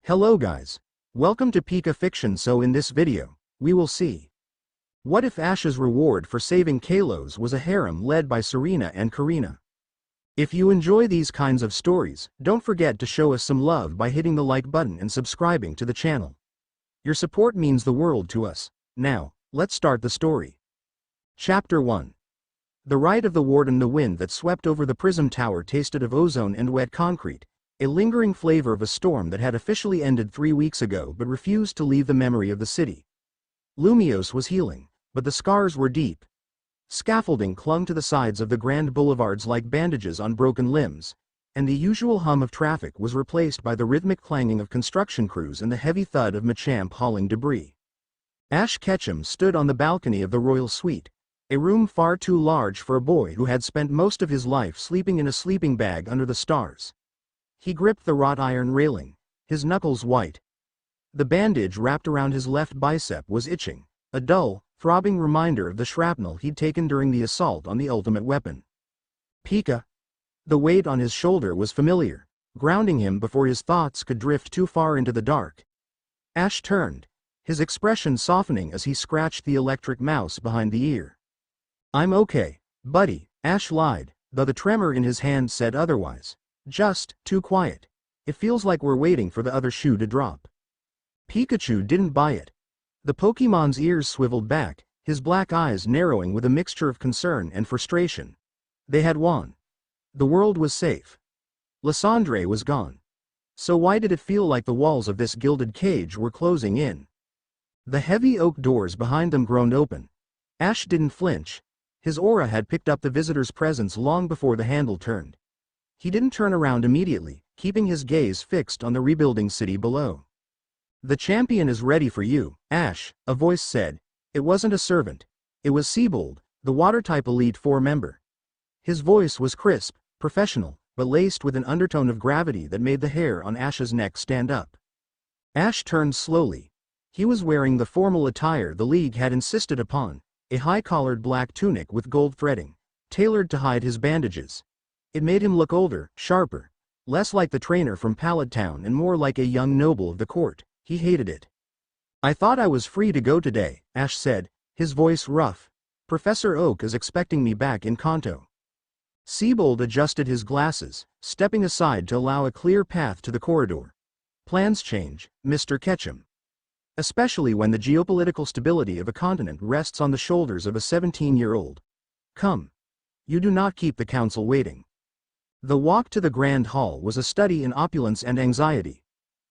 Hello guys. Welcome to Pika Fiction. So in this video, we will see what if Ash's reward for saving Kalos was a harem led by Serena and Korrina. If you enjoy these kinds of stories, don't forget to show us some love by hitting the like button and subscribing to the channel. Your support means the world to us. Now, let's start the story. Chapter 1. The rite of the warden. The wind that swept over the prism tower tasted of ozone and wet concrete, a lingering flavor of a storm that had officially ended 3 weeks ago but refused to leave the memory of the city. Lumios was healing, but the scars were deep. Scaffolding clung to the sides of the grand boulevards like bandages on broken limbs, and the usual hum of traffic was replaced by the rhythmic clanging of construction crews and the heavy thud of Machamp hauling debris. Ash Ketchum stood on the balcony of the royal suite, a room far too large for a boy who had spent most of his life sleeping in a sleeping bag under the stars. He gripped the wrought iron railing, his knuckles white. The bandage wrapped around his left bicep was itching, a dull, throbbing reminder of the shrapnel he'd taken during the assault on the ultimate weapon. Pika. The weight on his shoulder was familiar, grounding him before his thoughts could drift too far into the dark. Ash turned, his expression softening as he scratched the electric mouse behind the ear. "I'm okay, buddy," Ash lied, though the tremor in his hand said otherwise. "Just too quiet. It feels like we're waiting for the other shoe to drop." Pikachu didn't buy it. The Pokemon's ears swiveled back, his black eyes narrowing with a mixture of concern and frustration. They had won. The world was safe. Lysandre was gone. So why did it feel like the walls of this gilded cage were closing in? The heavy oak doors behind them groaned open. Ash didn't flinch. His aura had picked up the visitor's presence long before the handle turned. He didn't turn around immediately, keeping his gaze fixed on the rebuilding city below. "The champion is ready for you, Ash," a voice said. It wasn't a servant. It was Siebold, the Water-type Elite Four member. His voice was crisp, professional, but laced with an undertone of gravity that made the hair on Ash's neck stand up. Ash turned slowly. He was wearing the formal attire the League had insisted upon, a high-collared black tunic with gold threading, tailored to hide his bandages. It made him look older, sharper, less like the trainer from Pallet Town and more like a young noble of the court. He hated it. "I thought I was free to go today," Ash said, his voice rough. "Professor Oak is expecting me back in Kanto." Siebold adjusted his glasses, stepping aside to allow a clear path to the corridor. "Plans change, Mr. Ketchum. Especially when the geopolitical stability of a continent rests on the shoulders of a 17-year-old. Come. You do not keep the council waiting." The walk to the Grand Hall was a study in opulence and anxiety.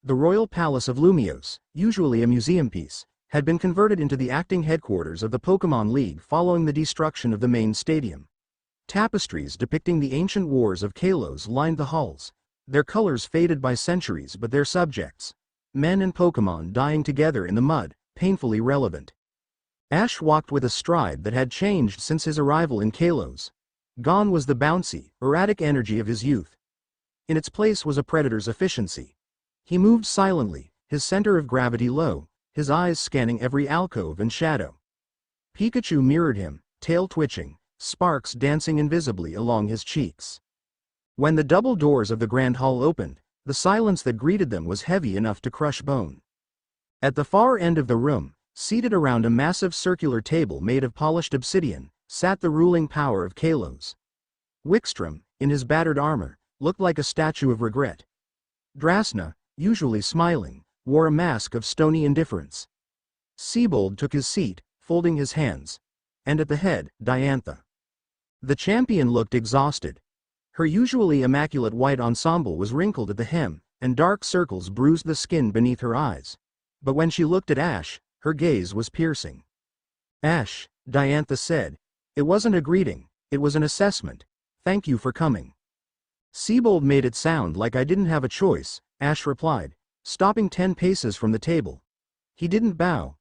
The Royal Palace of Lumios, usually a museum piece, had been converted into the acting headquarters of the Pokémon League following the destruction of the main stadium. Tapestries depicting the ancient wars of Kalos lined the halls, their colors faded by centuries but their subjects, men and Pokémon dying together in the mud, painfully relevant. Ash walked with a stride that had changed since his arrival in Kalos. Gone was the bouncy, erratic energy of his youth. In its place was a predator's efficiency. He moved silently, his center of gravity low, his eyes scanning every alcove and shadow. Pikachu mirrored him, tail twitching, sparks dancing invisibly along his cheeks. When the double doors of the Grand Hall opened, the silence that greeted them was heavy enough to crush bone. At the far end of the room, seated around a massive circular table made of polished obsidian, sat the ruling power of Kalos. Wickstrom, in his battered armor, looked like a statue of regret. Drasna, usually smiling, wore a mask of stony indifference. Siebold took his seat, folding his hands. And at the head, Diantha. The champion looked exhausted. Her usually immaculate white ensemble was wrinkled at the hem, and dark circles bruised the skin beneath her eyes. But when she looked at Ash, her gaze was piercing. "Ash," Diantha said. "It wasn't a greeting, it was an assessment. Thank you for coming." "Siebold made it sound like I didn't have a choice," Ash replied, stopping 10 paces from the table. He didn't bow.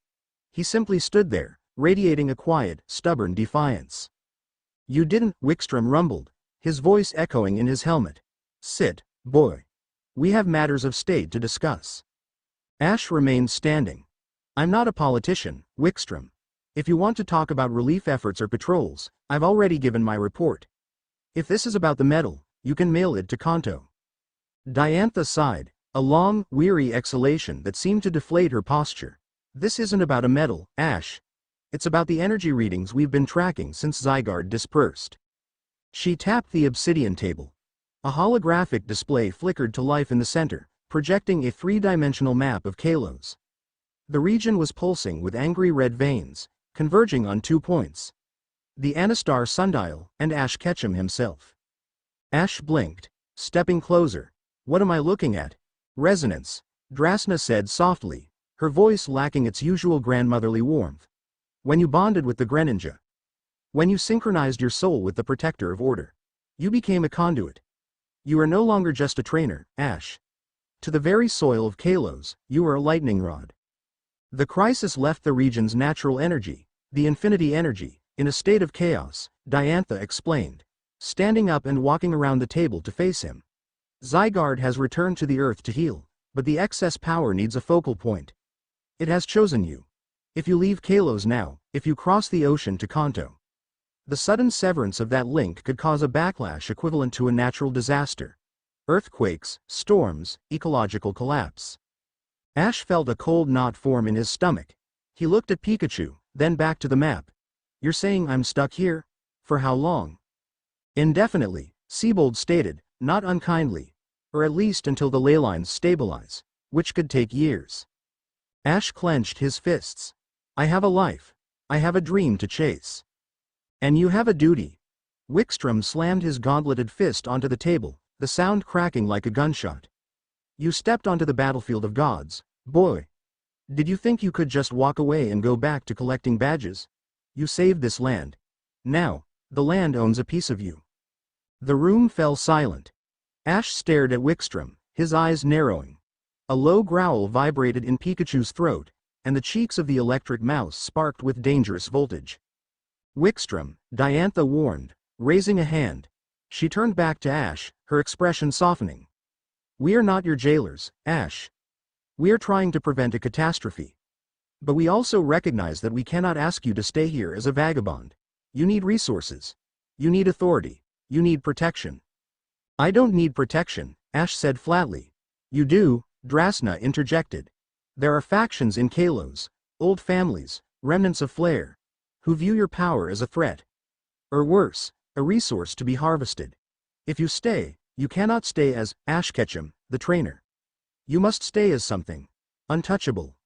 He simply stood there, radiating a quiet, stubborn defiance. "You didn't," Wickstrom rumbled, his voice echoing in his helmet. "Sit, boy. We have matters of state to discuss." Ash remained standing. "I'm not a politician, Wickstrom. If you want to talk about relief efforts or patrols, I've already given my report. If this is about the medal, you can mail it to Kanto." Diantha sighed. A long, weary exhalation that seemed to deflate her posture. This isn't about a medal, Ash. It's about the energy readings we've been tracking since Zygarde dispersed. She tapped the obsidian table. A holographic display flickered to life in the center, projecting a three-dimensional map of Kalos. The region was pulsing with angry red veins, converging on 2 points. The Anastar sundial, and Ash Ketchum himself. Ash blinked, stepping closer. What am I looking at? Resonance, Drasna said softly, her voice lacking its usual grandmotherly warmth. When you bonded with the Greninja. When you synchronized your soul with the protector of order. You became a conduit. You are no longer just a trainer, Ash. To the very soil of Kalos, you are a lightning rod. The crisis left the region's natural energy, the infinity energy, in a state of chaos, Diantha explained, standing up and walking around the table to face him. Zygarde has returned to the earth to heal, but the excess power needs a focal point. It has chosen you. If you leave Kalos now, if you cross the ocean to Kanto. The sudden severance of that link could cause a backlash equivalent to a natural disaster. Earthquakes, storms, ecological collapse. Ash felt a cold knot form in his stomach. He looked at Pikachu, then back to the map. You're saying I'm stuck here? For how long? Indefinitely, Siebold stated, not unkindly. Or at least until the ley lines stabilize, which could take years. Ash clenched his fists. I have a life. I have a dream to chase. And you have a duty. Wickstrom slammed his gauntleted fist onto the table, the sound cracking like a gunshot. You stepped onto the battlefield of gods, boy. Did you think you could just walk away and go back to collecting badges? You saved this land. Now, the land owns a piece of you. The room fell silent. Ash stared at Wickstrom, his eyes narrowing. A low growl vibrated in Pikachu's throat, and the cheeks of the electric mouse sparked with dangerous voltage. Wickstrom, Diantha warned, raising a hand. She turned back to Ash, her expression softening. We are not your jailers, Ash. We are trying to prevent a catastrophe. But we also recognize that we cannot ask you to stay here as a vagabond. You need resources. You need authority. You need protection. I don't need protection, Ash said flatly. You do, Drasna interjected. There are factions in Kalos, old families, remnants of flair, who view your power as a threat. Or worse, a resource to be harvested. If you stay, you cannot stay as Ash Ketchum, the trainer. You must stay as something untouchable.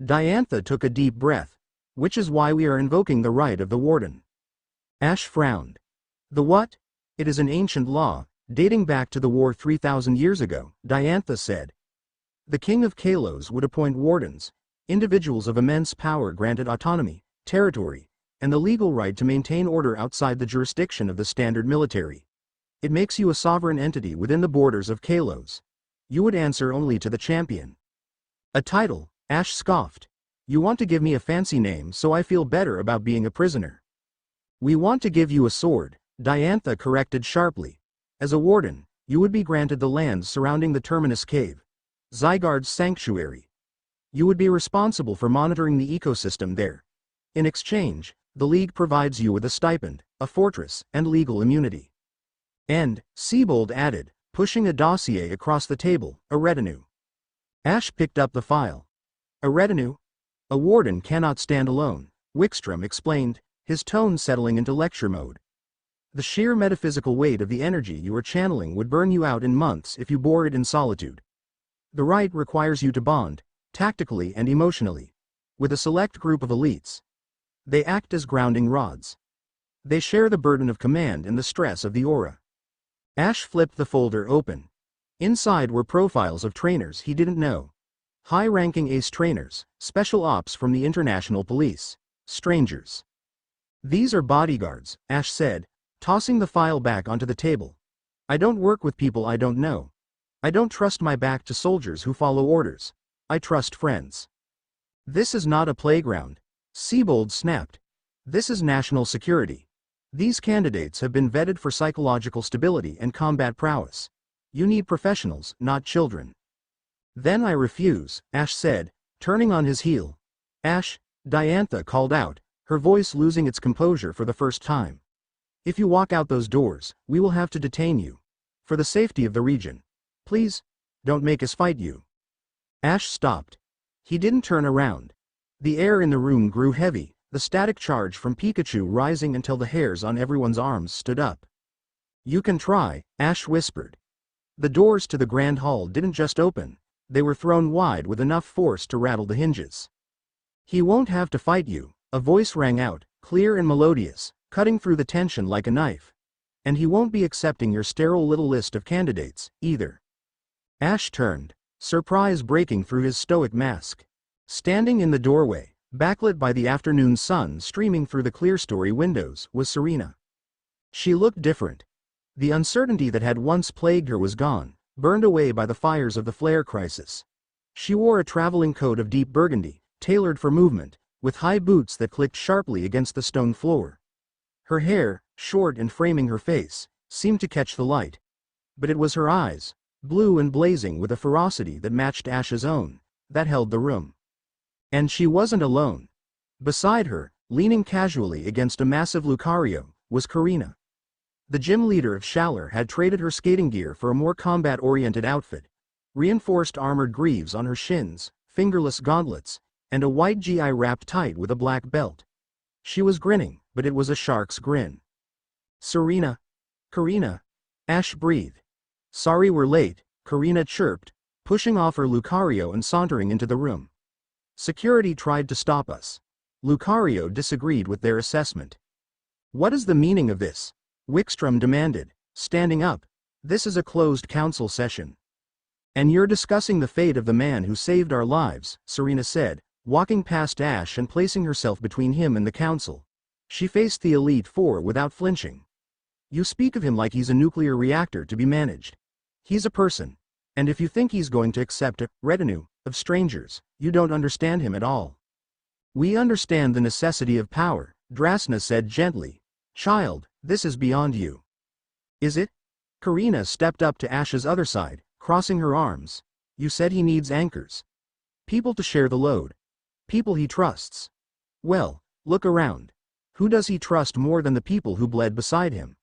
Diantha took a deep breath, which is why we are invoking the right of the Warden. Ash frowned. The what? It is an ancient law, dating back to the war 3,000 years ago, Diantha said. The king of Kalos would appoint wardens, individuals of immense power granted autonomy, territory, and the legal right to maintain order outside the jurisdiction of the standard military. It makes you a sovereign entity within the borders of Kalos. You would answer only to the champion. A title, Ash scoffed. You want to give me a fancy name so I feel better about being a prisoner. We want to give you a sword, Diantha corrected sharply. As a warden, you would be granted the lands surrounding the Terminus Cave, Zygarde's sanctuary. You would be responsible for monitoring the ecosystem there. In exchange, the League provides you with a stipend, a fortress, and legal immunity. And, Siebold added, pushing a dossier across the table, a retinue. Ash picked up the file. A retinue? A warden cannot stand alone, Wickstrom explained, his tone settling into lecture mode. The sheer metaphysical weight of the energy you are channeling would burn you out in months if you bore it in solitude. The rite requires you to bond, tactically and emotionally, with a select group of elites. They act as grounding rods. They share the burden of command and the stress of the aura. Ash flipped the folder open. Inside were profiles of trainers he didn't know. High-ranking ace trainers, special ops from the international police, strangers. These are bodyguards, Ash said, tossing the file back onto the table. I don't work with people I don't know. I don't trust my back to soldiers who follow orders. I trust friends. This is not a playground, Siebold snapped. This is national security. These candidates have been vetted for psychological stability and combat prowess. You need professionals, not children. Then I refuse, Ash said, turning on his heel. Ash, Diantha called out, her voice losing its composure for the first time. If you walk out those doors, we will have to detain you. For the safety of the region. Please? don't make us fight you. Ash stopped. He didn't turn around. The air in the room grew heavy, the static charge from Pikachu rising until the hairs on everyone's arms stood up. You can try, Ash whispered. The doors to the Grand Hall didn't just open, they were thrown wide with enough force to rattle the hinges. He won't have to fight you, a voice rang out, clear and melodious, cutting through the tension like a knife. And he won't be accepting your sterile little list of candidates, either. Ash turned, surprise breaking through his stoic mask. Standing in the doorway, backlit by the afternoon sun streaming through the clerestory windows, was Serena. She looked different. The uncertainty that had once plagued her was gone, burned away by the fires of the flare crisis. She wore a traveling coat of deep burgundy, tailored for movement, with high boots that clicked sharply against the stone floor. Her hair, short and framing her face, seemed to catch the light. But it was her eyes, blue and blazing with a ferocity that matched Ash's own, that held the room. And she wasn't alone. Beside her, leaning casually against a massive Lucario, was Korrina. The gym leader of Shalar had traded her skating gear for a more combat-oriented outfit, reinforced armored greaves on her shins, fingerless gauntlets, and a white GI wrapped tight with a black belt. She was grinning, but it was a shark's grin. Serena. Korrina. Ash breathed. Sorry we're late, Korrina chirped, pushing off her Lucario and sauntering into the room. Security tried to stop us. Lucario disagreed with their assessment. What is the meaning of this? Wickstrom demanded, standing up. This is a closed council session. And you're discussing the fate of the man who saved our lives, Serena said, walking past Ash and placing herself between him and the council. She faced the Elite Four without flinching. You speak of him like he's a nuclear reactor to be managed. He's a person. And if you think he's going to accept a retinue of strangers, you don't understand him at all. We understand the necessity of power, Drasna said gently. Child, this is beyond you. Is it? Korrina stepped up to Ash's other side, crossing her arms. You said he needs anchors. People to share the load. People he trusts. Well, look around. Who does he trust more than the people who bled beside him?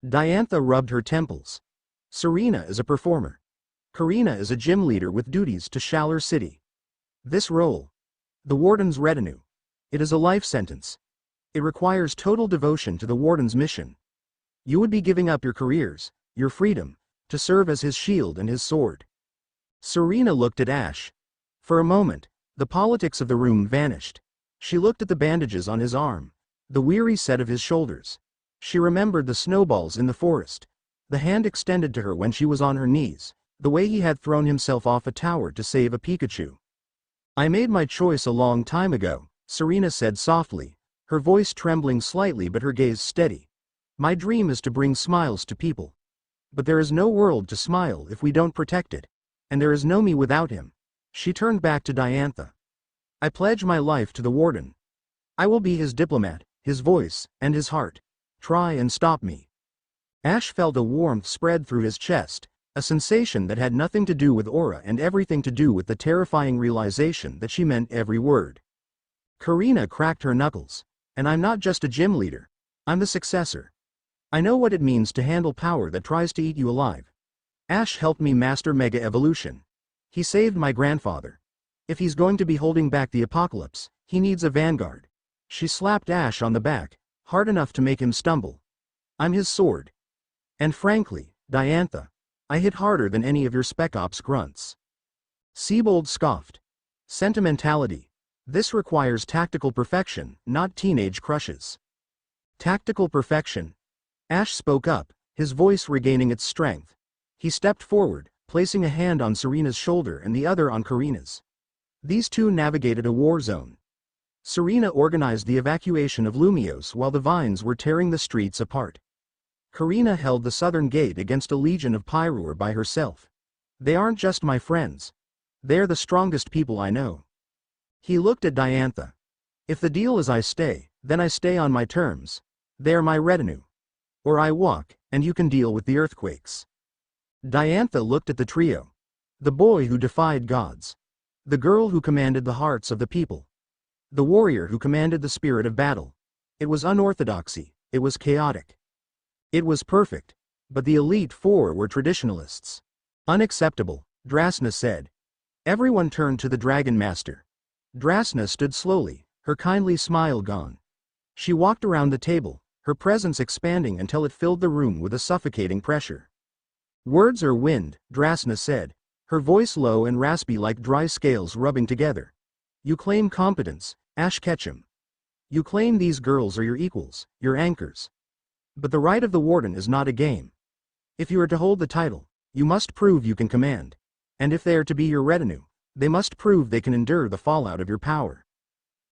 Diantha rubbed her temples. Serena is a performer. Korrina is a gym leader with duties to Shalar City. This role, the Warden's retinue, it is a life sentence. It requires total devotion to the Warden's mission. You would be giving up your careers, your freedom, to serve as his shield and his sword. Serena looked at Ash. For a moment, the politics of the room vanished. She looked at the bandages on his arm, the weary set of his shoulders. She remembered the snowballs in the forest, the hand extended to her when she was on her knees, the way he had thrown himself off a tower to save a Pikachu. I made my choice a long time ago, Serena said softly, her voice trembling slightly but her gaze steady. My dream is to bring smiles to people. But there is no world to smile if we don't protect it. And there is no me without him. She turned back to Diantha. I pledge my life to the Warden. I will be his diplomat, his voice, and his heart. Try and stop me. Ash felt a warmth spread through his chest, a sensation that had nothing to do with aura and everything to do with the terrifying realization that she meant every word. Korrina cracked her knuckles. And I'm not just a gym leader. I'm the successor. I know what it means to handle power that tries to eat you alive. Ash helped me master Mega Evolution. He saved my grandfather. If he's going to be holding back the apocalypse, he needs a vanguard. She slapped Ash on the back, hard enough to make him stumble. I'm his sword. And frankly, Diantha, I hit harder than any of your Spec Ops grunts. Siebold scoffed. Sentimentality. This requires tactical perfection, not teenage crushes. Tactical perfection. Ash spoke up, his voice regaining its strength. He stepped forward, placing a hand on Serena's shoulder and the other on Korrina's. These two navigated a war zone. Serena organized the evacuation of Lumiose while the vines were tearing the streets apart. Korrina held the southern gate against a legion of Pyrrhur by herself. They aren't just my friends. They're the strongest people I know. He looked at Diantha. If the deal is I stay, then I stay on my terms. They're my retinue. Or I walk, and you can deal with the earthquakes. Diantha looked at the trio. The boy who defied gods. The girl who commanded the hearts of the people. The warrior who commanded the spirit of battle. It was unorthodoxy, it was chaotic. It was perfect, but the Elite Four were traditionalists. Unacceptable, Drasna said. Everyone turned to the Dragon Master. Drasna stood slowly, her kindly smile gone. She walked around the table, her presence expanding until it filled the room with a suffocating pressure. Words are wind, Drasna said, her voice low and raspy like dry scales rubbing together. You claim competence, Ash Ketchum. You claim these girls are your equals, your anchors. But the right of the Warden is not a game. If you are to hold the title, you must prove you can command. And if they are to be your retinue, they must prove they can endure the fallout of your power.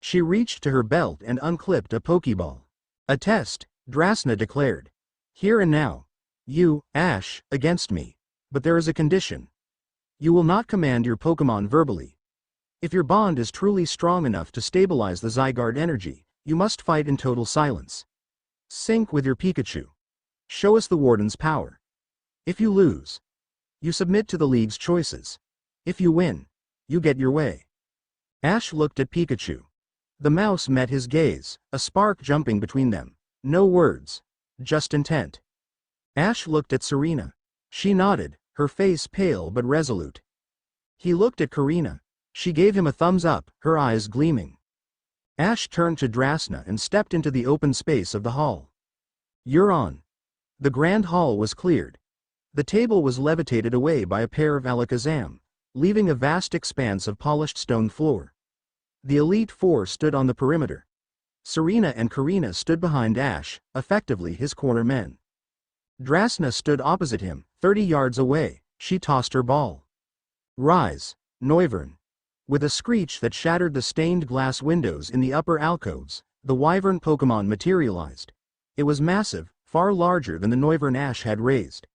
She reached to her belt and unclipped a Pokeball. A test, Drasna declared. Here and now. You, Ash, against me. But there is a condition. You will not command your Pokemon verbally. If your bond is truly strong enough to stabilize the Zygarde energy, you must fight in total silence. Sync with your Pikachu. Show us the Warden's power. If you lose, you submit to the League's choices. If you win, you get your way. Ash looked at Pikachu. The mouse met his gaze, a spark jumping between them. No words, just intent. Ash looked at Serena. She nodded, her face pale but resolute. He looked at Korrina. She gave him a thumbs up, her eyes gleaming. Ash turned to Drasna and stepped into the open space of the hall. You're on. The grand hall was cleared. The table was levitated away by a pair of Alakazam, leaving a vast expanse of polished stone floor. The Elite Four stood on the perimeter. Serena and Korrina stood behind Ash, effectively his corner men. Drasna stood opposite him, 30 yards away. She tossed her ball. Rise, Noivern. With a screech that shattered the stained glass windows in the upper alcoves, the Wyvern Pokemon materialized. It was massive, far larger than the Noivern Ash had raised.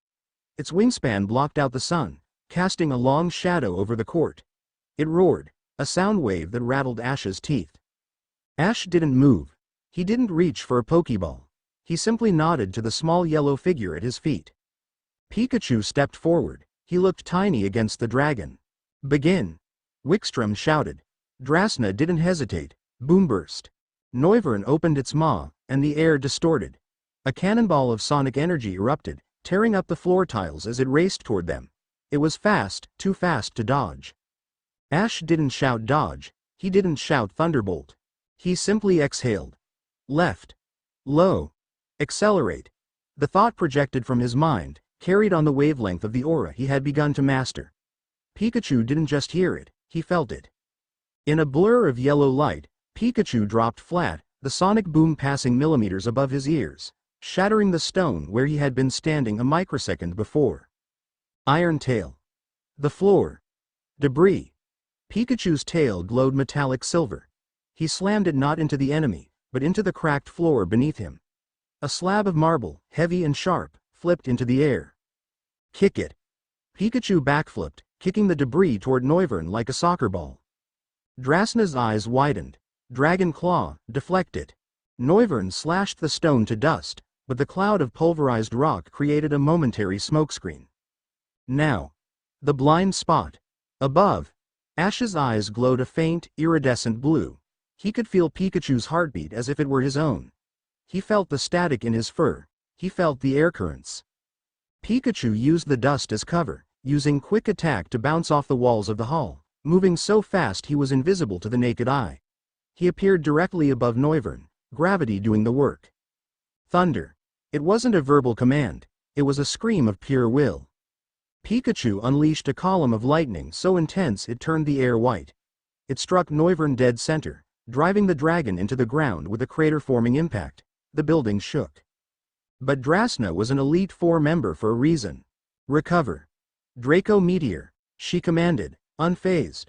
Its wingspan blocked out the sun, casting a long shadow over the court. It roared, a sound wave that rattled Ash's teeth. Ash didn't move. He didn't reach for a Pokeball. He simply nodded to the small yellow figure at his feet. Pikachu stepped forward. He looked tiny against the dragon. Begin. Wickstrom shouted. Drasna didn't hesitate. Boom burst. Noivern opened its maw, and the air distorted. A cannonball of sonic energy erupted, tearing up the floor tiles as it raced toward them. It was fast, too fast to dodge. Ash didn't shout dodge. He didn't shout thunderbolt. He simply exhaled. Left. Low. Accelerate. The thought projected from his mind, carried on the wavelength of the aura he had begun to master. Pikachu didn't just hear it, he felt it. In a blur of yellow light, Pikachu dropped flat, the sonic boom passing millimeters above his ears, shattering the stone where he had been standing a microsecond before. Iron tail. The floor. Debris. Pikachu's tail glowed metallic silver. He slammed it not into the enemy, but into the cracked floor beneath him. A slab of marble, heavy and sharp, flipped into the air. Kick it. Pikachu backflipped, kicking the debris toward Noivern like a soccer ball. Drasna's eyes widened. Dragon Claw, deflect it. Noivern slashed the stone to dust, but the cloud of pulverized rock created a momentary smokescreen. Now. The blind spot. Above. Ash's eyes glowed a faint, iridescent blue. He could feel Pikachu's heartbeat as if it were his own. He felt the static in his fur. He felt the air currents. Pikachu used the dust as cover, using quick attack to bounce off the walls of the hall, moving so fast he was invisible to the naked eye. He appeared directly above Noivern, gravity doing the work. Thunder. It wasn't a verbal command, it was a scream of pure will. Pikachu unleashed a column of lightning so intense it turned the air white. It struck Noivern dead center, driving the dragon into the ground with a crater-forming impact. The building shook. But Drasna was an Elite Four member for a reason. Recover. Draco Meteor, she commanded, unfazed.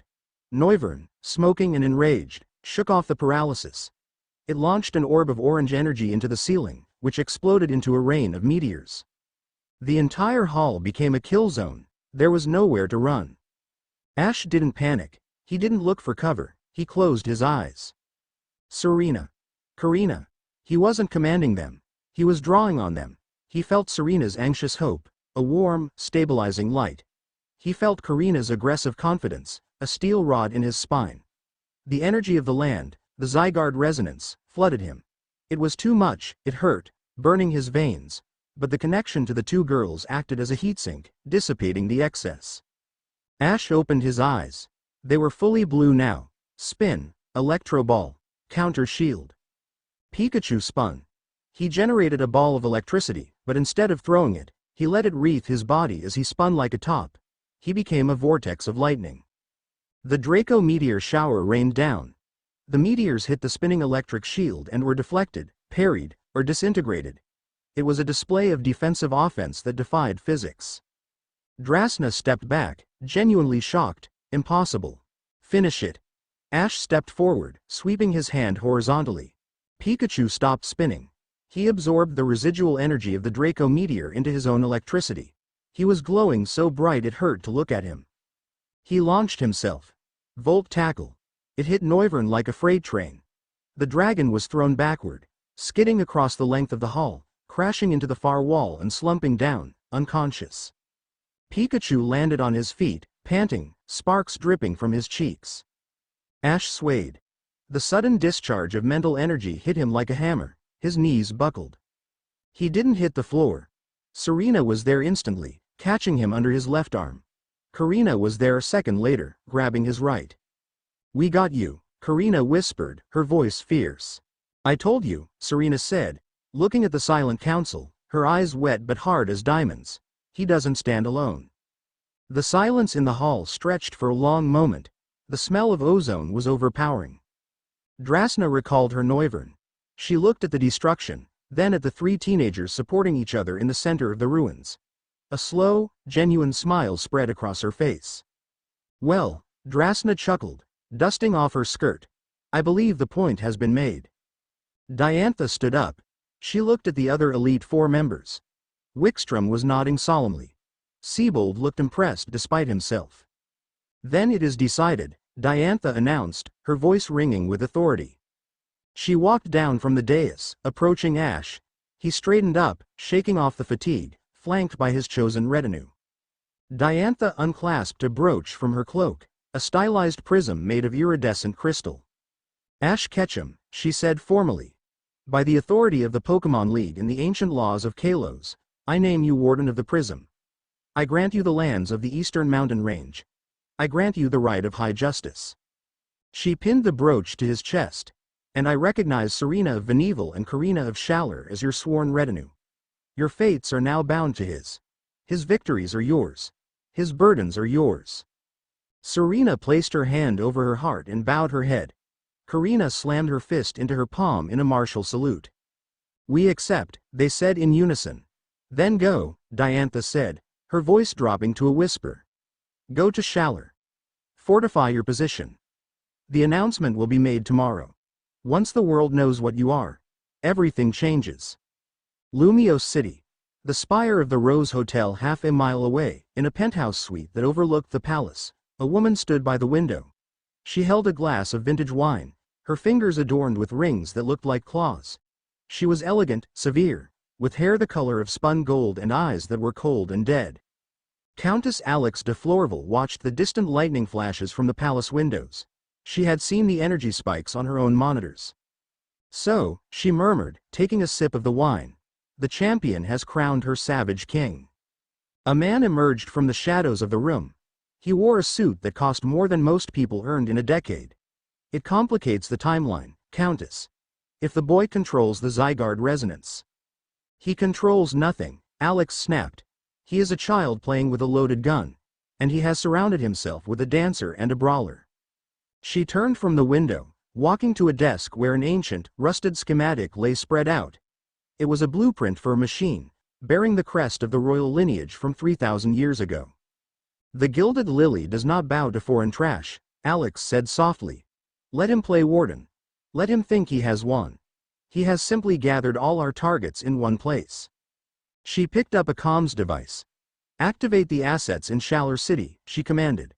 Noivern, smoking and enraged, shook off the paralysis. It launched an orb of orange energy into the ceiling, which exploded into a rain of meteors. The entire hall became a kill zone. There was nowhere to run. Ash didn't panic. He didn't look for cover. He closed his eyes. Serena. Korrina. He wasn't commanding them. He was drawing on them. He felt Serena's anxious hope, a warm, stabilizing light. He felt Korrina's aggressive confidence, a steel rod in his spine. The energy of the land, the Zygarde resonance, flooded him. It was too much, it hurt, burning his veins, but the connection to the two girls acted as a heatsink, dissipating the excess. Ash opened his eyes. They were fully blue now. Spin, Electro Ball, Counter Shield. Pikachu spun. He generated a ball of electricity, but instead of throwing it, he let it wreath his body as he spun like a top. He became a vortex of lightning. The Draco meteor shower rained down. The meteors hit the spinning electric shield and were deflected, parried, or disintegrated. It was a display of defensive offense that defied physics. Drasna stepped back, genuinely shocked. Impossible. Finish it. Ash stepped forward, sweeping his hand horizontally. Pikachu stopped spinning. He absorbed the residual energy of the Draco meteor into his own electricity. He was glowing so bright it hurt to look at him. He launched himself. Volt tackle. It hit Noivern like a freight train. The dragon was thrown backward, skidding across the length of the hall, crashing into the far wall and slumping down, unconscious. Pikachu landed on his feet, panting, sparks dripping from his cheeks. Ash swayed. The sudden discharge of mental energy hit him like a hammer. His knees buckled. He didn't hit the floor. Serena was there instantly, catching him under his left arm. Korrina was there a second later, grabbing his right. "We got you," Korrina whispered, her voice fierce. "I told you," Serena said, looking at the silent council, her eyes wet but hard as diamonds. "He doesn't stand alone." The silence in the hall stretched for a long moment. The smell of ozone was overpowering. Drasna recalled her Noivern. She looked at the destruction, then at the three teenagers supporting each other in the center of the ruins. A slow, genuine smile spread across her face. "Well," Drasna chuckled, dusting off her skirt, "I believe the point has been made." Diantha stood up. She looked at the other Elite Four members. Wickstrom was nodding solemnly. Siebold looked impressed despite himself. "Then it is decided," Diantha announced, her voice ringing with authority. She walked down from the dais, approaching Ash. He straightened up, shaking off the fatigue, flanked by his chosen retinue. Diantha unclasped a brooch from her cloak, a stylized prism made of iridescent crystal. "Ash Ketchum," she said formally. "By the authority of the Pokémon League and the ancient laws of Kalos, I name you Warden of the Prism. I grant you the lands of the Eastern Mountain Range. I grant you the right of high justice." She pinned the brooch to his chest. "And I recognize Serena of Veneval and Korrina of Shaller as your sworn retinue. Your fates are now bound to his. His victories are yours. His burdens are yours." Serena placed her hand over her heart and bowed her head. Korrina slammed her fist into her palm in a martial salute. "We accept," they said in unison. "Then go," Diantha said, her voice dropping to a whisper. "Go to Shaller. Fortify your position. The announcement will be made tomorrow. Once the world knows what you are, everything changes." Lumiose City. The spire of the Rose Hotel half a mile away, in a penthouse suite that overlooked the palace, a woman stood by the window. She held a glass of vintage wine, her fingers adorned with rings that looked like claws. She was elegant, severe, with hair the color of spun gold and eyes that were cold and dead. Countess Alex de Florval watched the distant lightning flashes from the palace windows. She had seen the energy spikes on her own monitors. "So," she murmured, taking a sip of the wine, "the champion has crowned her savage king." A man emerged from the shadows of the room. He wore a suit that cost more than most people earned in a decade. "It complicates the timeline, Countess. If the boy controls the Zygarde resonance." "He controls nothing," Alex snapped. "He is a child playing with a loaded gun. And he has surrounded himself with a dancer and a brawler." She turned from the window, walking to a desk where an ancient, rusted schematic lay spread out. It was a blueprint for a machine, bearing the crest of the royal lineage from 3,000 years ago. "The Gilded Lily does not bow to foreign trash," Alex said softly. "Let him play Warden. Let him think he has won. He has simply gathered all our targets in one place." She picked up a comms device. "Activate the assets in Shaller City," she commanded.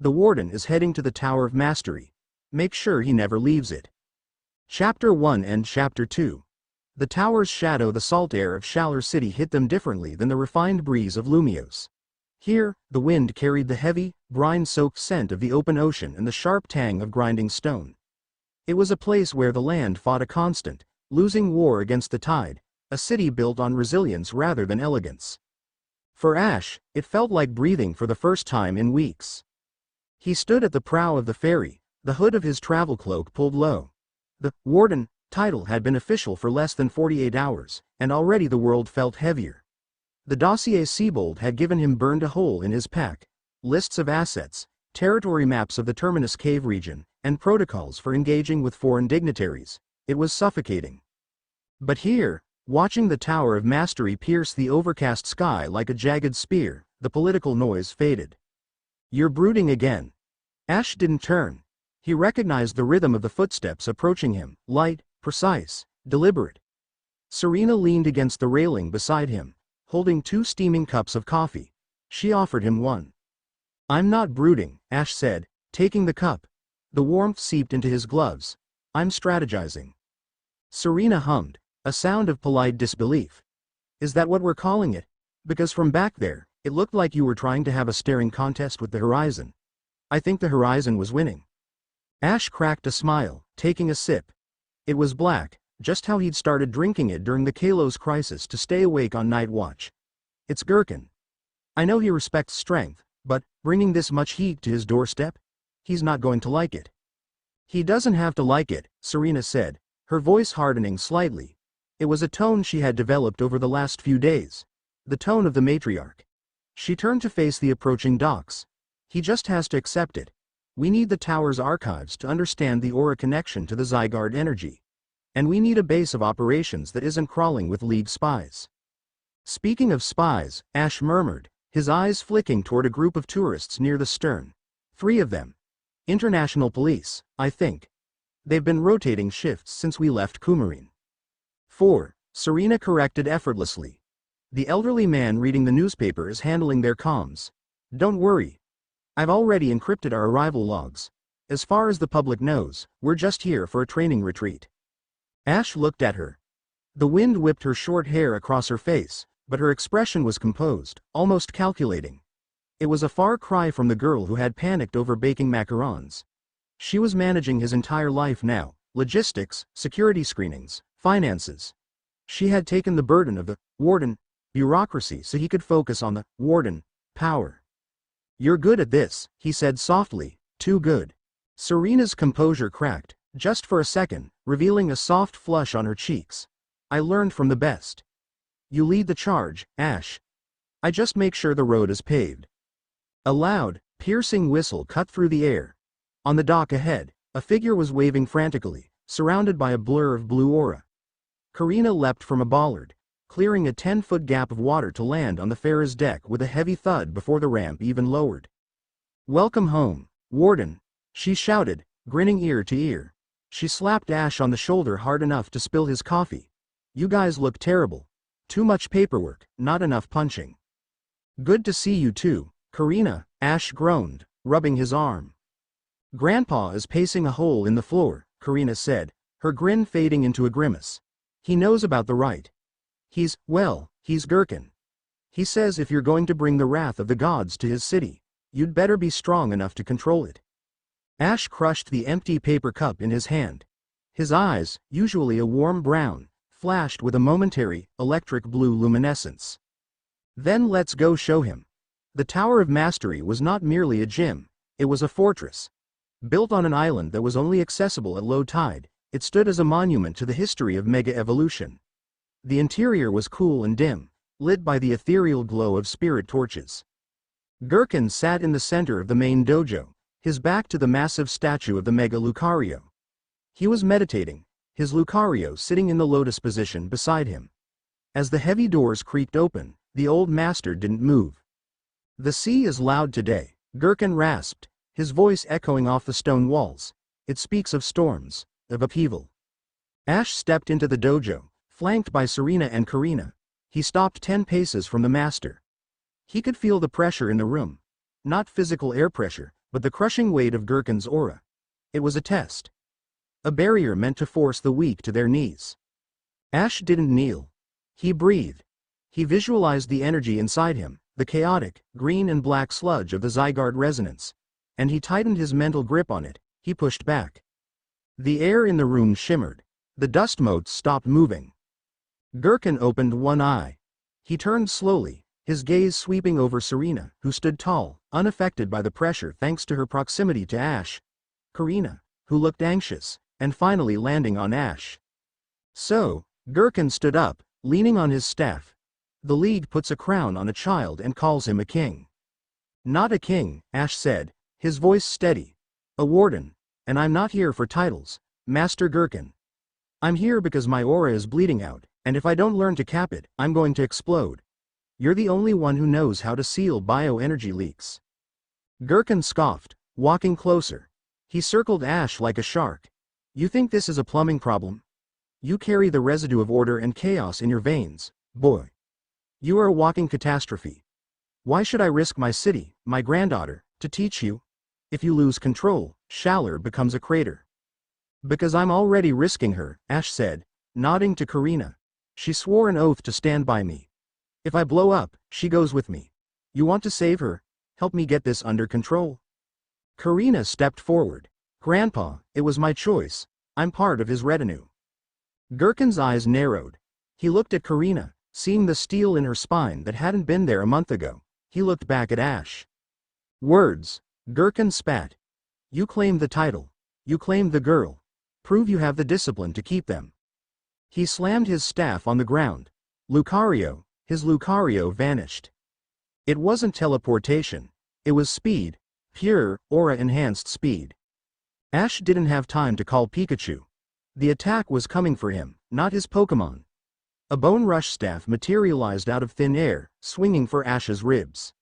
"The Warden is heading to the Tower of Mastery. Make sure he never leaves it." Chapter 1 and Chapter 2. The tower's shadow. The salt air of Shaller City hit them differently than the refined breeze of Lumiose. Here, the wind carried the heavy, brine-soaked scent of the open ocean and the sharp tang of grinding stone. It was a place where the land fought a constant, losing war against the tide, a city built on resilience rather than elegance. For Ash, it felt like breathing for the first time in weeks. He stood at the prow of the ferry, the hood of his travel cloak pulled low. The warden title had been official for less than 48 hours, and already the world felt heavier. The dossier Siebold had given him burned a hole in his pack: lists of assets, territory maps of the Terminus Cave region, and protocols for engaging with foreign dignitaries. It was suffocating. But here, watching the Tower of Mastery pierce the overcast sky like a jagged spear, the political noise faded. "You're brooding again." Ash didn't turn. He recognized the rhythm of the footsteps approaching him, light, precise, deliberate. Serena leaned against the railing beside him, holding 2 steaming cups of coffee. She offered him one. "I'm not brooding," Ash said, taking the cup. The warmth seeped into his gloves. "I'm strategizing." Serena hummed, a sound of polite disbelief. "Is that what we're calling it? Because from back there, it looked like you were trying to have a staring contest with the horizon." "I think the horizon was winning." Ash cracked a smile, taking a sip. It was black, just how he'd started drinking it during the Kalos crisis to stay awake on night watch. "It's Gherkin. I know he respects strength, but, bringing this much heat to his doorstep? He's not going to like it." "He doesn't have to like it," Serena said, her voice hardening slightly. It was a tone she had developed over the last few days. The tone of the matriarch. She turned to face the approaching docks. "He just has to accept it. We need the tower's archives to understand the aura connection to the Zygarde energy. And we need a base of operations that isn't crawling with League spies." "Speaking of spies," Ash murmured, his eyes flicking toward a group of tourists near the stern. 3 of them. International police, I think. They've been rotating shifts since we left Coumarine." 4, Serena corrected effortlessly. "The elderly man reading the newspaper is handling their comms. Don't worry. I've already encrypted our arrival logs. As far as the public knows, we're just here for a training retreat." Ash looked at her. The wind whipped her short hair across her face, but her expression was composed, almost calculating. It was a far cry from the girl who had panicked over baking macarons. She was managing his entire life now: logistics, security screenings, finances. She had taken the burden of the warden bureaucracy so he could focus on the warden power. "You're good at this," he said softly, "too good." Serena's composure cracked, just for a second, revealing a soft flush on her cheeks. "I learned from the best." "You lead the charge, Ash. I just make sure the road is paved." A loud, piercing whistle cut through the air. On the dock ahead, a figure was waving frantically, surrounded by a blur of blue aura. Korrina leapt from a bollard, clearing a 10-foot gap of water to land on the ferry's deck with a heavy thud before the ramp even lowered. "Welcome home, Warden," she shouted, grinning ear to ear. She slapped Ash on the shoulder hard enough to spill his coffee. "You guys look terrible. Too much paperwork, not enough punching." "Good to see you too, Korrina," Ash groaned, rubbing his arm. "Grandpa is pacing a hole in the floor," Korrina said, her grin fading into a grimace. "He knows about the right. He's Gherkin. He says if you're going to bring the wrath of the gods to his city, you'd better be strong enough to control it." Ash crushed the empty paper cup in his hand. His eyes, usually a warm brown, flashed with a momentary, electric blue luminescence. "Then let's go show him." The Tower of Mastery was not merely a gym, it was a fortress. Built on an island that was only accessible at low tide, it stood as a monument to the history of mega-evolution. The interior was cool and dim, lit by the ethereal glow of spirit torches. Gherkin sat in the center of the main dojo, his back to the massive statue of the Mega Lucario. He was meditating, his Lucario sitting in the lotus position beside him. As the heavy doors creaked open, the old master didn't move. "The sea is loud today," Gherkin rasped, his voice echoing off the stone walls. "It speaks of storms, of upheaval." Ash stepped into the dojo, flanked by Serena and Korrina. He stopped 10 paces from the master. He could feel the pressure in the room. Not physical air pressure, but the crushing weight of Gherkin's aura. It was a test. A barrier meant to force the weak to their knees. Ash didn't kneel. He breathed. He visualized the energy inside him, the chaotic, green and black sludge of the Zygarde resonance. And he tightened his mental grip on it. He pushed back. The air in the room shimmered. The dust motes stopped moving. Gherkin opened one eye. He turned slowly, his gaze sweeping over Serena, who stood tall, unaffected by the pressure thanks to her proximity to Ash. Korrina, who looked anxious, and finally landing on Ash. So, Gherkin stood up, leaning on his staff. The League puts a crown on a child and calls him a king. Not a king, Ash said, his voice steady. A warden, and I'm not here for titles, Master Gherkin. I'm here because my aura is bleeding out, and if I don't learn to cap it, I'm going to explode. You're the only one who knows how to seal bioenergy leaks. Gherkin scoffed, walking closer. He circled Ash like a shark. You think this is a plumbing problem? You carry the residue of order and chaos in your veins, boy. You are a walking catastrophe. Why should I risk my city, my granddaughter, to teach you? If you lose control, Shaller becomes a crater. Because I'm already risking her, Ash said, nodding to Korrina. She swore an oath to stand by me. If I blow up, she goes with me. You want to save her? Help me get this under control. Korrina stepped forward. Grandpa, it was my choice. I'm part of his retinue. Gherkin's eyes narrowed. He looked at Korrina, seeing the steel in her spine that hadn't been there a month ago. He looked back at Ash. Words. Gherkin spat. You claim the title. You claim the girl. Prove you have the discipline to keep them. He slammed his staff on the ground. Lucario, his Lucario vanished. It wasn't teleportation. It was speed. Pure, aura-enhanced speed. Ash didn't have time to call Pikachu. The attack was coming for him, not his Pokémon. A Bone Rush staff materialized out of thin air, swinging for Ash's ribs.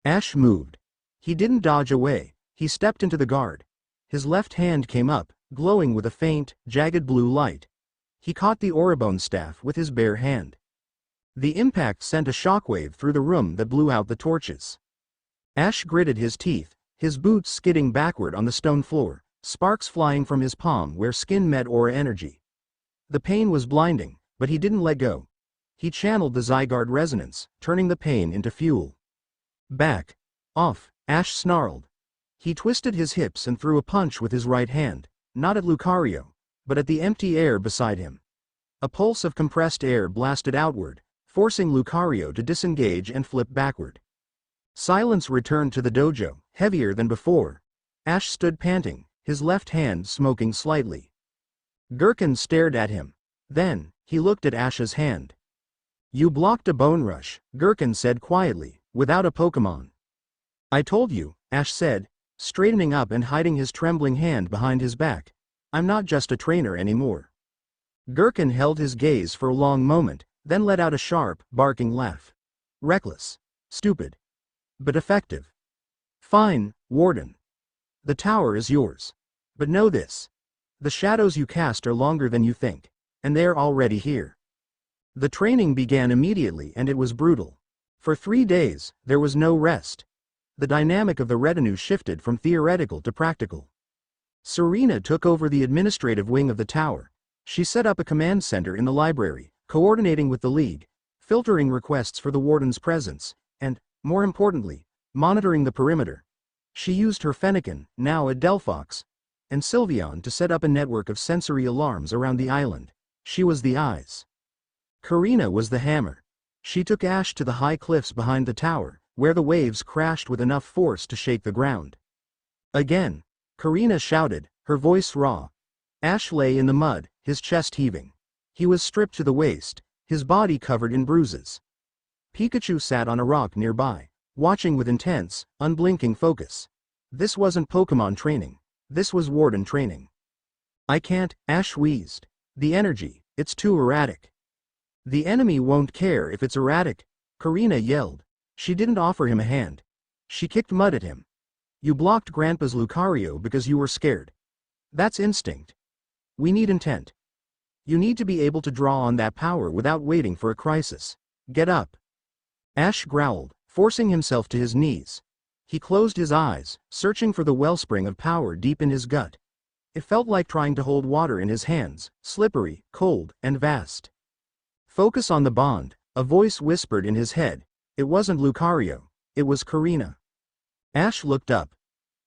Ash moved. He didn't dodge away. He stepped into the guard. His left hand came up, glowing with a faint, jagged blue light. He caught the Aurabone staff with his bare hand. The impact sent a shockwave through the room that blew out the torches. Ash gritted his teeth, his boots skidding backward on the stone floor, sparks flying from his palm where skin met aura energy. The pain was blinding, but he didn't let go. He channeled the Zygarde resonance, turning the pain into fuel. Back. Off, Ash snarled. He twisted his hips and threw a punch with his right hand, not at Lucario, but at the empty air beside him. A pulse of compressed air blasted outward, forcing Lucario to disengage and flip backward. Silence returned to the dojo, heavier than before. Ash stood panting, his left hand smoking slightly. Gherkin stared at him. Then, he looked at Ash's hand. You blocked a Bone Rush, Gherkin said quietly, without a Pokémon. I told you, Ash said, straightening up and hiding his trembling hand behind his back. I'm not just a trainer anymore. Gherkin held his gaze for a long moment, then let out a sharp, barking laugh. Reckless. Stupid. But effective. Fine, Warden. The tower is yours. But know this. The shadows you cast are longer than you think, and they're already here. The training began immediately and it was brutal. For 3 days, there was no rest. The dynamic of the retinue shifted from theoretical to practical. Serena took over the administrative wing of the tower. She set up a command center in the library, coordinating with the League, filtering requests for the Warden's presence, and, more importantly, monitoring the perimeter. She used her Fennekin, now a Delphox, and Sylveon to set up a network of sensory alarms around the island. She was the eyes. Korrina was the hammer. She took Ash to the high cliffs behind the tower, where the waves crashed with enough force to shake the ground. Again, Korrina shouted, her voice raw. Ash lay in the mud, his chest heaving. He was stripped to the waist, his body covered in bruises. Pikachu sat on a rock nearby, watching with intense, unblinking focus. This wasn't Pokémon training. This was Warden training. I can't, Ash wheezed. The energy, it's too erratic. The enemy won't care if it's erratic, Korrina yelled. She didn't offer him a hand. She kicked mud at him. You blocked Grandpa's Lucario because you were scared. That's instinct. We need intent. You need to be able to draw on that power without waiting for a crisis. Get up. Ash growled, forcing himself to his knees. He closed his eyes, searching for the wellspring of power deep in his gut. It felt like trying to hold water in his hands, slippery, cold, and vast. Focus on the bond, a voice whispered in his head. It wasn't Lucario, it was Korrina. Ash looked up.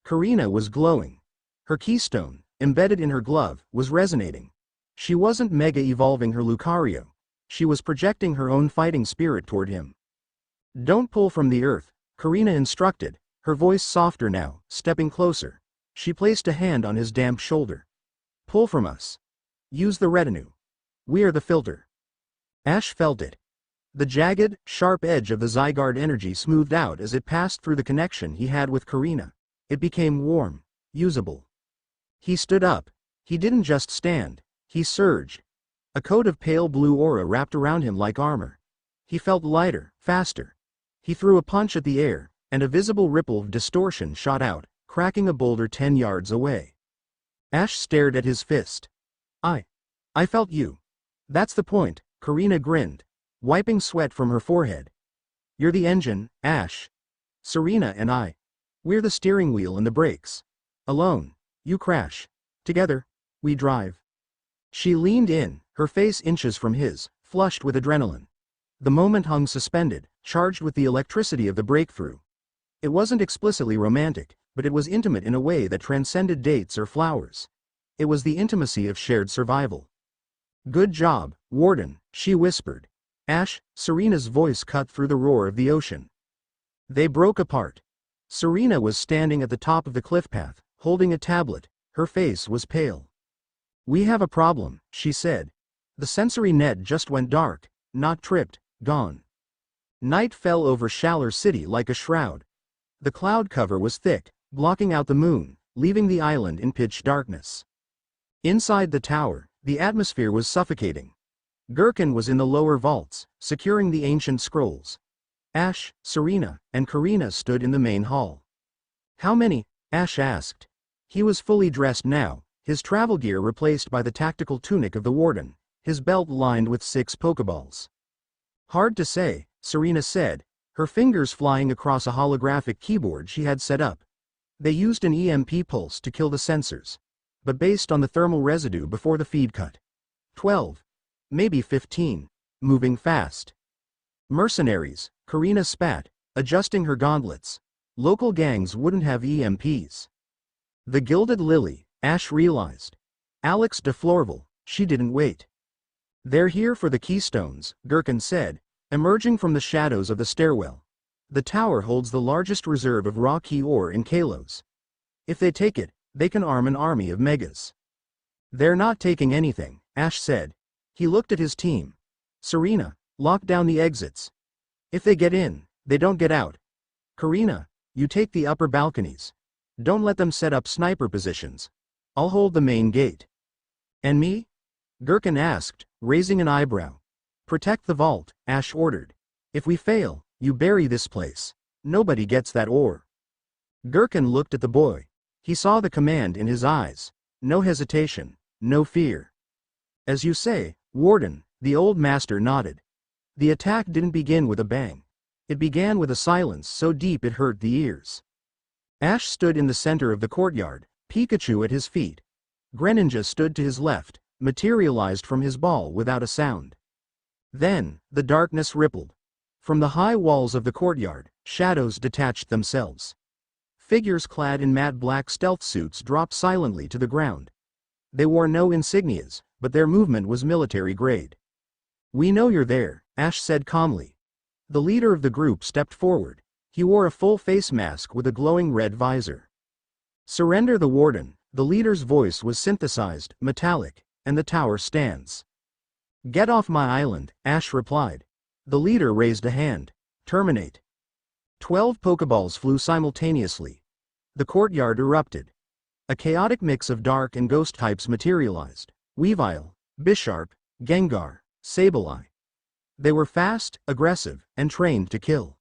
Korrina was glowing. Her keystone, embedded in her glove, was resonating. She wasn't mega-evolving her Lucario. She was projecting her own fighting spirit toward him. Don't pull from the earth, Korrina instructed, her voice softer now, stepping closer. She placed a hand on his damp shoulder. Pull from us. Use the retinue. We are the filter. Ash felt it. The jagged, sharp edge of the Zygarde energy smoothed out as it passed through the connection he had with Korrina. It became warm, usable. He stood up. He didn't just stand, he surged. A coat of pale blue aura wrapped around him like armor. He felt lighter, faster. He threw a punch at the air, and a visible ripple of distortion shot out, cracking a boulder 10 yards away. Ash stared at his fist. I felt you. That's the point, Korrina grinned, wiping sweat from her forehead. You're the engine, Ash. Serena and I. We're the steering wheel and the brakes. Alone, you crash. Together, we drive. She leaned in, her face inches from his, flushed with adrenaline. The moment hung suspended, charged with the electricity of the breakthrough. It wasn't explicitly romantic, but it was intimate in a way that transcended dates or flowers. It was the intimacy of shared survival. Good job, Warden, she whispered. Ash, Serena's voice cut through the roar of the ocean. They broke apart. Serena was standing at the top of the cliff path, holding a tablet. Her face was pale. We have a problem, she said. The sensory net just went dark, not tripped, gone. Night fell over Shalar City like a shroud. The cloud cover was thick, blocking out the moon, leaving the island in pitch darkness. Inside the tower, the atmosphere was suffocating. Gherkin was in the lower vaults, securing the ancient scrolls. Ash, Serena, and Korrina stood in the main hall. How many? Ash asked. He was fully dressed now, his travel gear replaced by the tactical tunic of the Warden, his belt lined with 6 Pokeballs. Hard to say, Serena said, her fingers flying across a holographic keyboard she had set up. They used an EMP pulse to kill the sensors, but based on the thermal residue before the feed cut. 12. Maybe 15. Moving fast. Mercenaries, Korrina spat, adjusting her gauntlets. Local gangs wouldn't have EMPs. The Gilded Lily, Ash realized. Alex de Florville, she didn't wait. They're here for the keystones, Gherkin said, emerging from the shadows of the stairwell. The tower holds the largest reserve of raw key ore in Kalos. If they take it, they can arm an army of megas. They're not taking anything, Ash said. He looked at his team. Serena, lock down the exits. If they get in, they don't get out. Korrina, you take the upper balconies. Don't let them set up sniper positions. I'll hold the main gate. And me? Gherkin asked, raising an eyebrow. Protect the vault, Ash ordered. If we fail, you bury this place. Nobody gets that ore. Gherkin looked at the boy. He saw the command in his eyes. No hesitation, no fear. As you say, Warden, the old master nodded. The attack didn't begin with a bang. It began with a silence so deep it hurt the ears. Ash stood in the center of the courtyard, Pikachu at his feet. Greninja stood to his left, materialized from his ball without a sound. Then, the darkness rippled. From the high walls of the courtyard, shadows detached themselves. Figures clad in matte black stealth suits dropped silently to the ground. They wore no insignias, but their movement was military grade. We know you're there, Ash said calmly. The leader of the group stepped forward. He wore a full face mask with a glowing red visor. Surrender the Warden, the leader's voice was synthesized, metallic, and the tower stands. Get off my island, Ash replied. The leader raised a hand. Terminate. 12 Pokeballs flew simultaneously. The courtyard erupted. A chaotic mix of dark and ghost types materialized. Weavile, Bisharp, Gengar, Sableye. They were fast, aggressive, and trained to kill.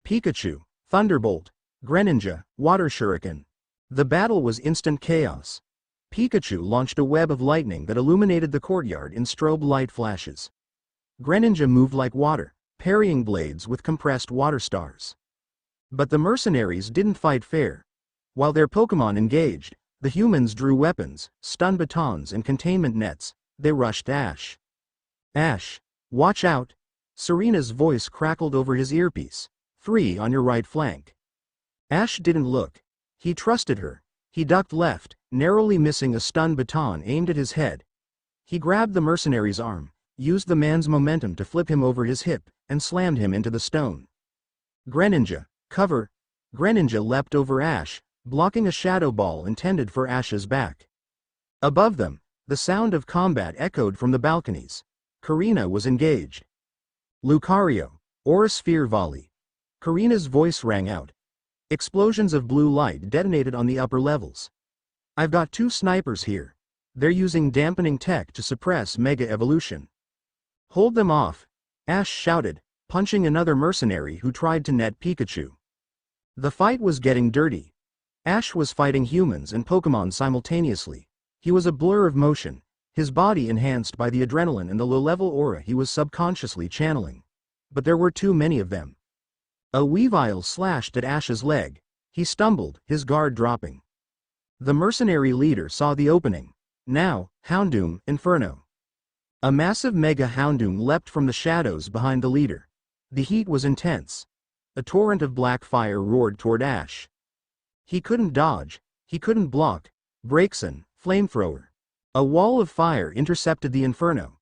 Pikachu, Thunderbolt, Greninja, Water Shuriken. The battle was instant chaos. Pikachu launched a web of lightning that illuminated the courtyard in strobe light flashes. Greninja moved like water, parrying blades with compressed water stars. But the mercenaries didn't fight fair. While their Pokémon engaged, the humans drew weapons, stun batons and containment nets. They rushed Ash. Ash, watch out! Serena's voice crackled over his earpiece. 3 on your right flank. Ash didn't look. He trusted her. He ducked left, narrowly missing a stun baton aimed at his head. He grabbed the mercenary's arm, used the man's momentum to flip him over his hip, and slammed him into the stone. Greninja, cover! Greninja leapt over Ash, blocking a shadow ball intended for Ash's back. Above them, the sound of combat echoed from the balconies. Korrina was engaged. Lucario, Aura Sphere Volley. Korrina's voice rang out. Explosions of blue light detonated on the upper levels. I've got 2 snipers here. They're using dampening tech to suppress Mega Evolution. Hold them off, Ash shouted, punching another mercenary who tried to net Pikachu. The fight was getting dirty. Ash was fighting humans and Pokémon simultaneously. He was a blur of motion, his body enhanced by the adrenaline and the low-level aura he was subconsciously channeling. But there were too many of them. A Weavile slashed at Ash's leg. He stumbled, his guard dropping. The mercenary leader saw the opening. Now, Houndoom, Inferno. A massive Mega Houndoom leapt from the shadows behind the leader. The heat was intense. A torrent of black fire roared toward Ash. He couldn't dodge, he couldn't block. Braixen, Flamethrower. A wall of fire intercepted the Inferno.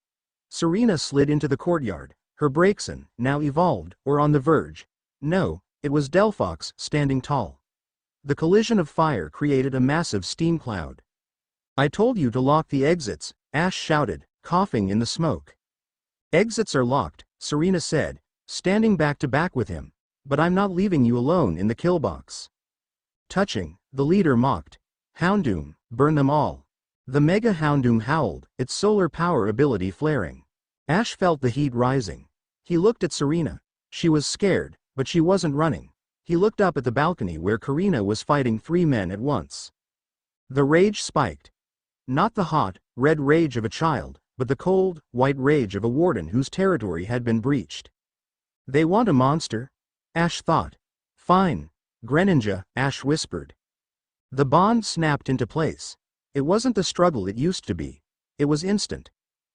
Serena slid into the courtyard, her Braixen, now evolved, or on the verge. No, it was Delphox, standing tall. The collision of fire created a massive steam cloud. I told you to lock the exits, Ash shouted, coughing in the smoke. Exits are locked, Serena said, standing back to back with him. But I'm not leaving you alone in the kill box. Touching, the leader mocked. Houndoom, burn them all. The Mega Houndoom howled, its solar power ability flaring. Ash felt the heat rising. He looked at Serena. She was scared, but she wasn't running. He looked up at the balcony where Korrina was fighting 3 men at once. The rage spiked. Not the hot, red rage of a child, but the cold, white rage of a warden whose territory had been breached. They want a monster? Ash thought. Fine. Greninja, Ash whispered. The bond snapped into place. It wasn't the struggle it used to be. It was instant.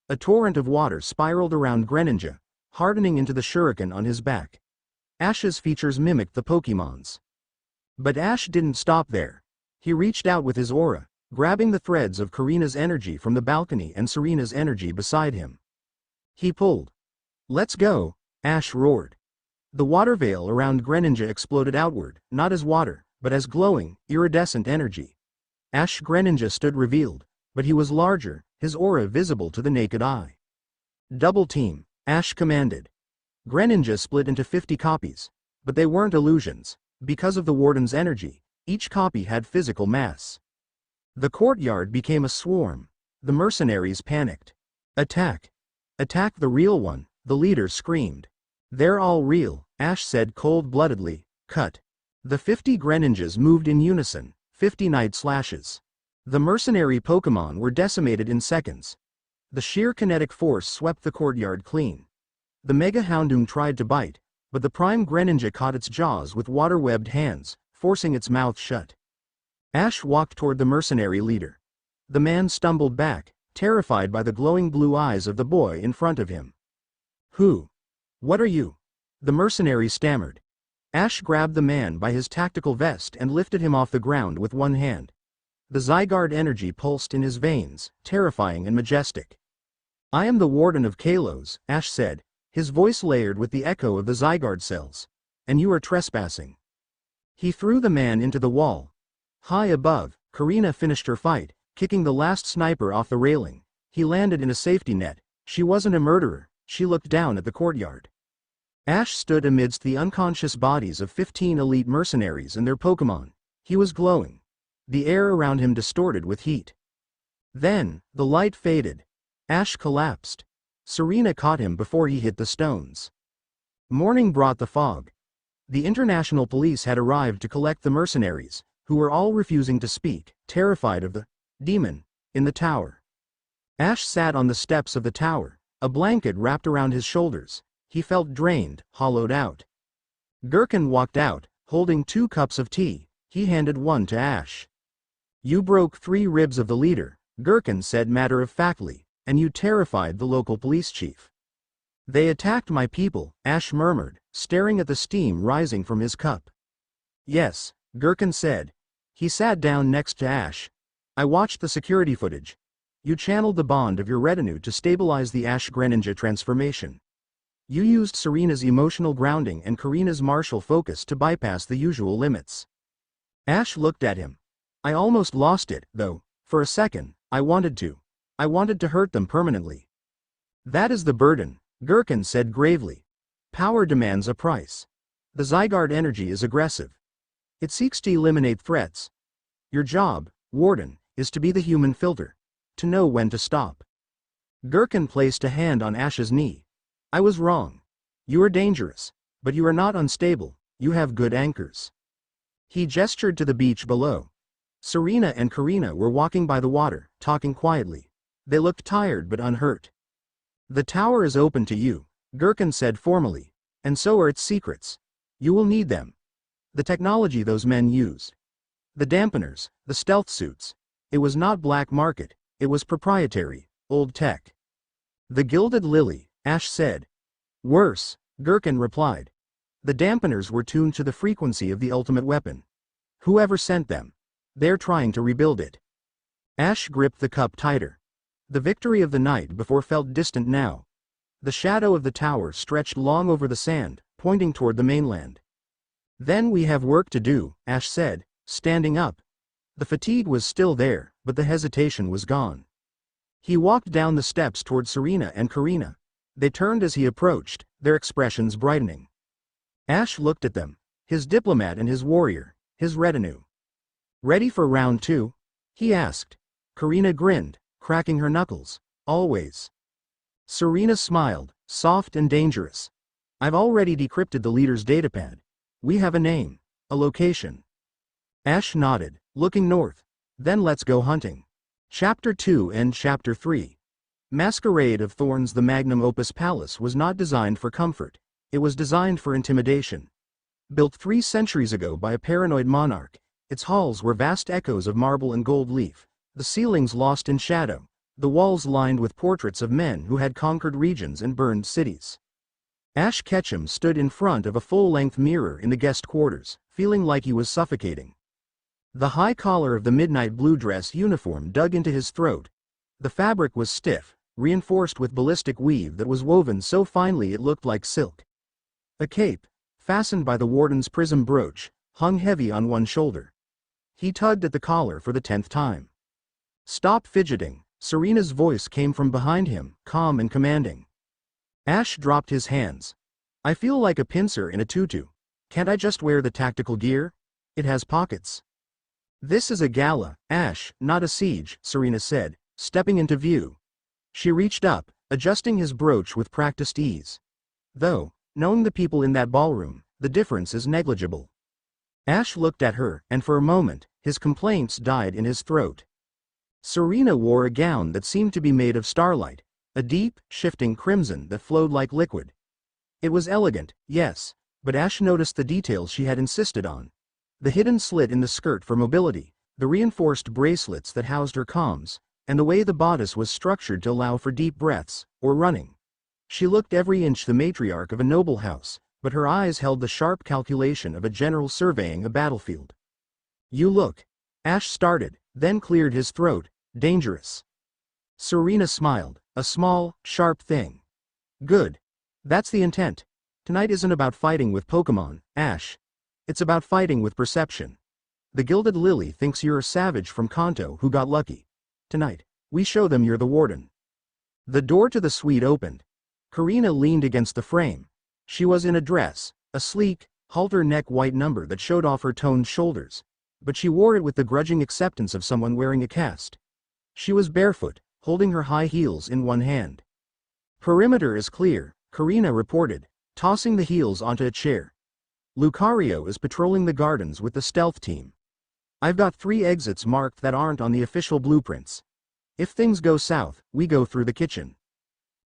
A torrent of water spiraled around Greninja, hardening into the shuriken on his back. Ash's features mimicked the Pokémon's. But Ash didn't stop there. He reached out with his aura, grabbing the threads of Korrina's energy from the balcony and Serena's energy beside him. He pulled. Let's go, Ash roared. The water veil around Greninja exploded outward, not as water, but as glowing, iridescent energy. Ash Greninja stood revealed, but he was larger, his aura visible to the naked eye. Double team, Ash commanded. Greninja split into 50 copies, but they weren't illusions. Because of the warden's energy, each copy had physical mass. The courtyard became a swarm. The mercenaries panicked. Attack! Attack the real one, the leader screamed. They're all real, Ash said cold-bloodedly. Cut. The 50 Greninjas moved in unison, 50 night slashes. The mercenary Pokémon were decimated in seconds. The sheer kinetic force swept the courtyard clean. The Mega Houndoom tried to bite, but the prime Greninja caught its jaws with water-webbed hands, forcing its mouth shut. Ash walked toward the mercenary leader. The man stumbled back, terrified by the glowing blue eyes of the boy in front of him. Who? What are you? The mercenary stammered. Ash grabbed the man by his tactical vest and lifted him off the ground with one hand. The Zygarde energy pulsed in his veins, terrifying and majestic. I am the warden of Kalos, Ash said, his voice layered with the echo of the Zygarde cells. And you are trespassing. He threw the man into the wall. High above, Korrina finished her fight, kicking the last sniper off the railing. He landed in a safety net. She wasn't a murderer, she looked down at the courtyard. Ash stood amidst the unconscious bodies of 15 elite mercenaries and their Pokémon. He was glowing. The air around him distorted with heat. Then, the light faded. Ash collapsed. Serena caught him before he hit the stones. Morning brought the fog. The international police had arrived to collect the mercenaries, who were all refusing to speak, terrified of the demon in the tower. Ash sat on the steps of the tower, a blanket wrapped around his shoulders. He felt drained, hollowed out. Gherkin walked out, holding 2 cups of tea. He handed one to Ash. You broke 3 ribs of the leader, Gherkin said matter-of-factly, and you terrified the local police chief. They attacked my people, Ash murmured, staring at the steam rising from his cup. Yes, Gherkin said. He sat down next to Ash. I watched the security footage. You channeled the bond of your retinue to stabilize the Ash Greninja transformation. You used Serena's emotional grounding and Korrina's martial focus to bypass the usual limits. Ash looked at him. I almost lost it, though. For a second, I wanted to hurt them permanently. That is the burden, Gherkin said gravely. Power demands a price. The Zygarde energy is aggressive. It seeks to eliminate threats. Your job, Warden, is to be the human filter. To know when to stop. Gherkin placed a hand on Ash's knee. I was wrong. You are dangerous. But you are not unstable, you have good anchors. He gestured to the beach below. Serena and Korrina were walking by the water, talking quietly. They looked tired but unhurt. The tower is open to you, Gherkin said formally. And so are its secrets. You will need them. The technology those men used. The dampeners, the stealth suits. It was not black market, it was proprietary, old tech. The Gilded Lily, Ash said. Worse, Gherkin replied. The dampeners were tuned to the frequency of the ultimate weapon. Whoever sent them. They're trying to rebuild it. Ash gripped the cup tighter. The victory of the night before felt distant now. The shadow of the tower stretched long over the sand, pointing toward the mainland. Then we have work to do, Ash said, standing up. The fatigue was still there, but the hesitation was gone. He walked down the steps toward Serena and Korrina. They turned as he approached, their expressions brightening. Ash looked at them, his diplomat and his warrior, his retinue. Ready for round 2? He asked. Korrina grinned, cracking her knuckles. Always. Serena smiled, soft and dangerous. I've already decrypted the leader's datapad. We have a name, a location. Ash nodded, looking north. Then let's go hunting. Chapter 2 and Chapter 3. Masquerade of Thorns. The magnum opus palace was not designed for comfort. It was designed for intimidation. Built 3 centuries ago by a paranoid monarch, its halls were vast echoes of marble and gold leaf, the ceilings lost in shadow, the walls lined with portraits of men who had conquered regions and burned cities. Ash Ketchum stood in front of a full-length mirror in the guest quarters, feeling like he was suffocating. The high collar of the midnight blue dress uniform dug into his throat. The fabric was stiff, reinforced with ballistic weave that was woven so finely it looked like silk. A cape, fastened by the warden's prism brooch, hung heavy on one shoulder. He tugged at the collar for the 10th time. Stop fidgeting, Serena's voice came from behind him, calm and commanding. Ash dropped his hands. I feel like a pincer in a tutu. Can't I just wear the tactical gear? It has pockets. This is a gala, Ash, not a siege, Serena said, stepping into view. She reached up, adjusting his brooch with practiced ease. Though, knowing the people in that ballroom, the difference is negligible. Ash looked at her, and for a moment, his complaints died in his throat. Serena wore a gown that seemed to be made of starlight, a deep, shifting crimson that flowed like liquid. It was elegant, yes, but Ash noticed the details she had insisted on. The hidden slit in the skirt for mobility, the reinforced bracelets that housed her comms, and the way the bodice was structured to allow for deep breaths, or running. She looked every inch the matriarch of a noble house, but her eyes held the sharp calculation of a general surveying a battlefield. You look. Ash started, then cleared his throat. Dangerous. Serena smiled, a small, sharp thing. Good. That's the intent. Tonight isn't about fighting with Pokemon, Ash. It's about fighting with perception. The Gilded Lily thinks you're a savage from Kanto who got lucky. Tonight, we show them you're the warden. The door to the suite opened. Korrina leaned against the frame. She was in a dress, a sleek, halter-neck white number that showed off her toned shoulders, but she wore it with the grudging acceptance of someone wearing a cast. She was barefoot, holding her high heels in one hand. Perimeter is clear, Korrina reported, tossing the heels onto a chair. Lucario is patrolling the gardens with the stealth team. I've got 3 exits marked that aren't on the official blueprints. If things go south, we go through the kitchen.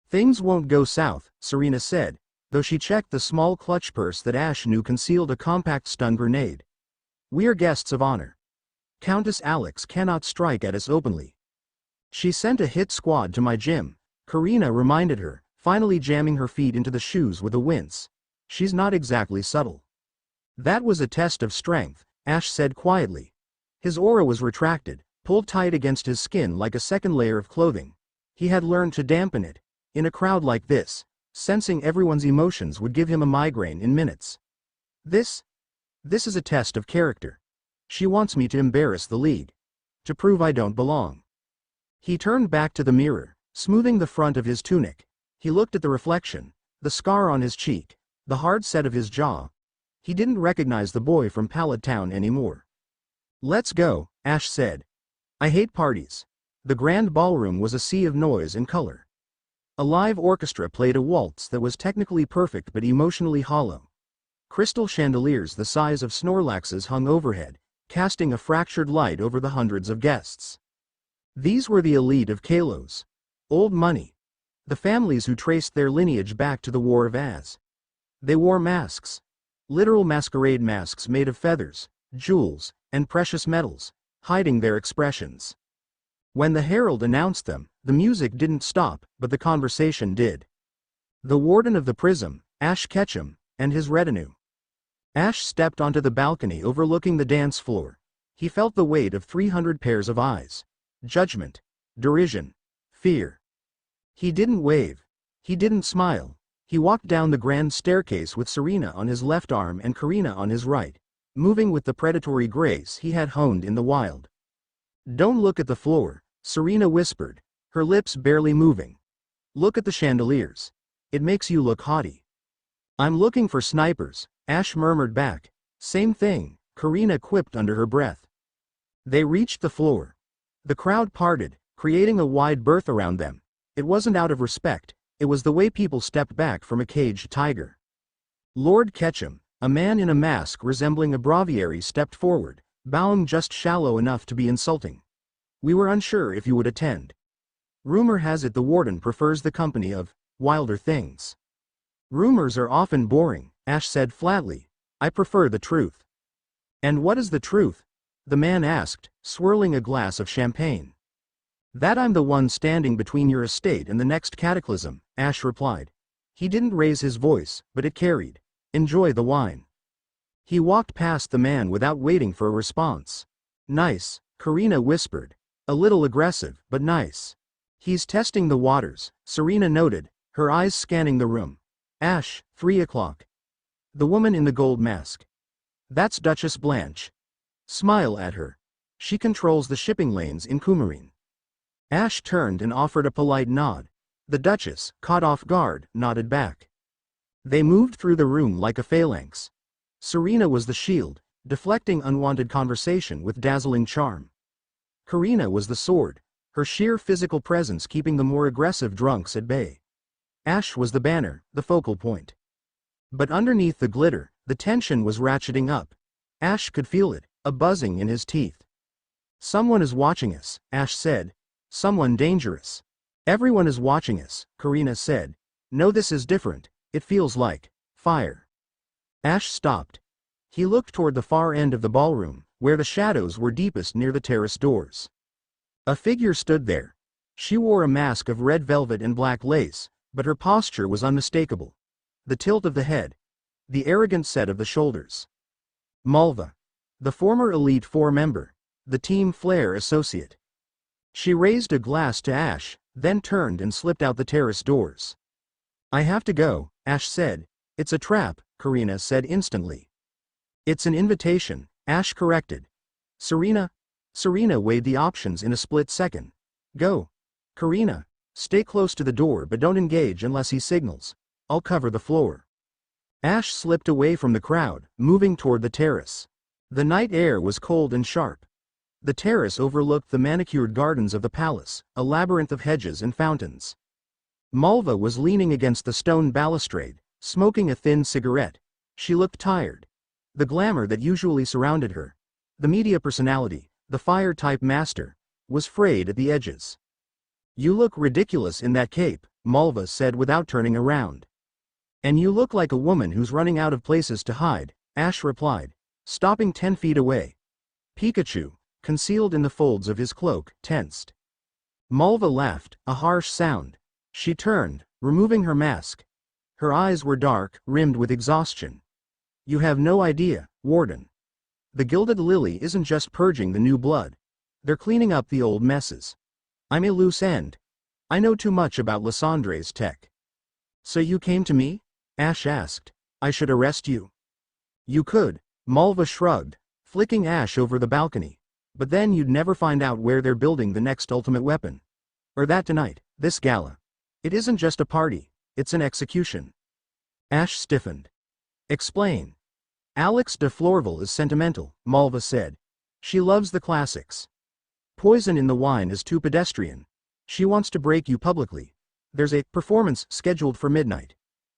Things won't go south, Serena said, though she checked the small clutch purse that Ash knew concealed a compact stun grenade. We're guests of honor. Countess Alex cannot strike at us openly. She sent a hit squad to my gym, Korrina reminded her, finally jamming her feet into the shoes with a wince. She's not exactly subtle. That was a test of strength, Ash said quietly. His aura was retracted, pulled tight against his skin like a second layer of clothing. He had learned to dampen it. In a crowd like this, Sensing everyone's emotions would give him a migraine in minutes. This is a test of character. She wants me to embarrass the league. To prove I don't belong. He turned back to the mirror, smoothing the front of his tunic. He looked at the reflection, the scar on his cheek, the hard set of his jaw. He didn't recognize the boy from Pallet Town anymore. Let's go, Ash said. I hate parties. The grand ballroom was a sea of noise and color. A live orchestra played a waltz that was technically perfect but emotionally hollow. Crystal chandeliers the size of Snorlaxes hung overhead, casting a fractured light over the hundreds of guests. These were the elite of Kalos. Old money. The families who traced their lineage back to the War of Az. They wore masks. Literal masquerade masks made of feathers, jewels, and precious metals, hiding their expressions. When the herald announced them, the music didn't stop, but the conversation did. The warden of the Prism, Ash Ketchum, and his retinue. Ash stepped onto the balcony overlooking the dance floor. He felt the weight of 300 pairs of eyes. Judgment, derision, fear. He didn't wave. He didn't smile. He walked down the grand staircase with Serena on his left arm and Korrina on his right, moving with the predatory grace he had honed in the wild. Don't look at the floor, Serena whispered, her lips barely moving. Look at the chandeliers. It makes you look haughty. I'm looking for snipers, Ash murmured back. Same thing, Korrina quipped under her breath. They reached the floor. The crowd parted, creating a wide berth around them. It wasn't out of respect, it was the way people stepped back from a caged tiger. Lord Ketchum, a man in a mask resembling a breviary, stepped forward, bowing just shallow enough to be insulting. We were unsure if you would attend. Rumor has it the warden prefers the company of wilder things. Rumors are often boring, Ash said flatly. I prefer the truth. And what is the truth? The man asked, swirling a glass of champagne. That I'm the one standing between your estate and the next cataclysm, Ash replied. He didn't raise his voice, but it carried. Enjoy the wine. He walked past the man without waiting for a response. Nice, Korrina whispered. A little aggressive, but nice. He's testing the waters, Serena noted, her eyes scanning the room. Ash, 3 o'clock. The woman in the gold mask. That's Duchess Blanche. Smile at her. She controls the shipping lanes in Coumarine. Ash turned and offered a polite nod. The Duchess, caught off guard, nodded back. They moved through the room like a phalanx. Serena was the shield, deflecting unwanted conversation with dazzling charm. Korrina was the sword, her sheer physical presence keeping the more aggressive drunks at bay. Ash was the banner, the focal point. But underneath the glitter, the tension was ratcheting up. Ash could feel it, a buzzing in his teeth. Someone is watching us, Ash said. Someone dangerous. Everyone is watching us, Korrina said. No, this is different. It feels like fire. Ash stopped. He looked toward the far end of the ballroom, where the shadows were deepest near the terrace doors. A figure stood there. She wore a mask of red velvet and black lace, but her posture was unmistakable. The tilt of the head. The arrogant set of the shoulders. Malva. The former Elite Four member. The Team Flare associate. She raised a glass to Ash, then turned and slipped out the terrace doors. I have to go, Ash said. It's a trap, Korrina said instantly. It's an invitation, Ash corrected. Serena weighed the options in a split second. Go. Korrina, stay close to the door but don't engage unless he signals. I'll cover the floor. Ash slipped away from the crowd, moving toward the terrace. The night air was cold and sharp. The terrace overlooked the manicured gardens of the palace, a labyrinth of hedges and fountains. Malva was leaning against the stone balustrade, smoking a thin cigarette. She looked tired. The glamour that usually surrounded her, the media personality, the fire-type master, was frayed at the edges. You look ridiculous in that cape, Malva said without turning around. And you look like a woman who's running out of places to hide, Ash replied, stopping 10 feet away. Pikachu, concealed in the folds of his cloak, tensed. Malva laughed, a harsh sound. She turned, removing her mask. Her eyes were dark, rimmed with exhaustion. You have no idea, Warden. The Gilded Lily isn't just purging the new blood. They're cleaning up the old messes. I'm a loose end. I know too much about Lysandre's tech. So you came to me? Ash asked. I should arrest you. You could, Malva shrugged, flicking Ash over the balcony. But then you'd never find out where they're building the next ultimate weapon. Or that tonight, this gala. It isn't just a party, it's an execution. Ash stiffened. Explain. Alex de Florville is sentimental, Malva said. She loves the classics. Poison in the wine is too pedestrian. She wants to break you publicly. There's a performance scheduled for midnight.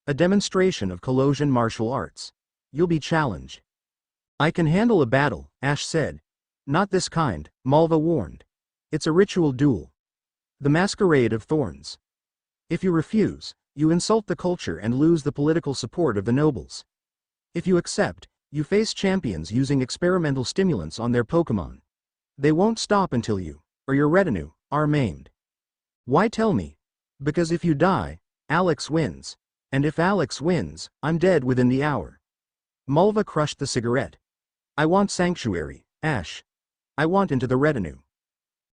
A demonstration of Kalosian martial arts. You'll be challenged. I can handle a battle, Ash said. Not this kind, Malva warned. It's a ritual duel. The Masquerade of Thorns. If you refuse, you insult the culture and lose the political support of the nobles. If you accept, you face champions using experimental stimulants on their Pokémon. They won't stop until you, or your retinue, are maimed. Why tell me? Because if you die, Alex wins. And if Alex wins, I'm dead within the hour. Malva crushed the cigarette. I want sanctuary, Ash. I want into the retinue.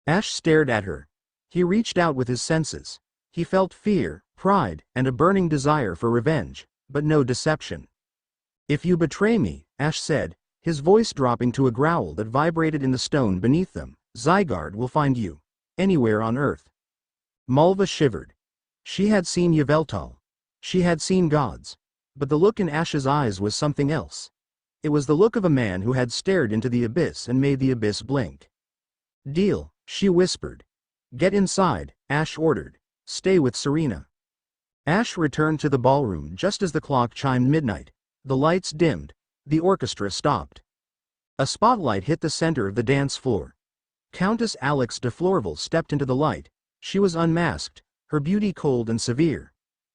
Ash stared at her. He reached out with his senses. He felt fear, pride, and a burning desire for revenge, but no deception. If you betray me, Ash said, his voice dropping to a growl that vibrated in the stone beneath them, Zygarde will find you. Anywhere on Earth. Malva shivered. She had seen Yveltal. She had seen gods. But the look in Ash's eyes was something else. It was the look of a man who had stared into the abyss and made the abyss blink. Deal, she whispered. Get inside, Ash ordered. Stay with Serena. Ash returned to the ballroom just as the clock chimed midnight. The lights dimmed. The orchestra stopped. A spotlight hit the center of the dance floor. Countess Alex de Florville stepped into the light. She was unmasked, her beauty cold and severe.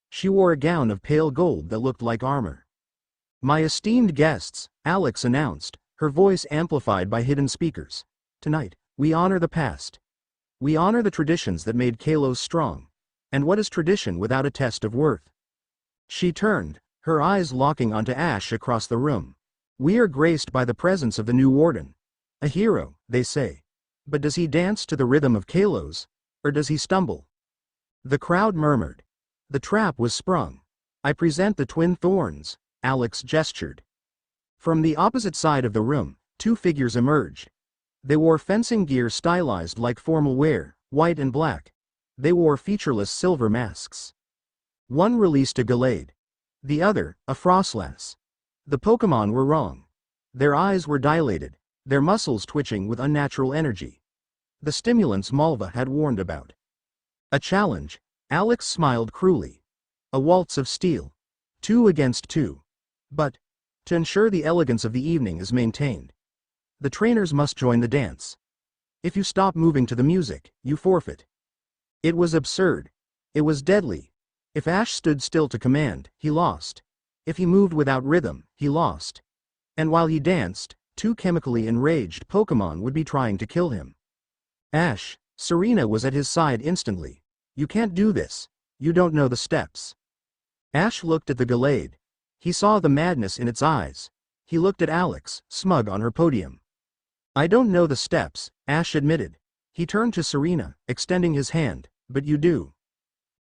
She wore a gown of pale gold that looked like armor. My esteemed guests, Alex announced, her voice amplified by hidden speakers. Tonight, we honor the past. We honor the traditions that made Kalos strong. And what is tradition without a test of worth? She turned, her eyes locking onto Ash across the room. We are graced by the presence of the new warden. A hero, they say. But does he dance to the rhythm of Kalos? Or does he stumble? The crowd murmured. The trap was sprung. I present the twin thorns, Alex gestured. From the opposite side of the room, two figures emerged. They wore fencing gear stylized like formal wear, white and black. They wore featureless silver masks. One released a Gallade. The other, a Frostlass. The Pokémon were wrong. Their eyes were dilated, their muscles twitching with unnatural energy. The stimulants Malva had warned about. A challenge, Alex smiled cruelly. A waltz of steel. 2 against 2. But, to ensure the elegance of the evening is maintained, the trainers must join the dance. If you stop moving to the music, you forfeit. It was absurd. It was deadly. If Ash stood still to command, he lost. If he moved without rhythm, he lost. And while he danced, 2 chemically enraged Pokémon would be trying to kill him. Ash, Serena was at his side instantly. You can't do this. You don't know the steps. Ash looked at the Gallade. He saw the madness in its eyes. He looked at Alex, smug on her podium. I don't know the steps, Ash admitted. He turned to Serena, extending his hand, but you do.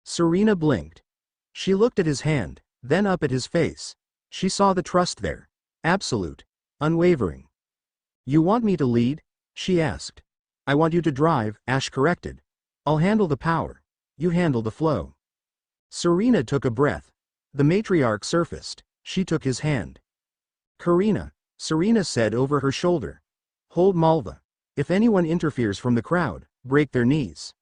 Serena blinked. She looked at his hand, then up at his face. She saw the trust there. Absolute. Unwavering. You want me to lead? She asked. I want you to drive, Ash corrected. I'll handle the power. You handle the flow. Serena took a breath. The matriarch surfaced. She took his hand. Korrina, Serena said over her shoulder. Hold Malva. If anyone interferes from the crowd, break their knees.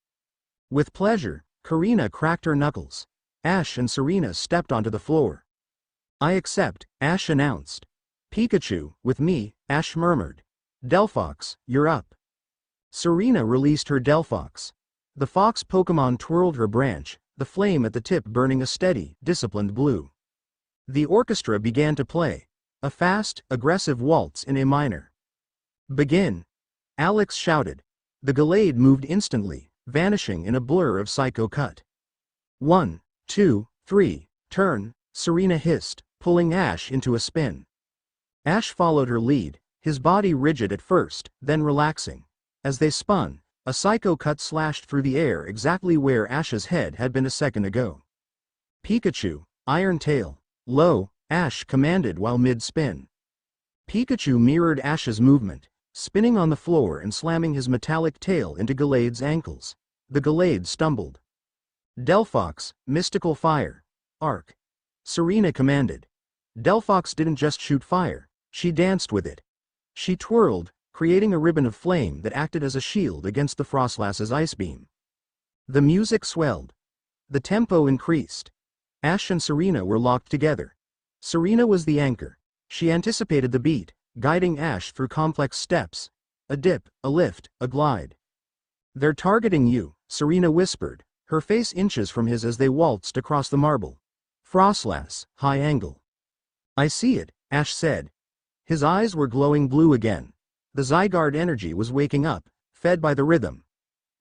With pleasure, Korrina cracked her knuckles. Ash and Serena stepped onto the floor. I accept, Ash announced. Pikachu, with me, Ash murmured. Delphox, you're up. Serena released her Delphox. The fox Pokémon twirled her branch, the flame at the tip burning a steady, disciplined blue. The orchestra began to play. A fast, aggressive waltz in A minor. Begin. Alex shouted. The Gallade moved instantly, vanishing in a blur of Psycho Cut. 1, 2, 3, turn, Serena hissed, pulling Ash into a spin. Ash followed her lead, his body rigid at first, then relaxing. As they spun, a Psycho Cut slashed through the air exactly where Ash's head had been a second ago. Pikachu, Iron Tail. Low, Ash commanded while mid-spin. Pikachu mirrored Ash's movement, spinning on the floor and slamming his metallic tail into Gallade's ankles. The Gallade stumbled. Delphox, Mystical Fire. Arc. Serena commanded. Delphox didn't just shoot fire, she danced with it. She twirled, creating a ribbon of flame that acted as a shield against the Frostlass's ice beam. The music swelled. The tempo increased. Ash and Serena were locked together. Serena was the anchor. She anticipated the beat, guiding Ash through complex steps. A dip, a lift, a glide. "They're targeting you," Serena whispered, her face inches from his as they waltzed across the marble. Frostlass, high angle. "I see it," Ash said. His eyes were glowing blue again. The Zygarde energy was waking up, fed by the rhythm.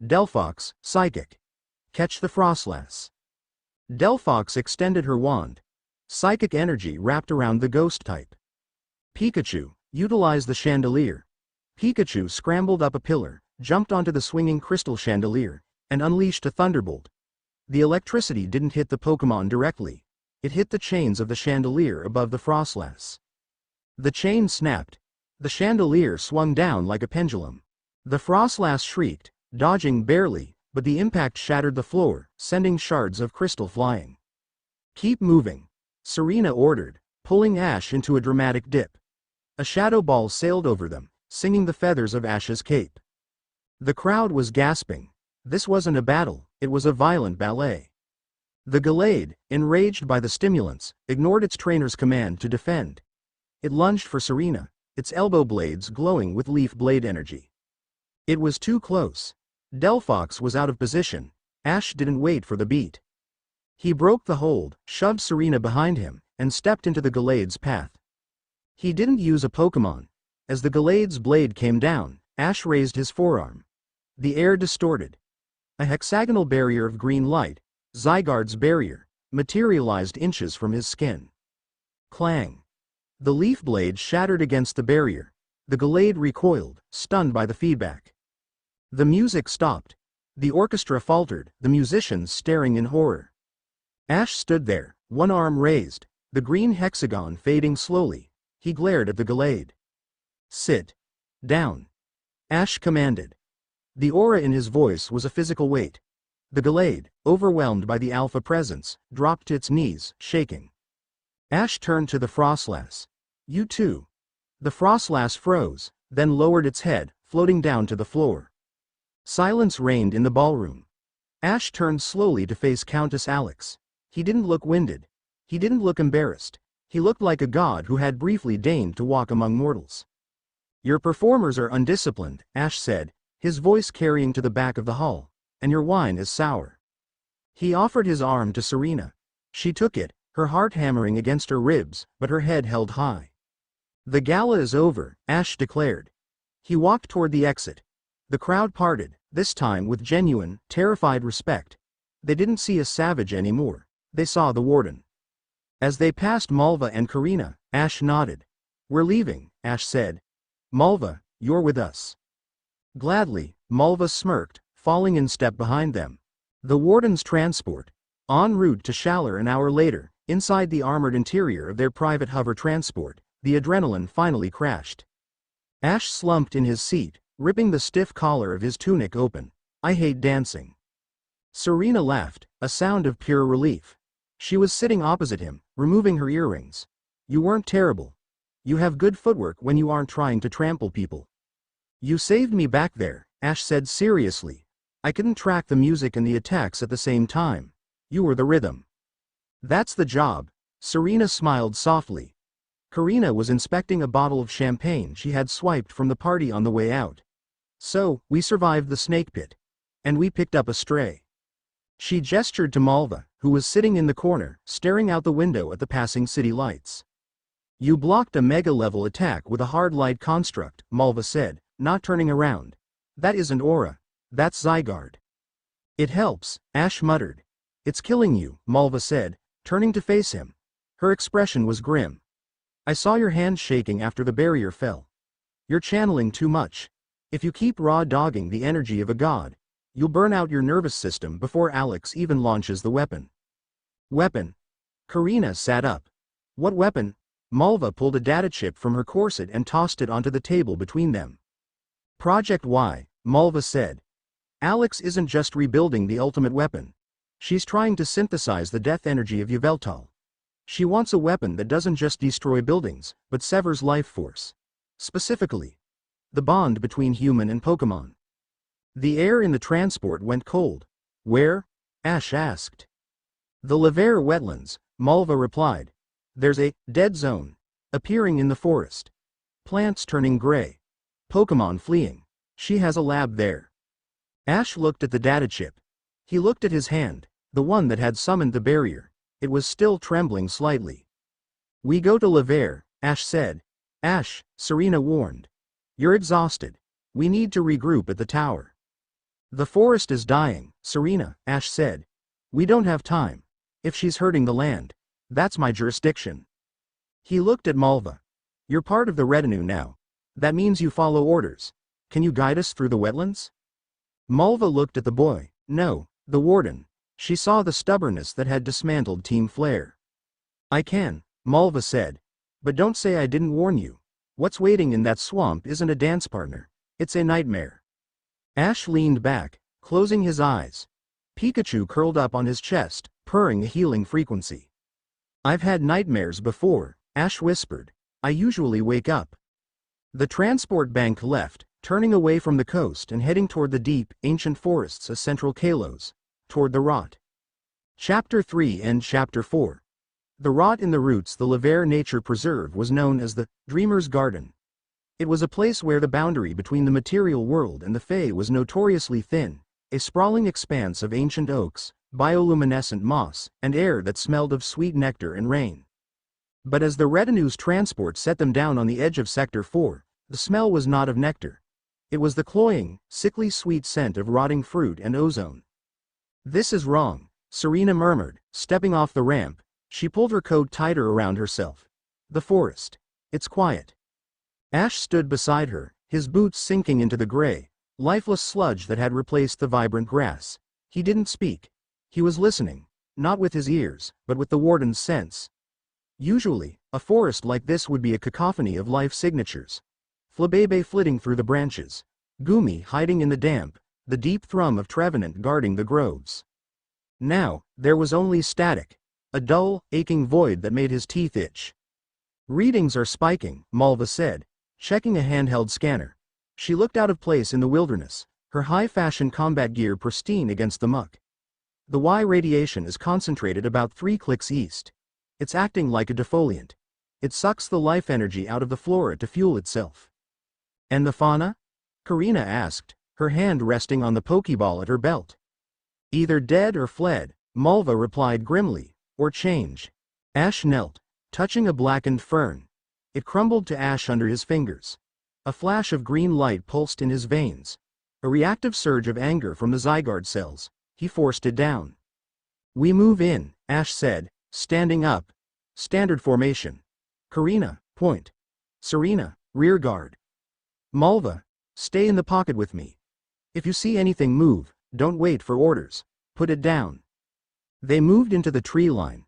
Delphox, Psychic. Catch the Frostlass. Delphox extended her wand. Psychic energy wrapped around the ghost type. Pikachu, utilize the chandelier. Pikachu scrambled up a pillar, jumped onto the swinging crystal chandelier, and unleashed a thunderbolt. The electricity didn't hit the Pokémon directly. It hit the chains of the chandelier above the Frostlass. The chain snapped. The chandelier swung down like a pendulum. The Frostlass shrieked, dodging barely, but the impact shattered the floor, sending shards of crystal flying. "Keep moving," Serena ordered, pulling Ash into a dramatic dip. A shadow ball sailed over them, singing the feathers of Ash's cape. The crowd was gasping. This wasn't a battle, it was a violent ballet. The Gallade, enraged by the stimulants, ignored its trainer's command to defend. It lunged for Serena, its elbow blades glowing with leaf blade energy. It was too close. Delphox was out of position. Ash didn't wait for the beat. He broke the hold, shoved Serena behind him, and stepped into the Gallade's path. He didn't use a Pokémon. As the Gallade's blade came down, Ash raised his forearm. The air distorted. A hexagonal barrier of green light, Zygarde's barrier, materialized inches from his skin. Clang. The leaf blade shattered against the barrier. The Gallade recoiled, stunned by the feedback. The music stopped. The orchestra faltered, the musicians staring in horror. Ash stood there, one arm raised, the green hexagon fading slowly. He glared at the Gallade. "Sit down," Ash commanded. The aura in his voice was a physical weight. The Gallade, overwhelmed by the alpha presence, dropped to its knees, shaking. Ash turned to the Frostlass. "You too." The Frostlass froze, then lowered its head, floating down to the floor. Silence reigned in the ballroom. Ash turned slowly to face Countess Alex. He didn't look winded. He didn't look embarrassed. He looked like a god who had briefly deigned to walk among mortals. "Your performers are undisciplined," Ash said, his voice carrying to the back of the hall, "and your wine is sour." He offered his arm to Serena. She took it, her heart hammering against her ribs, but her head held high. "The gala is over," Ash declared. He walked toward the exit. The crowd parted, this time with genuine, terrified respect. They didn't see a savage anymore. They saw the warden. As they passed Malva and Korrina, Ash nodded. "We're leaving," Ash said. "Malva, you're with us." Gladly, Malva smirked, falling in step behind them. The warden's transport. En route to Shaller an hour later, inside the armored interior of their private hover transport, the adrenaline finally crashed. Ash slumped in his seat, ripping the stiff collar of his tunic open. "I hate dancing." Serena laughed, a sound of pure relief. She was sitting opposite him, removing her earrings. "You weren't terrible. You have good footwork when you aren't trying to trample people." "You saved me back there," Ash said seriously. "I couldn't track the music and the attacks at the same time. You were the rhythm." "That's the job." Serena smiled softly. Korrina was inspecting a bottle of champagne she had swiped from the party on the way out. "So, we survived the snake pit. And we picked up a stray." She gestured to Malva, who was sitting in the corner, staring out the window at the passing city lights. "You blocked a mega-level attack with a hard light construct," Malva said, not turning around. "That isn't aura. That's Zygarde." "It helps," Ash muttered. "It's killing you," Malva said, turning to face him. Her expression was grim. "I saw your hands shaking after the barrier fell. You're channeling too much. If you keep raw-dogging the energy of a god, you'll burn out your nervous system before Alex even launches the weapon." Weapon. Korrina sat up. What weapon? Malva pulled a data chip from her corset and tossed it onto the table between them. Project Y, Malva said. Alex isn't just rebuilding the ultimate weapon. She's trying to synthesize the death energy of Yveltal. She wants a weapon that doesn't just destroy buildings, but severs life force. Specifically, the bond between human and Pokemon. The air in the transport went cold. Where? Ash asked. The Lavere wetlands, Malva replied. There's a dead zone appearing in the forest. Plants turning gray. Pokemon fleeing. She has a lab there. Ash looked at the data chip. He looked at his hand, the one that had summoned the barrier. It was still trembling slightly. We go to Lavere, Ash said. Ash, Serena warned. You're exhausted. We need to regroup at the tower. The forest is dying, Serena, Ash said. We don't have time. If she's hurting the land, that's my jurisdiction. He looked at Malva. You're part of the retinue now. That means you follow orders. Can you guide us through the wetlands? Malva looked at the boy. No, the warden. She saw the stubbornness that had dismantled Team Flare. I can, Malva said. But don't say I didn't warn you. What's waiting in that swamp isn't a dance partner. It's a nightmare. Ash leaned back, closing his eyes. Pikachu curled up on his chest, purring a healing frequency. I've had nightmares before, Ash whispered. I usually wake up. The transport bank left, turning away from the coast and heading toward the deep, ancient forests of central Kalos, toward the rot. Chapter 3 and Chapter 4. The rot in the roots the Lavere Nature Preserve was known as the Dreamer's Garden. It was a place where the boundary between the material world and the Fae was notoriously thin, a sprawling expanse of ancient oaks, bioluminescent moss, and air that smelled of sweet nectar and rain. But as the retinue's transport set them down on the edge of Sector 4, the smell was not of nectar. It was the cloying, sickly sweet scent of rotting fruit and ozone. This is wrong, Serena murmured, stepping off the ramp. She pulled her coat tighter around herself. The forest. It's quiet. Ash stood beside her, his boots sinking into the gray, lifeless sludge that had replaced the vibrant grass. He didn't speak. He was listening, not with his ears, but with the warden's sense. Usually, a forest like this would be a cacophony of life signatures. Flabebe flitting through the branches. Gumi hiding in the damp, the deep thrum of Trevenant guarding the groves. Now, there was only static. A dull, aching void that made his teeth itch. Readings are spiking, Malva said, checking a handheld scanner. She looked out of place in the wilderness, her high-fashion combat gear pristine against the muck. The Y radiation is concentrated about 3 clicks east. It's acting like a defoliant. It sucks the life energy out of the flora to fuel itself. And the fauna? Korrina asked, her hand resting on the Pokeball at her belt. Either dead or fled, Malva replied grimly, or change. Ash knelt, touching a blackened fern. It crumbled to ash under his fingers. A flash of green light pulsed in his veins. A reactive surge of anger from the Zygarde cells. He forced it down. We move in, Ash said, standing up. Standard formation. Korrina, point. Serena, rear guard. Malva, stay in the pocket with me. If you see anything move, don't wait for orders. Put it down. They moved into the tree line.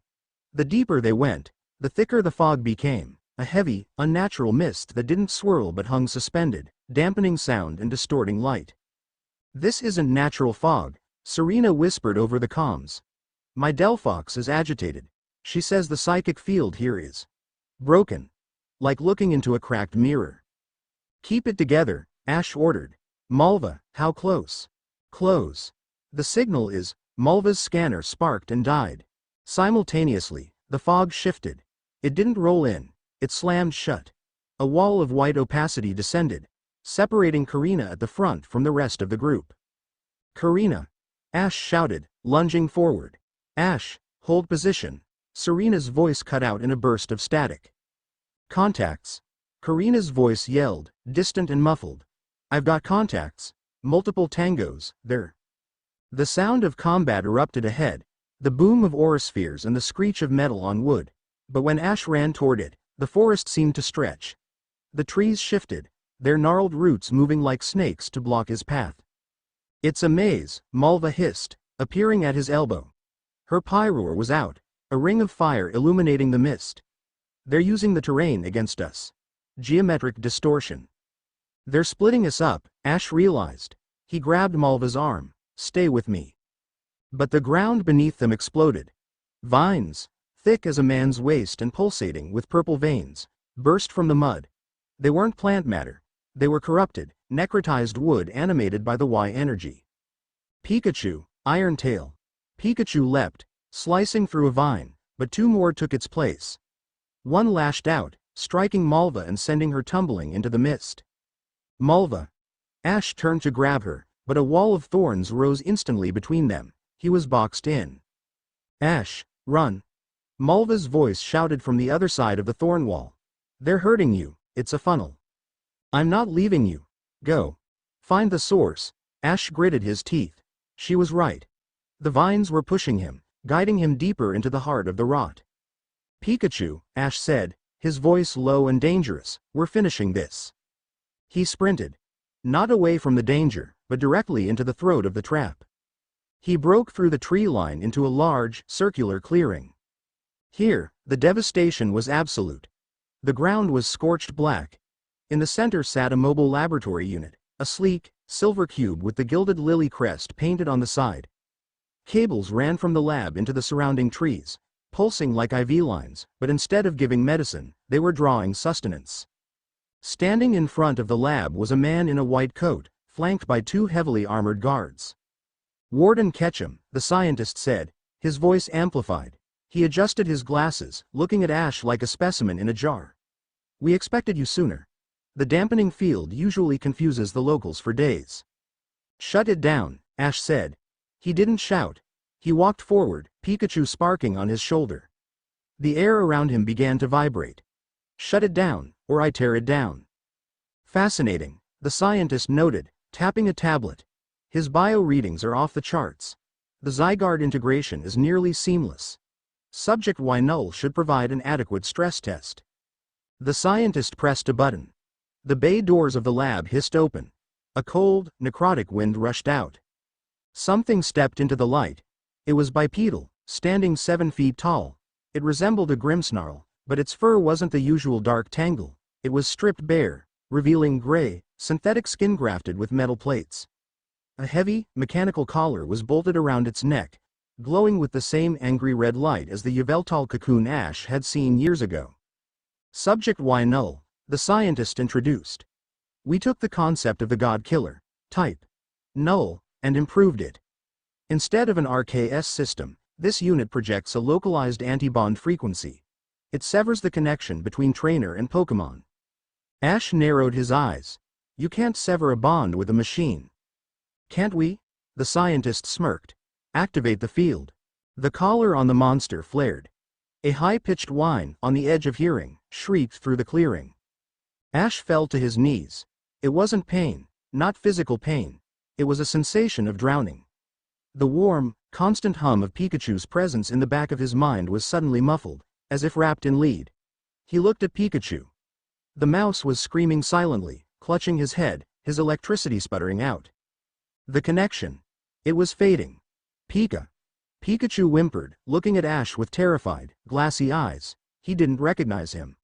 The deeper they went, the thicker the fog became, a heavy, unnatural mist that didn't swirl but hung suspended, dampening sound and distorting light. This isn't natural fog, Serena whispered over the comms. My Delphox is agitated. She says the psychic field here is broken. Like looking into a cracked mirror. Keep it together, Ash ordered. Malva, how close? Close. The signal is. Malva's scanner sparked and died. Simultaneously, the fog shifted. It didn't roll in. It slammed shut. A wall of white opacity descended, separating Korrina at the front from the rest of the group. Korrina! Ash shouted, lunging forward. Ash, hold position. Serena's voice cut out in a burst of static. Contacts. Korrina's voice yelled, distant and muffled. I've got contacts. Multiple tangos, they're. The sound of combat erupted ahead, the boom of auraspheres and the screech of metal on wood. But when Ash ran toward it, the forest seemed to stretch. The trees shifted, their gnarled roots moving like snakes to block his path. It's a maze, Malva hissed, appearing at his elbow. Her pyroar was out, A ring of fire illuminating the mist. They're using the terrain against us. Geometric distortion. They're splitting us up, Ash realized. He grabbed Malva's arm. Stay with me. But the ground beneath them exploded. Vines, thick as a man's waist and pulsating with purple veins, burst from the mud. They weren't plant matter. They were corrupted, necrotized wood animated by the Y energy. Pikachu, Iron Tail. Pikachu leapt, slicing through a vine, but two more took its place. One lashed out, striking Malva and sending her tumbling into the mist. Malva. Ash turned to grab her, but a wall of thorns rose instantly between them. He was boxed in. Ash, run. Malva's voice shouted from the other side of the thorn wall. They're hurting you, it's a funnel. I'm not leaving you. Go. Find the source. Ash gritted his teeth. She was right. The vines were pushing him, guiding him deeper into the heart of the rot. Pikachu, Ash said, his voice low and dangerous, we're finishing this. He sprinted. Not away from the danger, but directly into the throat of the trap. He broke through the tree line into a large, circular clearing. Here, the devastation was absolute. The ground was scorched black. In the center sat a mobile laboratory unit, a sleek, silver cube with the gilded lily crest painted on the side. Cables ran from the lab into the surrounding trees, pulsing like IV lines, but instead of giving medicine, they were drawing sustenance. Standing in front of the lab was a man in a white coat, flanked by two heavily armored guards. Warden Ketchum, the scientist said, his voice amplified. He adjusted his glasses, looking at Ash like a specimen in a jar. We expected you sooner. The dampening field usually confuses the locals for days. Shut it down, Ash said. He didn't shout. He walked forward, Pikachu sparking on his shoulder. The air around him began to vibrate. Shut it down, or I tear it down. Fascinating, the scientist noted, tapping a tablet. His bio readings are off the charts. The Zygarde integration is nearly seamless. Subject Y null should provide an adequate stress test. The scientist pressed a button. The bay doors of the lab hissed open. A cold, necrotic wind rushed out. Something stepped into the light. It was bipedal, standing 7 feet tall. It resembled a Grimmsnarl, but its fur wasn't the usual dark tangle. It was stripped bare, revealing gray, synthetic skin grafted with metal plates. A heavy, mechanical collar was bolted around its neck, glowing with the same angry red light as the Yveltal cocoon Ash had seen years ago. Subject Y null, the scientist introduced. We took the concept of the God Killer, type null, and improved it. Instead of an RKS system, this unit projects a localized anti-bond frequency. It severs the connection between trainer and Pokémon. Ash narrowed his eyes. You can't sever a bond with a machine. Can't we? The scientist smirked. Activate the field. The collar on the monster flared. A high-pitched whine, on the edge of hearing, shrieked through the clearing. Ash fell to his knees. It wasn't pain, not physical pain. It was a sensation of drowning. The warm, constant hum of Pikachu's presence in the back of his mind was suddenly muffled, as if wrapped in lead. He looked at Pikachu. The mouse was screaming silently, clutching his head, his electricity sputtering out. The connection. It was fading. Pikachu whimpered, looking at Ash with terrified, glassy eyes. He didn't recognize him.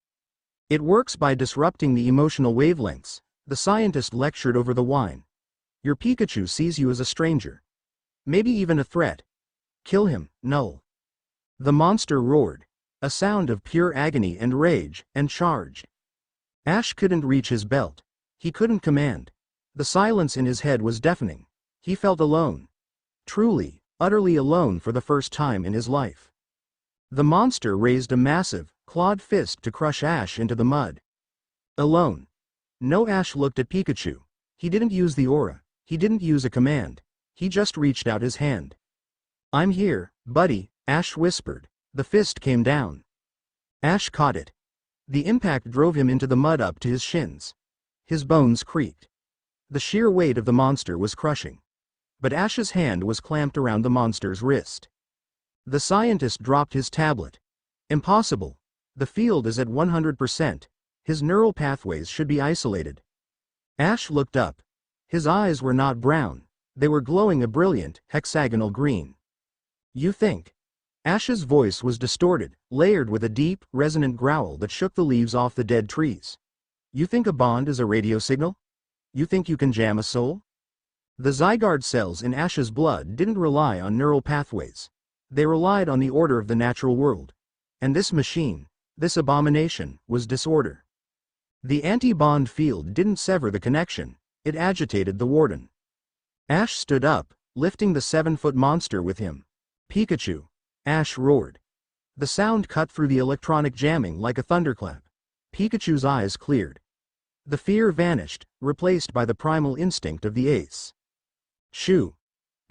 It works by disrupting the emotional wavelengths, the scientist lectured over the whine. Your Pikachu sees you as a stranger. Maybe even a threat. Kill him, null. The monster roared, a sound of pure agony and rage, and charged. Ash couldn't reach his belt. He couldn't command. The silence in his head was deafening. He felt alone. Truly, utterly alone for the first time in his life. The monster raised a massive, clawed fist to crush Ash into the mud. Alone. No. Ash looked at Pikachu. He didn't use the aura. He didn't use a command. He just reached out his hand. I'm here, buddy, Ash whispered. The fist came down. Ash caught it. The impact drove him into the mud up to his shins. His bones creaked. The sheer weight of the monster was crushing. But Ash's hand was clamped around the monster's wrist. The scientist dropped his tablet. Impossible. The field is at 100%. His neural pathways should be isolated. Ash looked up. His eyes were not brown. They were glowing a brilliant, hexagonal green. You think? Ash's voice was distorted, layered with a deep, resonant growl that shook the leaves off the dead trees. You think a bond is a radio signal? You think you can jam a soul? The Zygarde cells in Ash's blood didn't rely on neural pathways. They relied on the order of the natural world. And this machine, this abomination, was disorder. The anti-bond field didn't sever the connection, it agitated the warden. Ash stood up, lifting the 7-foot monster with him. Pikachu! Ash roared. The sound cut through the electronic jamming like a thunderclap. Pikachu's eyes cleared. The fear vanished, replaced by the primal instinct of the ace. Shoo!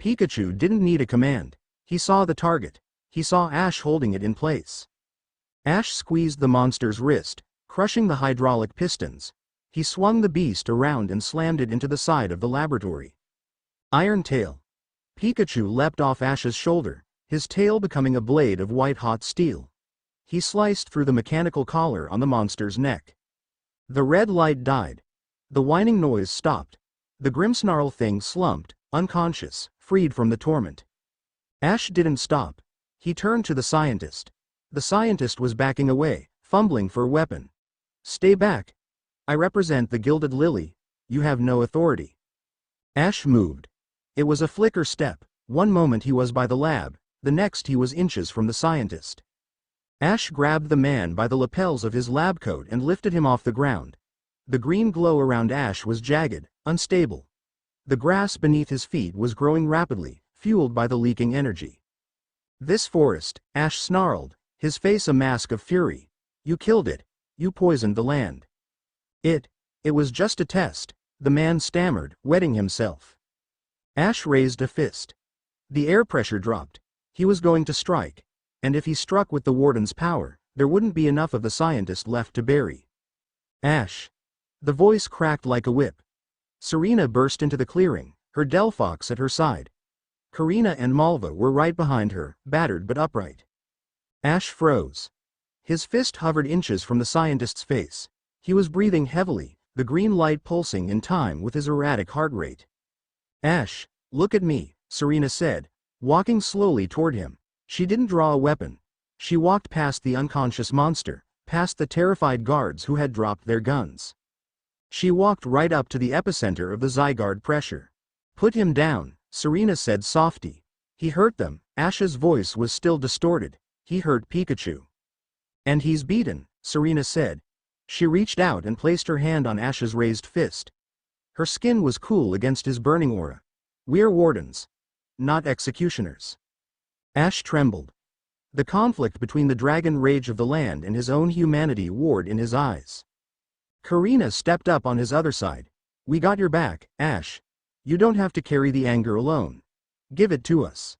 Pikachu didn't need a command. He saw the target. He saw Ash holding it in place. Ash squeezed the monster's wrist, crushing the hydraulic pistons. He swung the beast around and slammed it into the side of the laboratory. Iron Tail. Pikachu leapt off Ash's shoulder, his tail becoming a blade of white-hot steel. He sliced through the mechanical collar on the monster's neck. The red light died. The whining noise stopped. The Grimmsnarl thing slumped, unconscious, freed from the torment. Ash didn't stop. He turned to the scientist. The scientist was backing away, fumbling for a weapon. Stay back. I represent the Gilded Lily. You have no authority. Ash moved. It was a flicker step. One moment he was by the lab, the next he was inches from the scientist. Ash grabbed the man by the lapels of his lab coat and lifted him off the ground. The green glow around Ash was jagged, unstable. The grass beneath his feet was growing rapidly, fueled by the leaking energy. This forest, Ash snarled, his face a mask of fury. You killed it. You poisoned the land. It was just a test, the man stammered, wetting himself. Ash raised a fist. The air pressure dropped. He was going to strike. And if he struck with the warden's power, there wouldn't be enough of the scientist left to bury. Ash. The voice cracked like a whip. Serena burst into the clearing, her Delphox at her side. Korrina and Malva were right behind her, battered but upright. Ash froze. His fist hovered inches from the scientist's face. He was breathing heavily, the green light pulsing in time with his erratic heart rate. Ash, look at me, Serena said, walking slowly toward him. She didn't draw a weapon. She walked past the unconscious monster, past the terrified guards who had dropped their guns. She walked right up to the epicenter of the Zygarde pressure. Put him down, Serena said softly. He hurt them. Ash's voice was still distorted. He hurt Pikachu. And he's beaten, Serena said. She reached out and placed her hand on Ash's raised fist. Her skin was cool against his burning aura. We're wardens. Not executioners. Ash trembled. The conflict between the dragon rage of the land and his own humanity warred in his eyes. Korrina stepped up on his other side. We got your back, Ash. You don't have to carry the anger alone. Give it to us.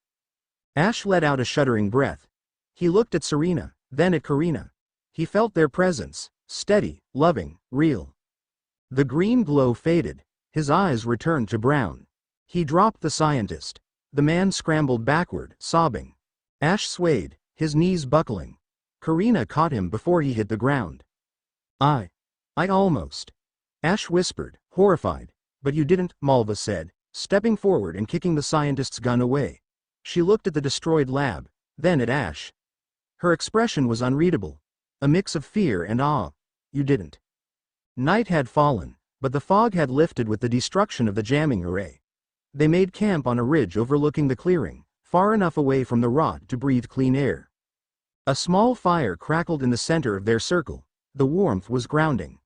Ash let out a shuddering breath. He looked at Serena, then at Korrina. He felt their presence, steady, loving, real. The green glow faded. His eyes returned to brown. He dropped the scientist. The man scrambled backward, sobbing. Ash swayed, his knees buckling. Korrina caught him before he hit the ground. I almost. Ash whispered, horrified. But you didn't, Malva said, stepping forward and kicking the scientist's gun away. She looked at the destroyed lab, then at Ash. Her expression was unreadable. A mix of fear and awe. You didn't. Night had fallen, but the fog had lifted with the destruction of the jamming array. They made camp on a ridge overlooking the clearing, far enough away from the rot to breathe clean air. A small fire crackled in the center of their circle. The warmth was grounding.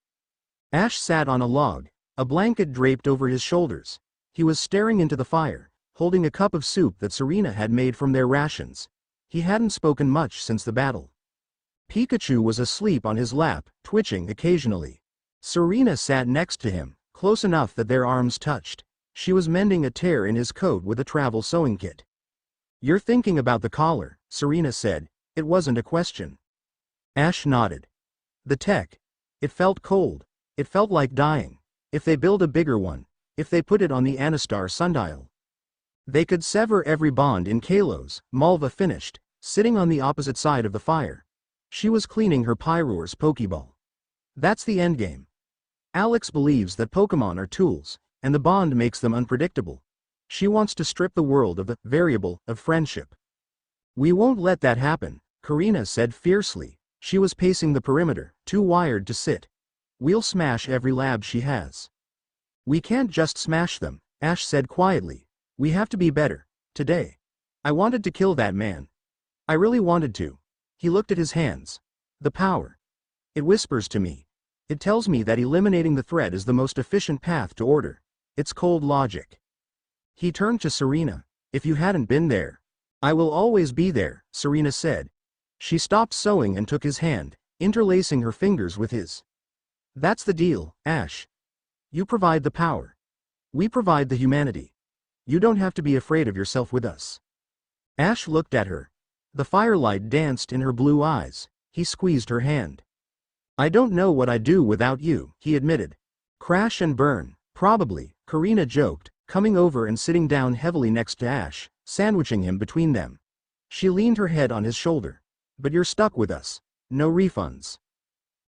Ash sat on a log, a blanket draped over his shoulders. He was staring into the fire, holding a cup of soup that Serena had made from their rations. He hadn't spoken much since the battle. Pikachu was asleep on his lap, twitching occasionally. Serena sat next to him, close enough that their arms touched. She was mending a tear in his coat with a travel sewing kit. You're thinking about the collar, Serena said. It wasn't a question. Ash nodded. The tech. It felt cold. It felt like dying. If they build a bigger one, if they put it on the Anistar sundial, they could sever every bond in Kalos, Malva finished, sitting on the opposite side of the fire. She was cleaning her Pyroar's Pokeball. That's the endgame. Alex believes that Pokemon are tools, and the bond makes them unpredictable. She wants to strip the world of the variable of friendship. We won't let that happen, Korrina said fiercely. She was pacing the perimeter, too wired to sit. We'll smash every lab she has. We can't just smash them, Ash said quietly. We have to be better, today. I wanted to kill that man. I really wanted to. He looked at his hands. The power. It whispers to me. It tells me that eliminating the threat is the most efficient path to order. It's cold logic. He turned to Serena. If you hadn't been there. I will always be there, Serena said. She stopped sewing and took his hand, interlacing her fingers with his. That's the deal, Ash. You provide the power. We provide the humanity. You don't have to be afraid of yourself with us. Ash looked at her. The firelight danced in her blue eyes. He squeezed her hand. I don't know what I'd do without you, he admitted. Crash and burn, probably, Korrina joked, coming over and sitting down heavily next to Ash, sandwiching him between them. She leaned her head on his shoulder. But you're stuck with us. No refunds.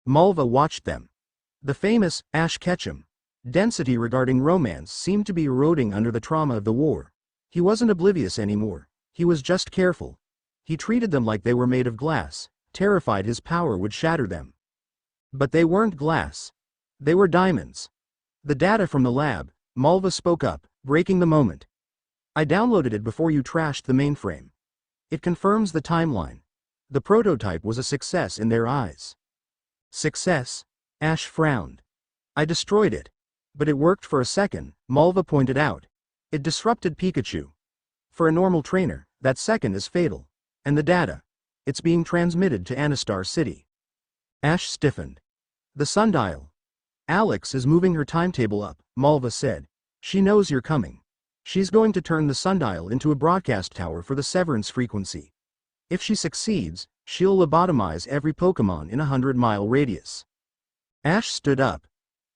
Malva watched them. The famous Ash Ketchum density regarding romance seemed to be eroding under the trauma of the war. He wasn't oblivious anymore. He was just careful. He treated them like they were made of glass, terrified his power would shatter them. But they weren't glass. They were diamonds. The data from the lab, Malva spoke up, breaking the moment. I downloaded it before you trashed the mainframe. It confirms the timeline. The prototype was a success in their eyes. Success? Ash frowned. I destroyed it. But it worked for a second, Malva pointed out. It disrupted Pikachu. For a normal trainer, that second is fatal. And the data? It's being transmitted to Anistar City. Ash stiffened. The sundial. Alex is moving her timetable up, Malva said. She knows you're coming. She's going to turn the sundial into a broadcast tower for the severance frequency. If she succeeds, she'll lobotomize every Pokémon in a 100-mile radius. Ash stood up.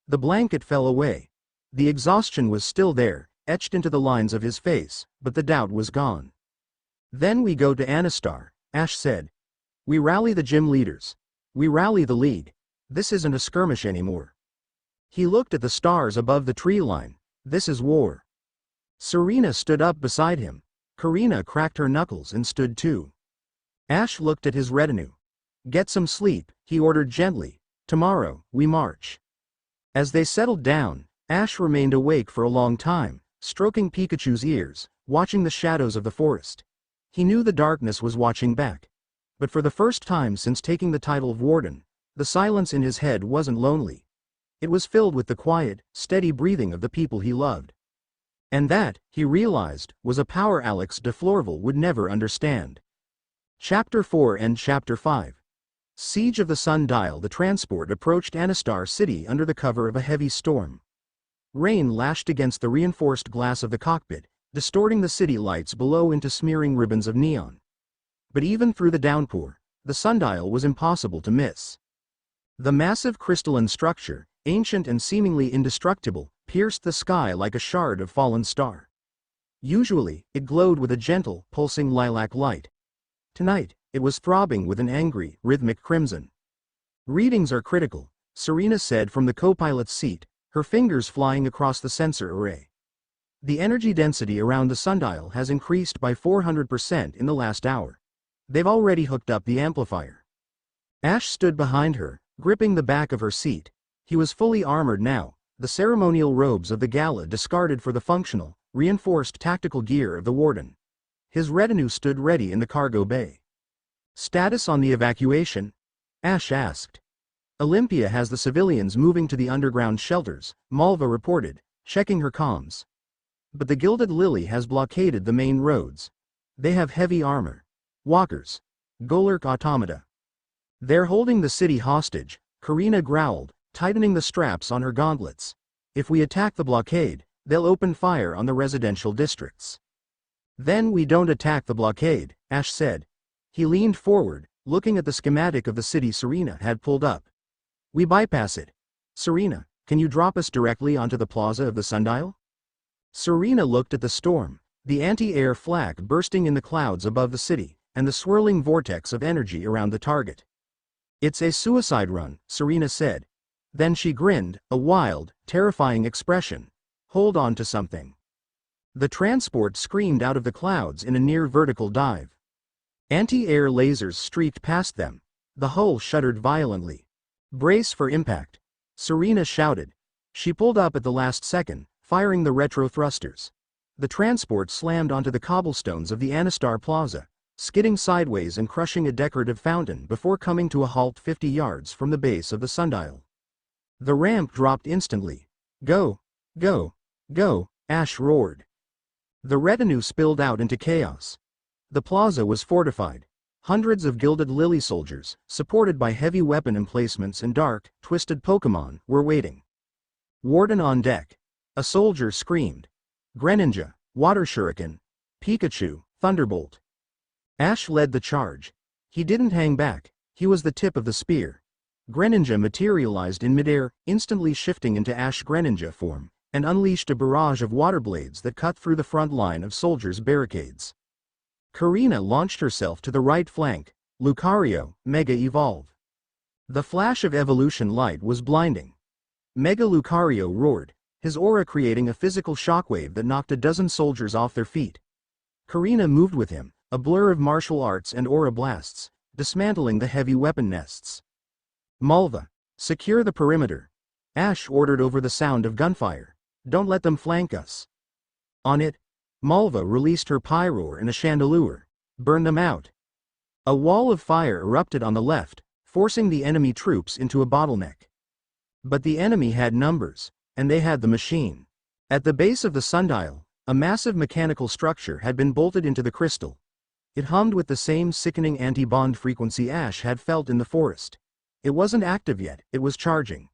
The blanket fell away. The exhaustion was still there, etched into the lines of his face, but the doubt was gone. Then we go to Anistar, Ash said. We rally the gym leaders. We rally the league. This isn't a skirmish anymore. He looked at the stars above the tree line. This is war. Serena stood up beside him. Korrina cracked her knuckles and stood too. Ash looked at his retinue. Get some sleep, he ordered gently. Tomorrow, we march. As they settled down, Ash remained awake for a long time, stroking Pikachu's ears, watching the shadows of the forest. He knew the darkness was watching back. But for the first time since taking the title of Warden, the silence in his head wasn't lonely. It was filled with the quiet, steady breathing of the people he loved. And that, he realized, was a power Alex de Florville would never understand. Chapter 4 and Chapter 5. Siege of the Sundial. The transport approached Anistar City under the cover of a heavy storm. Rain lashed against the reinforced glass of the cockpit, distorting the city lights below into smearing ribbons of neon. But even through the downpour, the sundial was impossible to miss. The massive crystalline structure, ancient and seemingly indestructible, pierced the sky like a shard of fallen star. Usually, it glowed with a gentle, pulsing lilac light. Tonight, it was throbbing with an angry, rhythmic crimson. Readings are critical, Serena said from the co-pilot's seat, her fingers flying across the sensor array. The energy density around the sundial has increased by 400% in the last hour. They've already hooked up the amplifier. Ash stood behind her, gripping the back of her seat. He was fully armored now, the ceremonial robes of the gala discarded for the functional, reinforced tactical gear of the Warden. His retinue stood ready in the cargo bay. Status on the evacuation? Ash asked. Olympia has the civilians moving to the underground shelters, Malva reported, checking her comms. But the Gilded Lily has blockaded the main roads. They have heavy armor. Walkers. Golurk automata. They're holding the city hostage, Korrina growled, tightening the straps on her gauntlets. If we attack the blockade, they'll open fire on the residential districts. Then we don't attack the blockade, Ash said. He leaned forward, looking at the schematic of the city Serena had pulled up. We bypass it. Serena, can you drop us directly onto the plaza of the sundial? Serena looked at the storm, the anti-air flak bursting in the clouds above the city, and the swirling vortex of energy around the target. It's a suicide run, Serena said. Then she grinned, a wild, terrifying expression. Hold on to something. The transport screamed out of the clouds in a near-vertical dive. Anti-air lasers streaked past them. The hull shuddered violently. "Brace for impact," Serena shouted. She pulled up at the last second, firing the retro thrusters. The transport slammed onto the cobblestones of the Anastar Plaza, skidding sideways and crushing a decorative fountain before coming to a halt 50 yards from the base of the sundial. The ramp dropped instantly. "Go! Go! Go!" Ash roared. The retinue spilled out into chaos. The plaza was fortified. Hundreds of gilded lily soldiers, supported by heavy weapon emplacements and dark, twisted Pokémon, were waiting. Warden on deck. A soldier screamed. Greninja, Water Shuriken, Pikachu, Thunderbolt. Ash led the charge. He didn't hang back, he was the tip of the spear. Greninja materialized in midair, instantly shifting into Ash Greninja form, and unleashed a barrage of water blades that cut through the front line of soldiers' barricades. Korrina launched herself to the right flank. Lucario, Mega Evolve. The flash of evolution light was blinding. Mega Lucario roared, his aura creating a physical shockwave that knocked a dozen soldiers off their feet. Korrina moved with him, a blur of martial arts and aura blasts, dismantling the heavy weapon nests. "Malva, secure the perimeter," Ash ordered over the sound of gunfire. "Don't let them flank us." On it, Malva released her pyroar and a chandelure. "Burn them out." A wall of fire erupted on the left, forcing the enemy troops into a bottleneck. But the enemy had numbers, and they had the machine. At the base of the sundial, a massive mechanical structure had been bolted into the crystal. It hummed with the same sickening anti-bond frequency Ash had felt in the forest. It wasn't active yet, it was charging.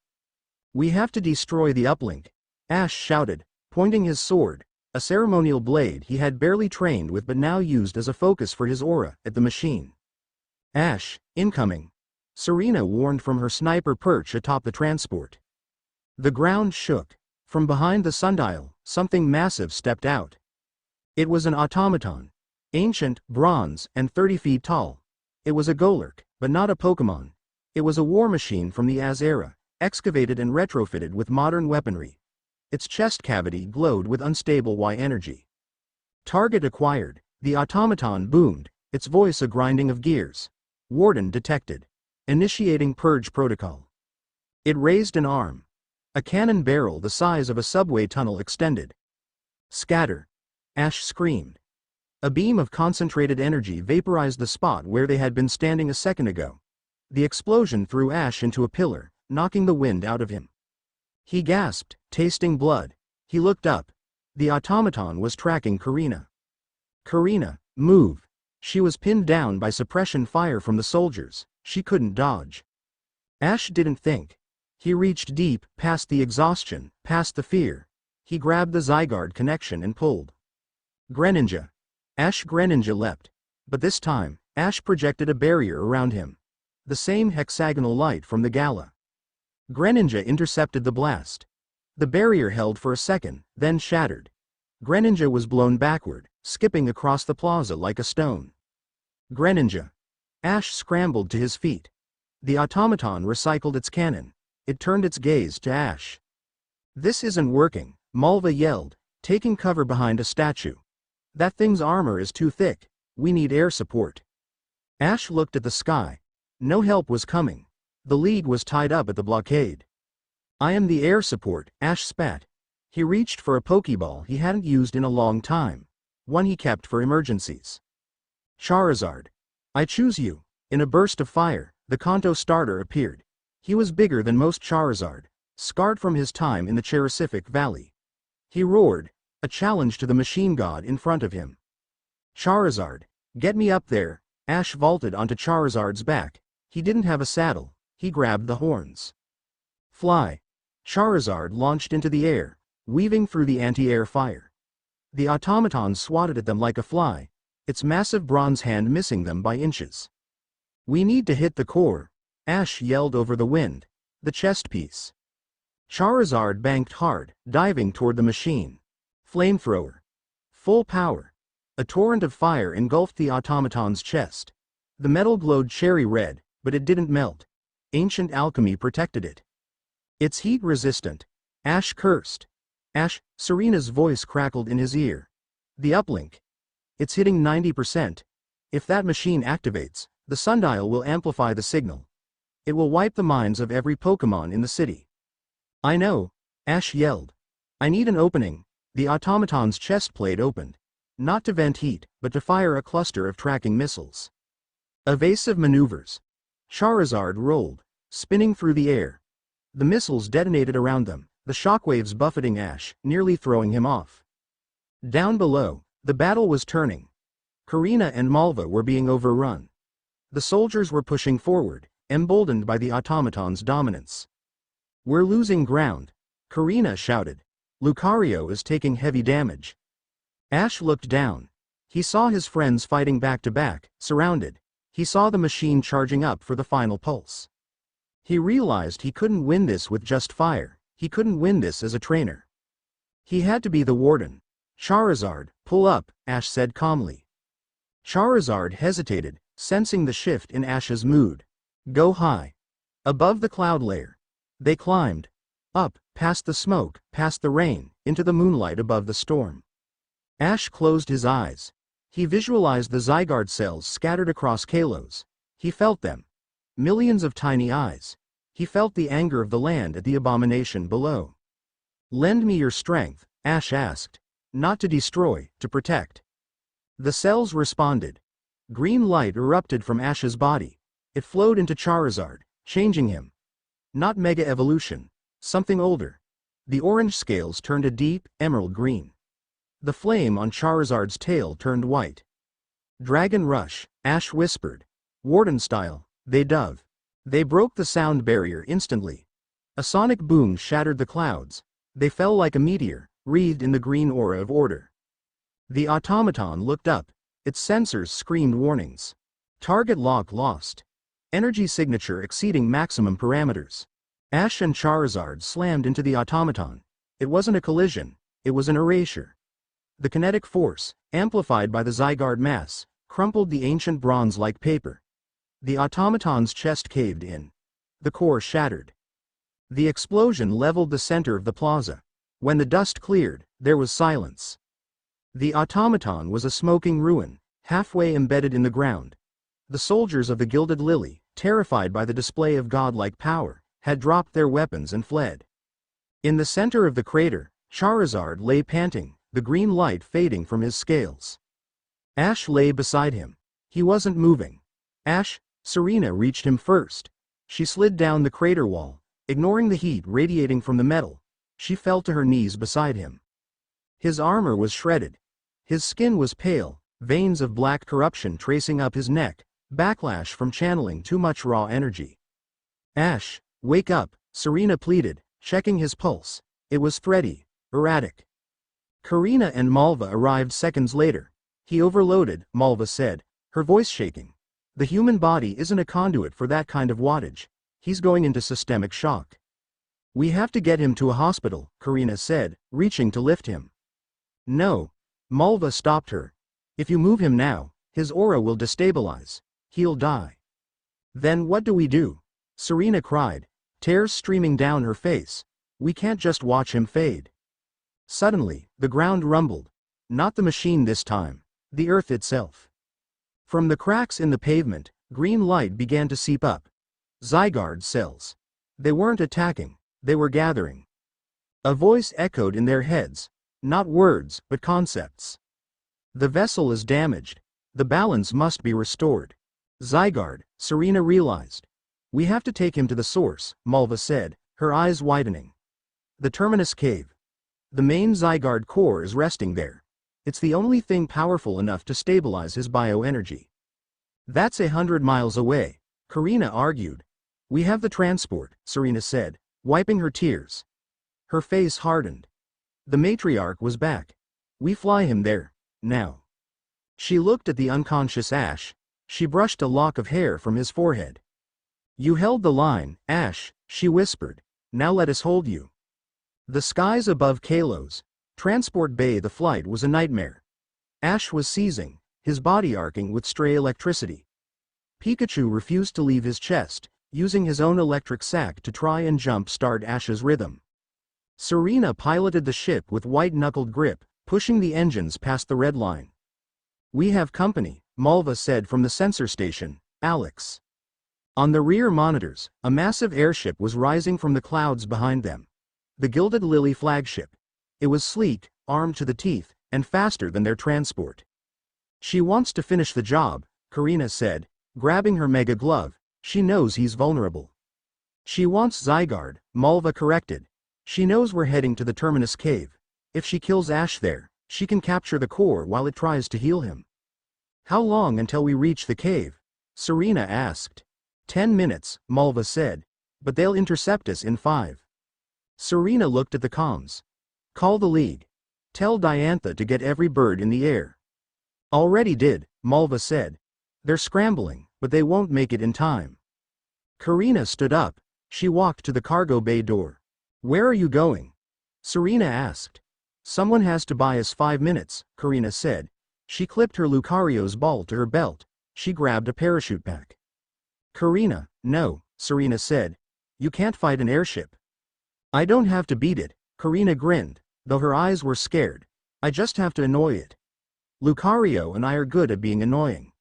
"We have to destroy the uplink," Ash shouted, pointing his sword, a ceremonial blade he had barely trained with but now used as a focus for his aura, at the machine. "Ash, incoming," Serena warned from her sniper perch atop the transport. The ground shook. From behind the sundial, something massive stepped out. It was an automaton. Ancient, bronze, and 30 feet tall. It was a Golurk, but not a Pokémon. It was a war machine from the Az era, excavated and retrofitted with modern weaponry. Its chest cavity glowed with unstable Y energy. "Target acquired," the automaton boomed, its voice a grinding of gears. "Warden detected. Initiating purge protocol." It raised an arm. A cannon barrel the size of a subway tunnel extended. "Scatter!" Ash screamed. A beam of concentrated energy vaporized the spot where they had been standing a second ago. The explosion threw Ash into a pillar, knocking the wind out of him. He gasped, tasting blood. He looked up. The automaton was tracking Korrina. "Korrina, move!" She was pinned down by suppression fire from the soldiers. She couldn't dodge. Ash didn't think. He reached deep, past the exhaustion, past the fear. He grabbed the Zygarde connection and pulled. "Greninja!" Ash Greninja leapt. But this time, Ash projected a barrier around him. The same hexagonal light from the gala. Greninja intercepted the blast. The barrier held for a second, then shattered. Greninja was blown backward, skipping across the plaza like a stone. "Greninja!" Ash scrambled to his feet. The automaton recycled its cannon. It turned its gaze to Ash. "This isn't working," Malva yelled, taking cover behind a statue. "That thing's armor is too thick. We need air support." Ash looked at the sky. No help was coming. The League was tied up at the blockade. "I am the air support," Ash spat. He reached for a Pokeball he hadn't used in a long time. One he kept for emergencies. "Charizard. I choose you." In a burst of fire, the Kanto starter appeared. He was bigger than most Charizard, scarred from his time in the Cherisific Valley. He roared, a challenge to the machine god in front of him. "Charizard, get me up there." Ash vaulted onto Charizard's back. He didn't have a saddle. He grabbed the horns. "Fly." Charizard launched into the air, weaving through the anti-air fire. The automaton swatted at them like a fly, its massive bronze hand missing them by inches. "We need to hit the core," Ash yelled over the wind. "The chest piece." Charizard banked hard, diving toward the machine. Flamethrower. Full power. A torrent of fire engulfed the automaton's chest. The metal glowed cherry red, but it didn't melt. Ancient alchemy protected it. "It's heat resistant," Ash cursed. "Ash," Serena's voice crackled in his ear. "The uplink. It's hitting 90%. If that machine activates, the sundial will amplify the signal. It will wipe the minds of every Pokémon in the city. I know, Ash yelled. I need an opening. The automaton's chest plate opened. Not to vent heat, but to fire a cluster of tracking missiles. Evasive maneuvers. Charizard rolled, spinning through the air. The missiles detonated around them, the shockwaves buffeting Ash, nearly throwing him off. Down below, the battle was turning. Korrina and Malva were being overrun. The soldiers were pushing forward, emboldened by the automaton's dominance. We're losing ground, Korrina shouted. Lucario is taking heavy damage. Ash looked down. He saw his friends fighting back to back, surrounded. He saw the machine charging up for the final pulse. He realized he couldn't win this with just fire, he couldn't win this as a trainer. He had to be the warden. Charizard, pull up, Ash said calmly. Charizard hesitated, sensing the shift in Ash's mood. Go high. Above the cloud layer. They climbed. Up, past the smoke, past the rain, into the moonlight above the storm. Ash closed his eyes. He visualized the Zygarde cells scattered across Kalos. He felt them. Millions of tiny eyes. He felt the anger of the land at the abomination below. Lend me your strength, Ash asked. Not to destroy, to protect. The cells responded. Green light erupted from Ash's body. It flowed into Charizard, changing him. Not Mega Evolution. Something older. The orange scales turned a deep, emerald green. The flame on Charizard's tail turned white. Dragon Rush, Ash whispered. Warden style, they dove. They broke the sound barrier instantly. A sonic boom shattered the clouds. They fell like a meteor, wreathed in the green aura of order. The automaton looked up. Its sensors screamed warnings. Target lock lost. Energy signature exceeding maximum parameters. Ash and Charizard slammed into the automaton. It wasn't a collision, it was an erasure. The kinetic force, amplified by the Zygarde mass, crumpled the ancient bronze like paper. The automaton's chest caved in. The core shattered. The explosion leveled the center of the plaza. When the dust cleared, there was silence. The automaton was a smoking ruin, halfway embedded in the ground. The soldiers of the Gilded Lily, terrified by the display of godlike power, had dropped their weapons and fled. In the center of the crater, Charizard lay panting, the green light fading from his scales. Ash lay beside him. He wasn't moving. Ash, Serena reached him first. She slid down the crater wall, ignoring the heat radiating from the metal. She fell to her knees beside him. His armor was shredded. His skin was pale, veins of black corruption tracing up his neck, backlash from channeling too much raw energy. Ash, wake up, Serena pleaded, checking his pulse. It was thready, erratic. Korrina and Malva arrived seconds later. He overloaded, Malva said, her voice shaking. The human body isn't a conduit for that kind of wattage. He's going into systemic shock. We have to get him to a hospital, Korrina said, reaching to lift him. No. Malva stopped her. If you move him now, his aura will destabilize. He'll die. Then what do we do? Serena cried, tears streaming down her face. We can't just watch him fade. Suddenly, the ground rumbled. Not the machine this time, the earth itself. From the cracks in the pavement, green light began to seep up. Zygarde cells. They weren't attacking, they were gathering. A voice echoed in their heads. Not words, but concepts. The vessel is damaged. The balance must be restored. Zygarde, Serena realized. We have to take him to the source, Malva said, her eyes widening. The Terminus Cave. The main Zygarde core is resting there. It's the only thing powerful enough to stabilize his bioenergy. That's 100 miles away, Korrina argued. We have the transport, Serena said, wiping her tears. Her face hardened. The matriarch was back. We fly him there, now. She looked at the unconscious Ash. She brushed a lock of hair from his forehead. You held the line, Ash, she whispered. Now let us hold you. The skies above Kalos, Transport Bay. The flight was a nightmare. Ash was seizing, his body arcing with stray electricity. Pikachu refused to leave his chest, using his own electric sac to try and jump-start Ash's rhythm. Serena piloted the ship with white-knuckled grip, pushing the engines past the red line. We have company, Malva said from the sensor station, Alex. On the rear monitors, a massive airship was rising from the clouds behind them. The Gilded Lily flagship. It was sleek, armed to the teeth, and faster than their transport. She wants to finish the job, Korrina said, grabbing her mega glove. She knows he's vulnerable. She wants Zygarde, Malva corrected. She knows we're heading to the Terminus cave. If she kills Ash there, she can capture the core while it tries to heal him. How long until we reach the cave? Serena asked. 10 minutes, Malva said. But they'll intercept us in 5. Serena looked at the comms. Call the League. Tell Diantha to get every bird in the air. Already did, Malva said. They're scrambling, but they won't make it in time. Korrina stood up. She walked to the cargo bay door. Where are you going? Serena asked. Someone has to buy us 5 minutes, Korrina said. She clipped her Lucario's ball to her belt. She grabbed a parachute pack. Korrina, no, Serena said. You can't fight an airship. I don't have to beat it, Korrina grinned, though her eyes were scared. I just have to annoy it. Lucario and I are good at being annoying.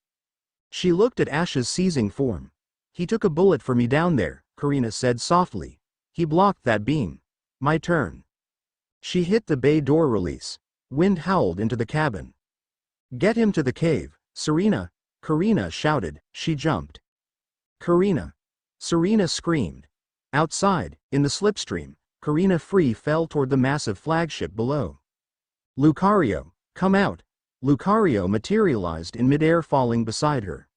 She looked at Ash's seizing form. He took a bullet for me down there, Korrina said softly. He blocked that beam. My turn. She hit the bay door release. Wind howled into the cabin. Get him to the cave, Serena, Korrina shouted. She jumped. Korrina. Serena screamed. Outside, in the slipstream, Korrina free fell toward the massive flagship below. Lucario, come out. Lucario materialized in midair falling beside her.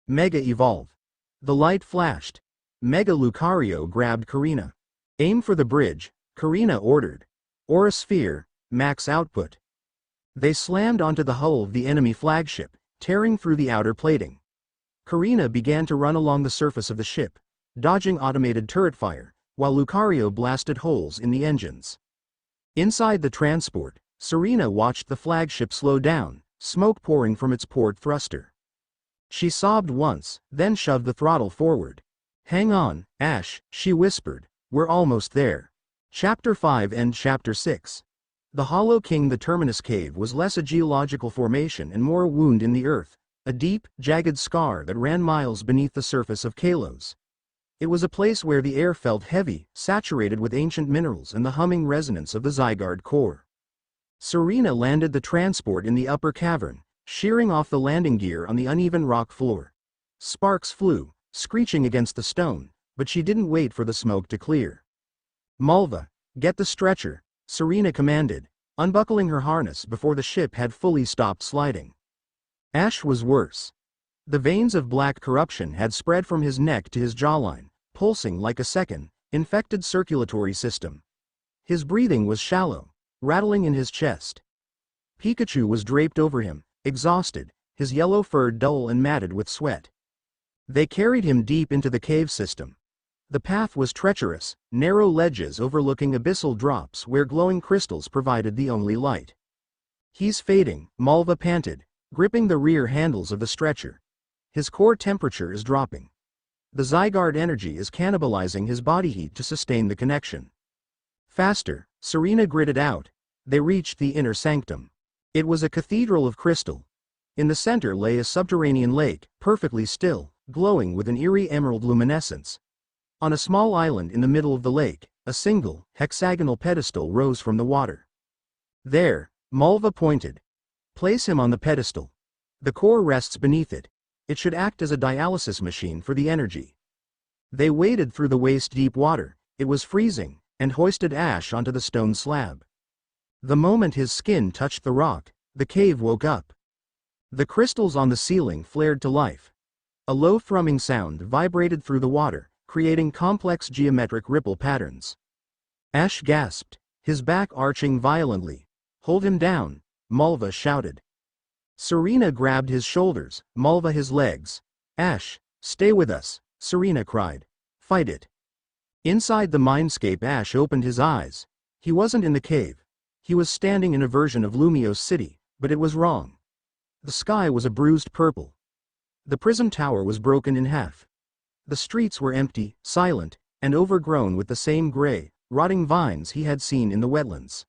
Mega Evolve. The light flashed. Mega Lucario grabbed Korrina. Aim for the bridge, Korrina ordered. Aura Sphere, max output. They slammed onto the hull of the enemy flagship, tearing through the outer plating. Korrina began to run along the surface of the ship, dodging automated turret fire, while Lucario blasted holes in the engines. Inside the transport, Serena watched the flagship slow down, smoke pouring from its port thruster. She sobbed once, then shoved the throttle forward. Hang on, Ash, she whispered. We're almost there. Chapter 5 and Chapter 6. The Hollow King. The Terminus Cave was less a geological formation and more a wound in the earth, a deep, jagged scar that ran miles beneath the surface of Kalos. It was a place where the air felt heavy, saturated with ancient minerals and the humming resonance of the Zygarde core. Serena landed the transport in the upper cavern, shearing off the landing gear on the uneven rock floor. Sparks flew, screeching against the stone, but she didn't wait for the smoke to clear. Malva, get the stretcher, Serena commanded, unbuckling her harness before the ship had fully stopped sliding. Ash was worse. The veins of black corruption had spread from his neck to his jawline, pulsing like a second, infected circulatory system. His breathing was shallow, rattling in his chest. Pikachu was draped over him, exhausted, his yellow fur dull and matted with sweat. They carried him deep into the cave system. The path was treacherous, narrow ledges overlooking abyssal drops where glowing crystals provided the only light. He's fading, Malva panted, gripping the rear handles of the stretcher. His core temperature is dropping. The Zygarde energy is cannibalizing his body heat to sustain the connection. Faster, Serena gritted out. They reached the inner sanctum. It was a cathedral of crystal. In the center lay a subterranean lake, perfectly still, glowing with an eerie emerald luminescence. On a small island in the middle of the lake, a single, hexagonal pedestal rose from the water. There, Malva pointed. Place him on the pedestal. The core rests beneath it. It should act as a dialysis machine for the energy. They waded through the waist-deep water. It was freezing, and hoisted Ash onto the stone slab. The moment his skin touched the rock, the cave woke up. The crystals on the ceiling flared to life. A low thrumming sound vibrated through the water, creating complex geometric ripple patterns. Ash gasped, his back arching violently. Hold him down, Malva shouted. Serena grabbed his shoulders, Malva his legs. Ash, stay with us, Serena cried. Fight it. Inside the mindscape, Ash opened his eyes. He wasn't in the cave. He was standing in a version of Lumiose City, but it was wrong. The sky was a bruised purple. The prism tower was broken in half. The streets were empty, silent, and overgrown with the same gray, rotting vines he had seen in the wetlands.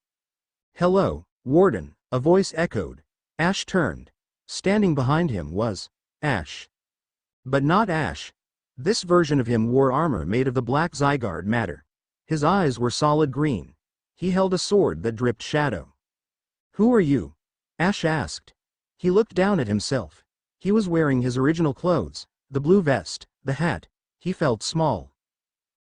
Hello, Warden, a voice echoed. Ash turned. Standing behind him was Ash. But not Ash. This version of him wore armor made of the black Zygarde matter. His eyes were solid green. He held a sword that dripped shadow. "Who are you?" Ash asked. He looked down at himself. He was wearing his original clothes, the blue vest, the hat. He felt small.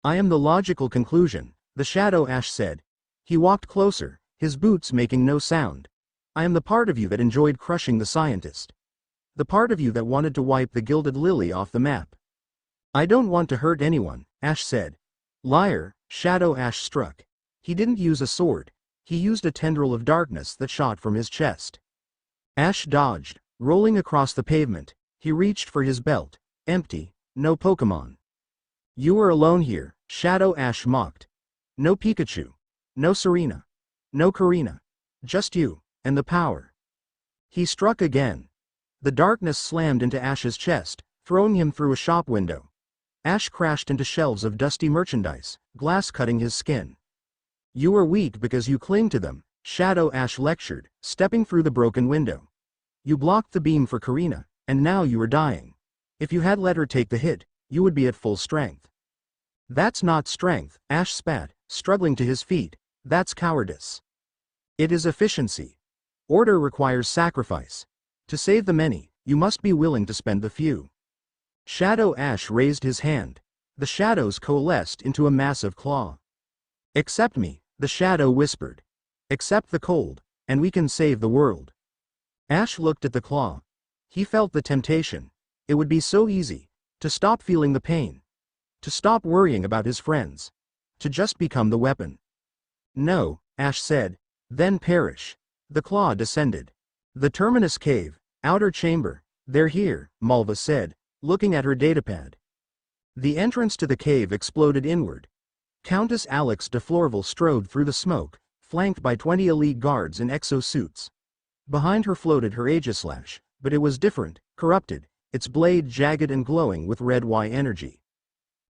"I am the logical conclusion," the shadow Ash said. He walked closer, his boots making no sound. "I am the part of you that enjoyed crushing the scientist. The part of you that wanted to wipe the Gilded Lily off the map." "I don't want to hurt anyone," Ash said. "Liar," Shadow Ash struck. He didn't use a sword. He used a tendril of darkness that shot from his chest. Ash dodged, rolling across the pavement. He reached for his belt. Empty, no Pokémon. "You are alone here," Shadow Ash mocked. "No Pikachu. No Serena. No Korrina. Just you, and the power." He struck again. The darkness slammed into Ash's chest, throwing him through a shop window. Ash crashed into shelves of dusty merchandise, glass cutting his skin. "You are weak because you cling to them," Shadow Ash lectured, stepping through the broken window. "You blocked the beam for Korrina, and now you are dying. If you had let her take the hit, you would be at full strength." "That's not strength," Ash spat, struggling to his feet. "That's cowardice. It is efficiency. Order requires sacrifice. To save the many, you must be willing to spend the few." Shadow Ash raised his hand. The shadows coalesced into a massive claw. "Accept me," the shadow whispered. "Accept the cold, and we can save the world." Ash looked at the claw. He felt the temptation. It would be so easy to stop feeling the pain, to stop worrying about his friends, to just become the weapon. "No," Ash said, "then perish." The claw descended. "The Terminus Cave, outer chamber, they're here," Malva said, looking at her datapad. The entrance to the cave exploded inward. Countess Alex de Florville strode through the smoke, flanked by 20 elite guards in exosuits. Behind her floated her Aegislash, but it was different, corrupted, its blade jagged and glowing with red Y energy.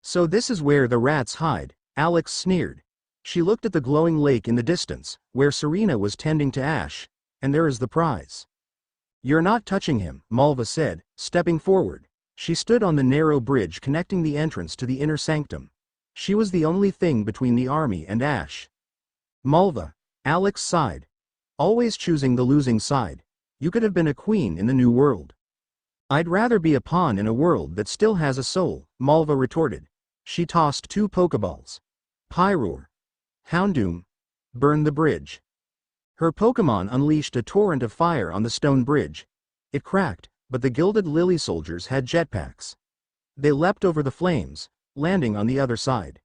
"So this is where the rats hide," Alex sneered. She looked at the glowing lake in the distance, where Serena was tending to Ash, "and there is the prize." "You're not touching him," Malva said, stepping forward. She stood on the narrow bridge connecting the entrance to the inner sanctum. She was the only thing between the army and Ash. "Malva," Alex sighed. "Always choosing the losing side. You could have been a queen in the new world." "I'd rather be a pawn in a world that still has a soul," Malva retorted. She tossed 2 Pokeballs. "Pyroar. Houndoom. Burn the bridge." Her Pokémon unleashed a torrent of fire on the stone bridge. It cracked, but the Gilded Lily soldiers had jetpacks. They leapt over the flames, landing on the other side.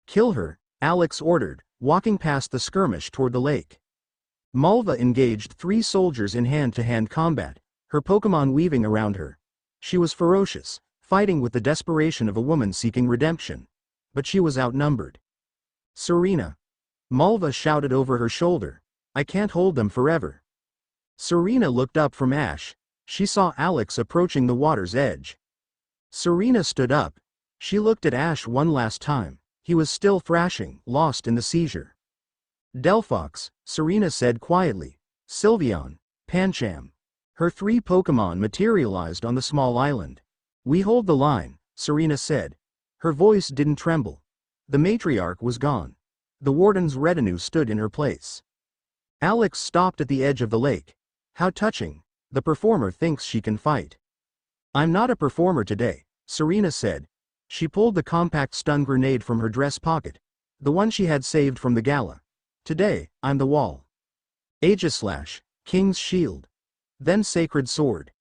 "Kill her," Alex ordered, walking past the skirmish toward the lake. Malva engaged 3 soldiers in hand-to-hand combat, her Pokémon weaving around her. She was ferocious, fighting with the desperation of a woman seeking redemption. But she was outnumbered. "Serena," Malva shouted over her shoulder. "I can't hold them forever." Serena looked up from Ash. She saw Alex approaching the water's edge. Serena stood up. She looked at Ash one last time. He was still thrashing, lost in the seizure. "Delphox," Serena said quietly. "Sylveon, Pancham." Her 3 Pokémon materialized on the small island. "We hold the line," Serena said. Her voice didn't tremble. The matriarch was gone. The warden's retinue stood in her place. Alex stopped at the edge of the lake. "How touching. The performer thinks she can fight." "I'm not a performer today," Serena said. She pulled the compact stun grenade from her dress pocket, the one she had saved from the gala. "Today, I'm the wall." Aegislash, King's Shield. Then Sacred Sword.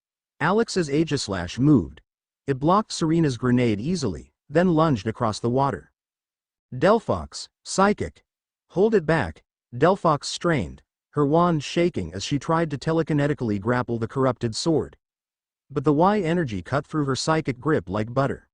Alex's Aegislash moved. It blocked Serena's grenade easily, then lunged across the water. "Delphox, Psychic. Hold it back." Delphox strained, her wand shaking as she tried to telekinetically grapple the corrupted sword. But the Y energy cut through her psychic grip like butter.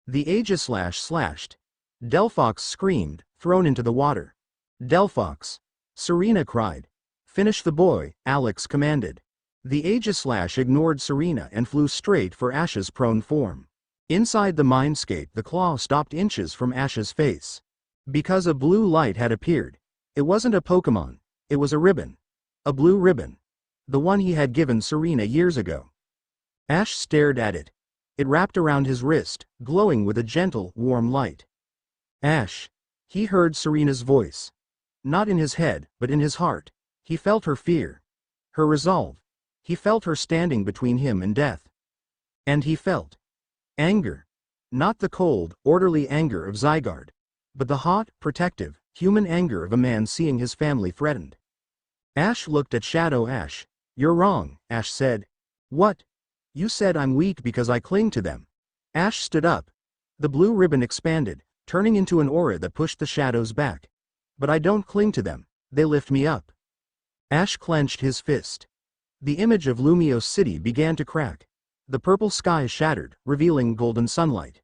The Aegislash slashed. Delphox screamed, thrown into the water. "Delphox!" Serena cried. "Finish the boy," Alex commanded. The Aegislash ignored Serena and flew straight for Ash's prone form. Inside the mindscape, the claw stopped inches from Ash's face. Because a blue light had appeared. It wasn't a Pokémon. It was a ribbon. A blue ribbon. the one he had given Serena years ago. Ash stared at it. It wrapped around his wrist, glowing with a gentle, warm light. Ash. He heard Serena's voice. Not in his head, but in his heart. He felt her fear. Her resolve. He felt her standing between him and death. And he felt anger. Not the cold, orderly anger of Zygarde, but the hot, protective, human anger of a man seeing his family threatened. Ash looked at Shadow Ash. "You're wrong," Ash said. "What?" "You said I'm weak because I cling to them." Ash stood up. The blue ribbon expanded, turning into an aura that pushed the shadows back. "But I don't cling to them, they lift me up." Ash clenched his fist. The image of Lumiose City began to crack. The purple sky shattered, revealing golden sunlight.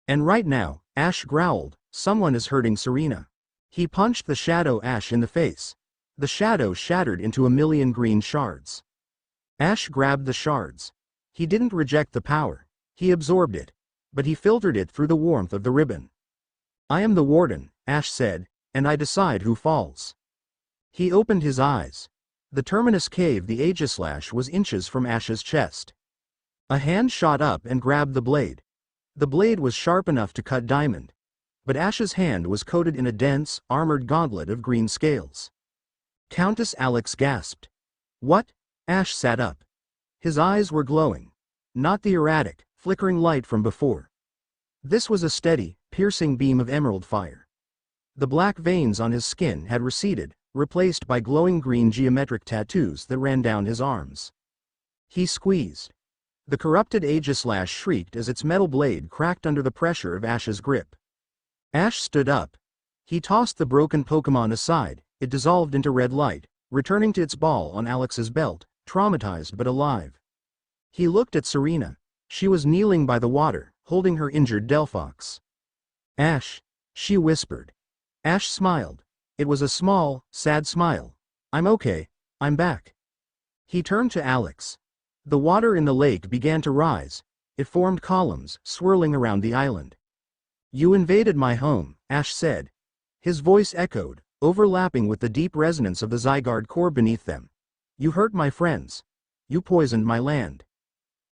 "And right now," Ash growled, "someone is hurting Serena." He punched the Shadow Ash in the face. The shadow shattered into a million green shards. Ash grabbed the shards. He didn't reject the power. He absorbed it. But he filtered it through the warmth of the ribbon. "I am the warden," Ash said, "and I decide who falls." He opened his eyes. The Terminus Cave, the Aegislash, was inches from Ash's chest. A hand shot up and grabbed the blade. The blade was sharp enough to cut diamond. But Ash's hand was coated in a dense, armored gauntlet of green scales. Countess Alex gasped. "What?" Ash sat up. His eyes were glowing. Not the erratic, flickering light from before. This was a steady, piercing beam of emerald fire. The black veins on his skin had receded, replaced by glowing green geometric tattoos that ran down his arms. He squeezed. The corrupted Aegislash shrieked as its metal blade cracked under the pressure of Ash's grip. Ash stood up. He tossed the broken Pokémon aside. It dissolved into red light, returning to its ball on Alex's belt, traumatized but alive. He looked at Serena. She was kneeling by the water, holding her injured Delphox. "Ash," she whispered. Ash smiled. It was a small, sad smile. "I'm okay. I'm back." He turned to Alex. The water in the lake began to rise. It formed columns, swirling around the island. "You invaded my home," Ash said. His voice echoed, overlapping with the deep resonance of the Zygarde core beneath them. "You hurt my friends. You poisoned my land."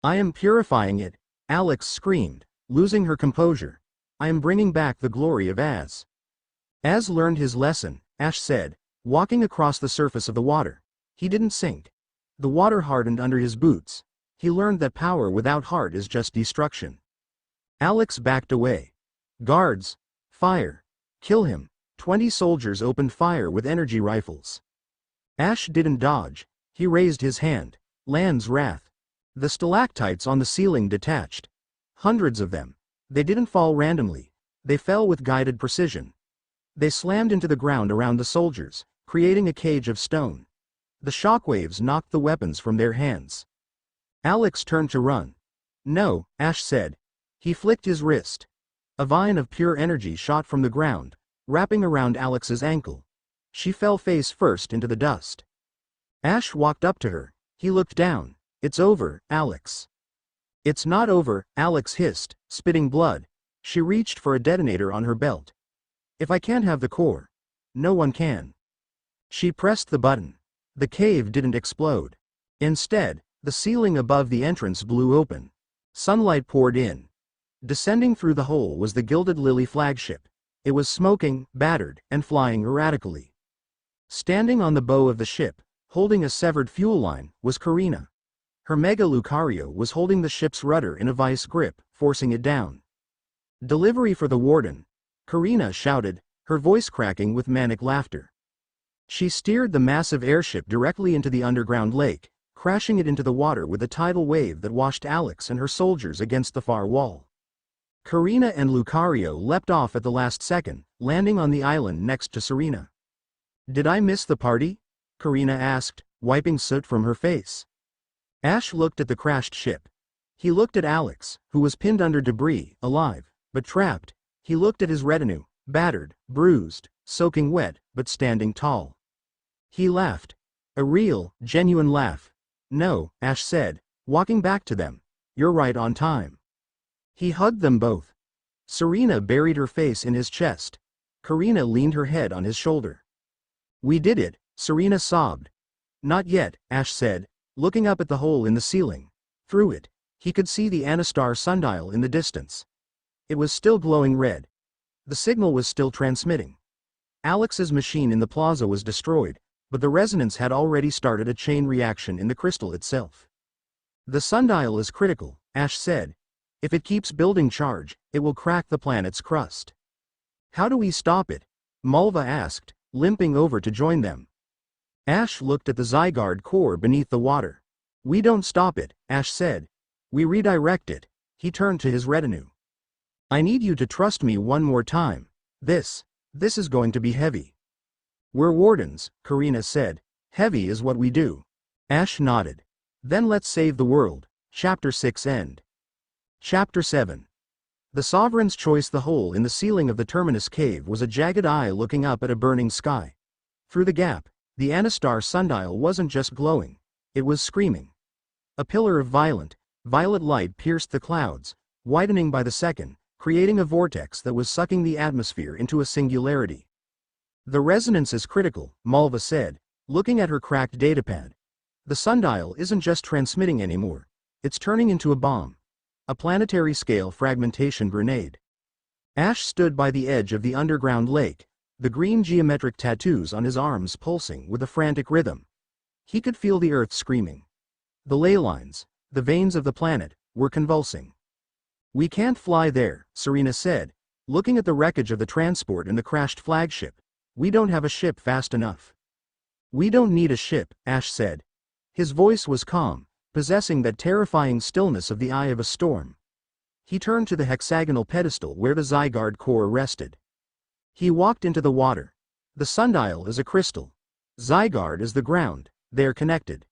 "I am purifying it," Alex screamed, losing her composure. "I am bringing back the glory of Az." Az learned his lesson, Ash said, walking across the surface of the water. He didn't sink. The water hardened under his boots. He learned that power without heart is just destruction. Alex backed away. "Guards! Fire! Kill him!" 20 soldiers opened fire with energy rifles. Ash didn't dodge. He raised his hand. Land's wrath. The stalactites on the ceiling detached. Hundreds of them. They didn't fall randomly. They fell with guided precision. They slammed into the ground around the soldiers, creating a cage of stone. The shockwaves knocked the weapons from their hands. Alex turned to run. "No," Ash said. He flicked his wrist. A vine of pure energy shot from the ground, wrapping around Alex's ankle. She fell face first into the dust. Ash walked up to her. He looked down. "It's over, Alex." "It's not over," Alex hissed, spitting blood. She reached for a detonator on her belt. "If I can't have the core, no one can." She pressed the button. The cave didn't explode. Instead, the ceiling above the entrance blew open. Sunlight poured in. Descending through the hole was the Gilded Lily flagship. It was smoking, battered, and flying erratically. Standing on the bow of the ship, holding a severed fuel line, was Korrina. Her Mega Lucario was holding the ship's rudder in a vice grip, forcing it down. "Delivery for the warden," Korrina shouted, her voice cracking with manic laughter. She steered the massive airship directly into the underground lake, crashing it into the water with a tidal wave that washed Alex and her soldiers against the far wall. Korrina and Lucario leapt off at the last second, landing on the island next to Serena. "Did I miss the party?" Korrina asked, wiping soot from her face. Ash looked at the crashed ship. He looked at Alex, who was pinned under debris, alive, but trapped. He looked at his retinue, battered, bruised, soaking wet, but standing tall. He laughed. A real, genuine laugh. "No," Ash said, walking back to them. "You're right on time." He hugged them both. Serena buried her face in his chest. Korrina leaned her head on his shoulder. "We did it," Serena sobbed. Not yet, Ash said, looking up at the hole in the ceiling. Through it, he could see the Anastar sundial in the distance. It was still glowing red. The signal was still transmitting. Alex's machine in the plaza was destroyed, but the resonance had already started a chain reaction in the crystal itself. The sundial is critical, Ash said. If it keeps building charge, it will crack the planet's crust. How do we stop it? Malva asked, limping over to join them. Ash looked at the Zygarde core beneath the water. We don't stop it, Ash said. We redirect it. He turned to his retinue. I need you to trust me one more time. This is going to be heavy. We're wardens, Korrina said. Heavy is what we do. Ash nodded. Then let's save the world. Chapter 6 end. Chapter 7. The Sovereign's choice. The hole in the ceiling of the Terminus cave was a jagged eye looking up at a burning sky. Through the gap, the Anastar sundial wasn't just glowing, it was screaming. A pillar of violet light pierced the clouds, widening by the second, creating a vortex that was sucking the atmosphere into a singularity. The resonance is critical, Malva said, looking at her cracked datapad. The sundial isn't just transmitting anymore, it's turning into a bomb. A planetary-scale fragmentation grenade. Ash stood by the edge of the underground lake, the green geometric tattoos on his arms pulsing with a frantic rhythm. He could feel the earth screaming. The ley lines, the veins of the planet, were convulsing. We can't fly there, Serena said, looking at the wreckage of the transport and the crashed flagship. We don't have a ship fast enough. We don't need a ship, Ash said. His voice was calm, possessing that terrifying stillness of the eye of a storm. He turned to the hexagonal pedestal where the Zygarde core rested. He walked into the water. The sundial is a crystal. Zygarde is the ground, they're connected.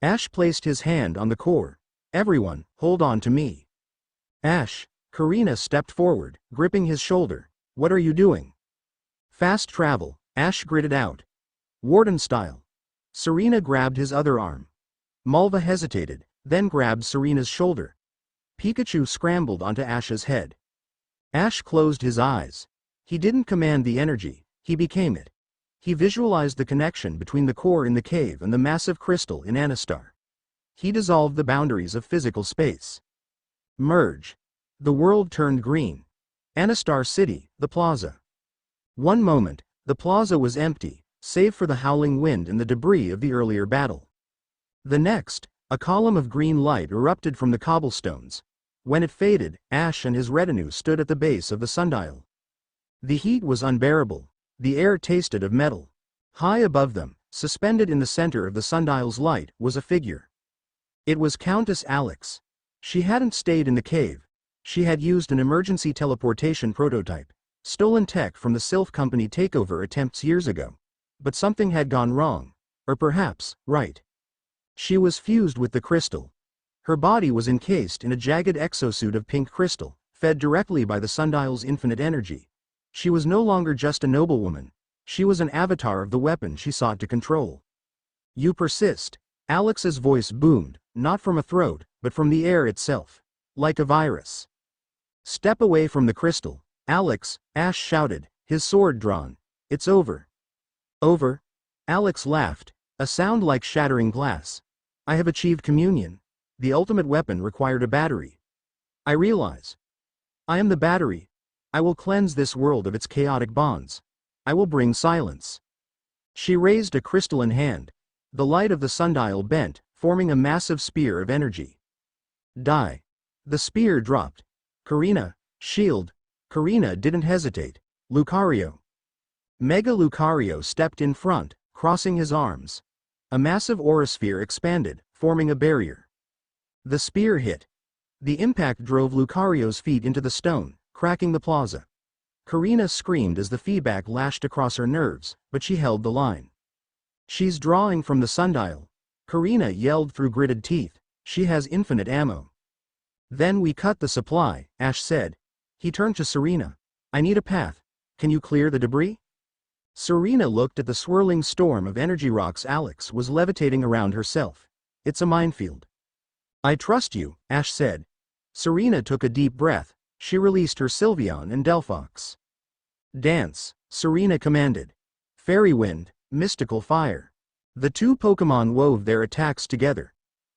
Ash placed his hand on the core. Everyone, hold on to me. Ash, Korrina stepped forward, gripping his shoulder. What are you doing? Fast travel, Ash gritted out. Warden style. Serena grabbed his other arm. Malva hesitated, then grabbed Serena's shoulder. Pikachu scrambled onto Ash's head. Ash closed his eyes. He didn't command the energy, he became it. He visualized the connection between the core in the cave and the massive crystal in Anastar. He dissolved the boundaries of physical space. Merge. The world turned green. Anastar City, the plaza. One moment, the plaza was empty, save for the howling wind and the debris of the earlier battle. The next, a column of green light erupted from the cobblestones. When it faded, Ash and his retinue stood at the base of the sundial. The heat was unbearable. The air tasted of metal. High above them, suspended in the center of the sundial's light, was a figure. It was Countess Alex. She hadn't stayed in the cave. She had used an emergency teleportation prototype, stolen tech from the Sylph Company takeover attempts years ago. But something had gone wrong. Or perhaps, right. She was fused with the crystal. Her body was encased in a jagged exosuit of pink crystal, fed directly by the sundial's infinite energy. She was no longer just a noblewoman. She was an avatar of the weapon she sought to control. You persist. Alex's voice boomed, not from a throat, but from the air itself. Like a virus. Step away from the crystal, Alex, Ash shouted, his sword drawn. It's over. Over? Alex laughed, a sound like shattering glass. I have achieved communion. The ultimate weapon required a battery. I realize. I am the battery. I will cleanse this world of its chaotic bonds. I will bring silence. She raised a crystalline hand. The light of the sundial bent, forming a massive spear of energy. Die. The spear dropped. Korrina, shield. Korrina didn't hesitate. Lucario. Mega Lucario stepped in front, crossing his arms. A massive aurasphere expanded, forming a barrier. The spear hit. The impact drove Lucario's feet into the stone, cracking the plaza. Korrina screamed as the feedback lashed across her nerves, but she held the line. She's drawing from the sundial. Korrina yelled through gritted teeth. She has infinite ammo. Then we cut the supply, Ash said. He turned to Serena. I need a path. Can you clear the debris? Serena looked at the swirling storm of energy rocks Alex was levitating around herself. It's a minefield. I trust you, Ash said. Serena took a deep breath. She released her Sylveon and Delphox. Dance, Serena commanded. Fairy wind, mystical fire. The two Pokémon wove their attacks together.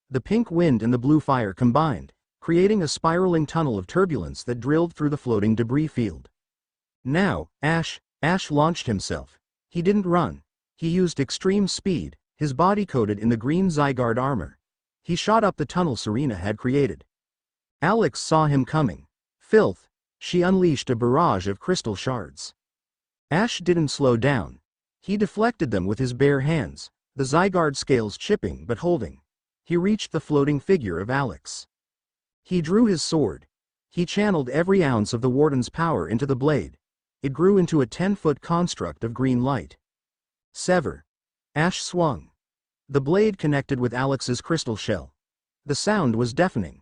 The pink wind and the blue fire combined, creating a spiraling tunnel of turbulence that drilled through the floating debris field. Now, Ash launched himself. He didn't run. He used extreme speed, his body coated in the green Zygarde armor. He shot up the tunnel Serena had created. Alex saw him coming. Filth! She unleashed a barrage of crystal shards. Ash didn't slow down. He deflected them with his bare hands, the Zygarde scales chipping but holding. He reached the floating figure of Alex. He drew his sword. He channeled every ounce of the Warden's power into the blade. It grew into a 10-foot construct of green light. Sever. Ash swung. The blade connected with Alex's crystal shell. The sound was deafening.